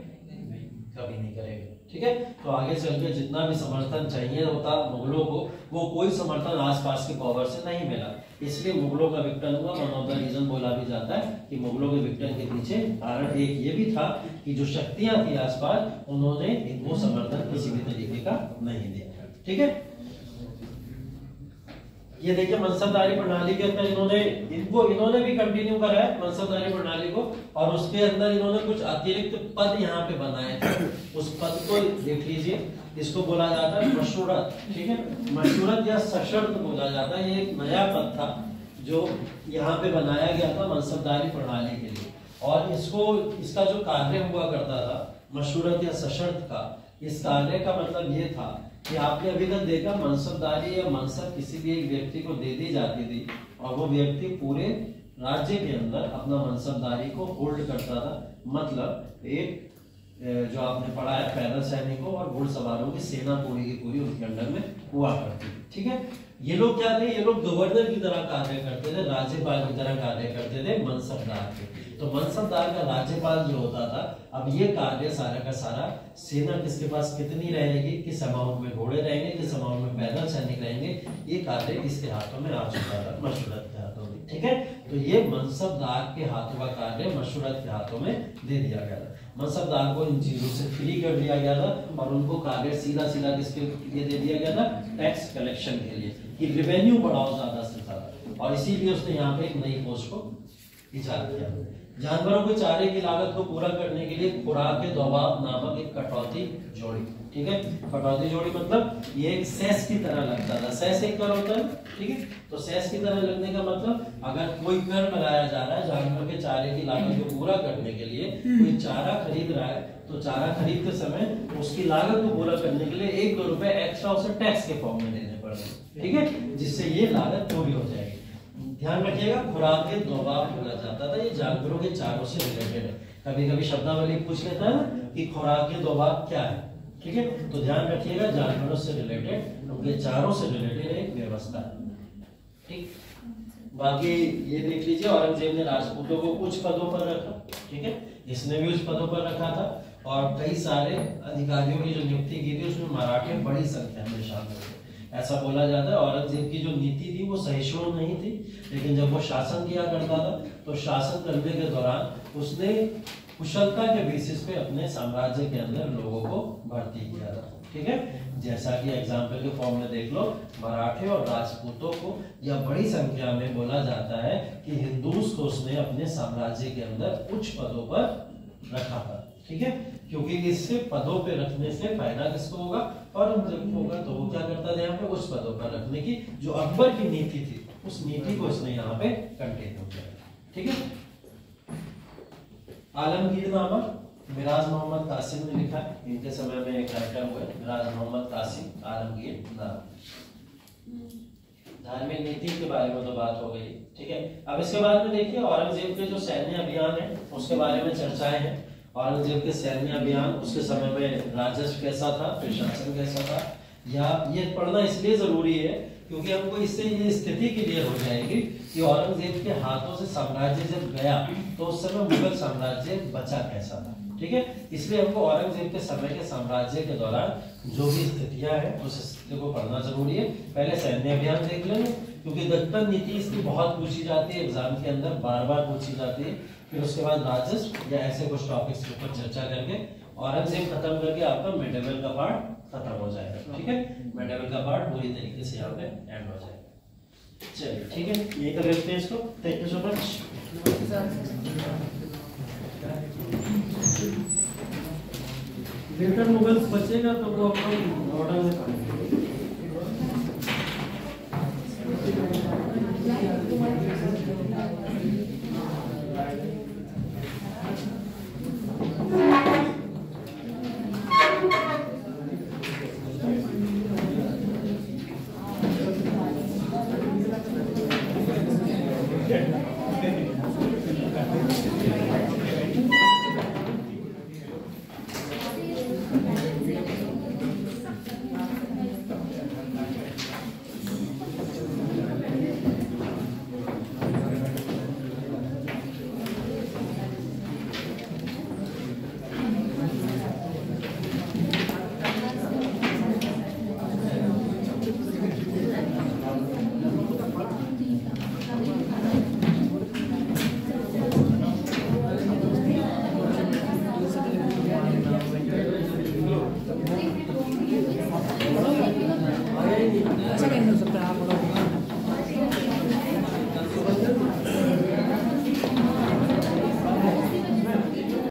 कभी नहीं करेगा। ठीक है, तो आगे चल के जितना भी समर्थन चाहिए होता मुगलों को, वो कोई समर्थन आसपास के पावर से नहीं मिला, इसलिए मुगलों का विघटन हुआ। वन ऑफ द रीजन बोला भी जाता है कि मुगलों के विघटन के पीछे कारण एक ये भी था कि जो शक्तियां थी आसपास, उन्होंने इनको समर्थन किसी भी तरीके का नहीं दिया। ठीक है, ये देखिए मनसबदारी प्रणाली के अंदर इन्होंने भी कंटिन्यू करा है मनसबदारी प्रणाली को, और उसके अंदर इन्होंने कुछ अतिरिक्त पद यहाँ पे बनाए थे। उस पद को देख लीजिए, इसको बोला जाता है मशरूरत, ठीक है, मशरूरत या सशर्त बोला जाता है। ये एक नया पद था जो यहाँ पे बनाया गया था मनसबदारी प्रणाली के लिए, और इसका जो कार्य हुआ करता था मशरूरत या सशर्त का, इस कार्य का मतलब ये था कि आपने अभी तक देखा मनसबदारी या मनसब किसी भी एक व्यक्ति को दे दी जाती थी, और वो व्यक्ति पूरे राज्य के अंदर अपना मनसबदारी को होल्ड करता था। मतलब एक जो आपने पढ़ा है पैदल सैनिकों और घुड़सवारों की सेना पूरी की पूरी उनके अंडर में हुआ करती थी, ठीक है। ये लोग क्या थे, ये लोग गवर्नर की तरह कार्य करते थे, राज्यपाल की तरह कार्य करते थे मनसबदार के। तो मनसबदार का राज्यपाल जो होता था, अब ये कार्य सारा का सारा सेना किसके पास कितनी रहेगी, किस अमाउंट में घोड़े रहेंगे, किस अमाउंट में पैदल सैनिक रहेंगे, ये कार्य इसके हाथों में आ चुका था, मशरूरत के हाथों में, ठीक है। तो ये मनसबदार के हाथों का कार्य मशरूरत के हाथों में दे दिया गया था। मनसबदार को इन चीजों से फ्री कर दिया गया था, और उनको कार्य सीधा सीधा किसके लिए दे दिया गया था, टैक्स कलेक्शन के लिए, कि रेवेन्यू बढ़ाओ ज्यादा से ज्यादा। और इसीलिए उसने यहाँ पे एक नई पोस्ट को इजाद किया। जानवरों के चारे की लागत को पूरा करने के लिए खुराक के दबाव नामक एक कटौती जोड़ी, ठीक है। कटौती जोड़ी मतलब ये एक सेस की तरह लगता था, सेस एक कर होता है, ठीक है। तो सेस की तरह लगने का मतलब अगर कोई कर लगाया जा रहा है जानवर के चारे की लागत को पूरा करने के लिए, कोई चारा खरीद रहा है, तो चारा खरीदते समय उसकी लागत को पूरा करने के लिए 1-2 रुपए एक्स्ट्रा उसे टैक्स के फॉर्म में देने पड़ते, ठीक है, जिससे ये लागत पूरी हो जाएगी। ध्यान रखिएगा, खुराक के दबाव बोला जाता था, ये जानवरों के चारों से रिलेटेड है। कभी कभी शब्दावली पूछ लेता है ना कि खुराक के दबाव क्या है, ठीक है। तो ध्यान रखिएगा, जानवरों से रिलेटेड, उनके चारों से रिलेटेड एक व्यवस्था है, ठीक। बाकी ये देख लीजिए, औरंगजेब ने राजपूतों को उच्च पदों पर रखा, ठीक है, इसने भी उच्च पदों पर रखा था, और कई सारे अधिकारियों की जो नियुक्ति की थी उसमें मराठे बड़ी संख्या में शामिल थे। ऐसा बोला जाता है औरंगजेब की जो नीति थी वो सहिष्णु नहीं थी, लेकिन जब वो शासन किया करता था तो शासन करने के दौरान उसने कुशलता के बेसिस पे अपने साम्राज्य के अंदर लोगों को भर्ती किया था, ठीक है। जैसा कि एग्जाम्पल के फॉर्म में देख लो, मराठे और राजपूतों को या बड़ी संख्या में बोला जाता है कि हिंदूस को उसने अपने साम्राज्य के अंदर उच्च पदों पर रखा था, ठीक है, क्योंकि इससे पदों पे रखने से फायदा किसको होगा, औरंगजेब को होगा। तो वो क्या करता था यहाँ पे उच्च पदों पर रखने की जो अकबर की नीति थी, उस नीति को इसने यहाँ पे कंटिन्यू किया, ठीक है। आलमगीर नामा मिराज मोहम्मद कासिम ने लिखा, इनके समय में एक राइटर हुए मिराज मोहम्मद कासिम आलमगीर नामा। धार्मिक नीति के बारे में तो बात हो गई, ठीक है। अब इसके बाद में देखिए औरंगजेब के जो सैन्य अभियान है उसके बारे में चर्चाएं हैं। औरंगजेब के सैन्य अभियान, उसके समय में राजस्व कैसा था, प्रशासन कैसा था, या ये पढ़ना इसलिए जरूरी है क्योंकि हमको इससे ये स्थिति क्लियर हो जाएगी कि औरंगजेब के हाथों से साम्राज्य जब गया तो उस समय मुगल साम्राज्य बचा कैसा था, ठीक है। इसलिए हमको औरंगजेब के समय के साम्राज्य के दौरान जो भी स्थितियां हैं उस स्थिति को पढ़ना जरूरी है। पहले सैन्य अभियान देख लेंगे क्योंकि दक्कन नीति इसकी बहुत पूछी जाती है, एग्जाम के अंदर बार बार पूछी जाती है। फिर उसके बाद राजस्व या ऐसे कुछ टॉपिक्स के ऊपर चर्चा करके औरंगजेब खत्म करके आपका मिडेवल का पार्ट खत्म हो जाएगा, ठीक है। मिडेवल का पार्ट पूरी तरीके से यहाँ पे एंड हो जाएगा। चलिए ठीक है, ये कर लेते हैं इसको। Thank you so much. Later Mughals बचेगा तो वो अपन ऑर्डर में पढ़ेंगे। Yeah.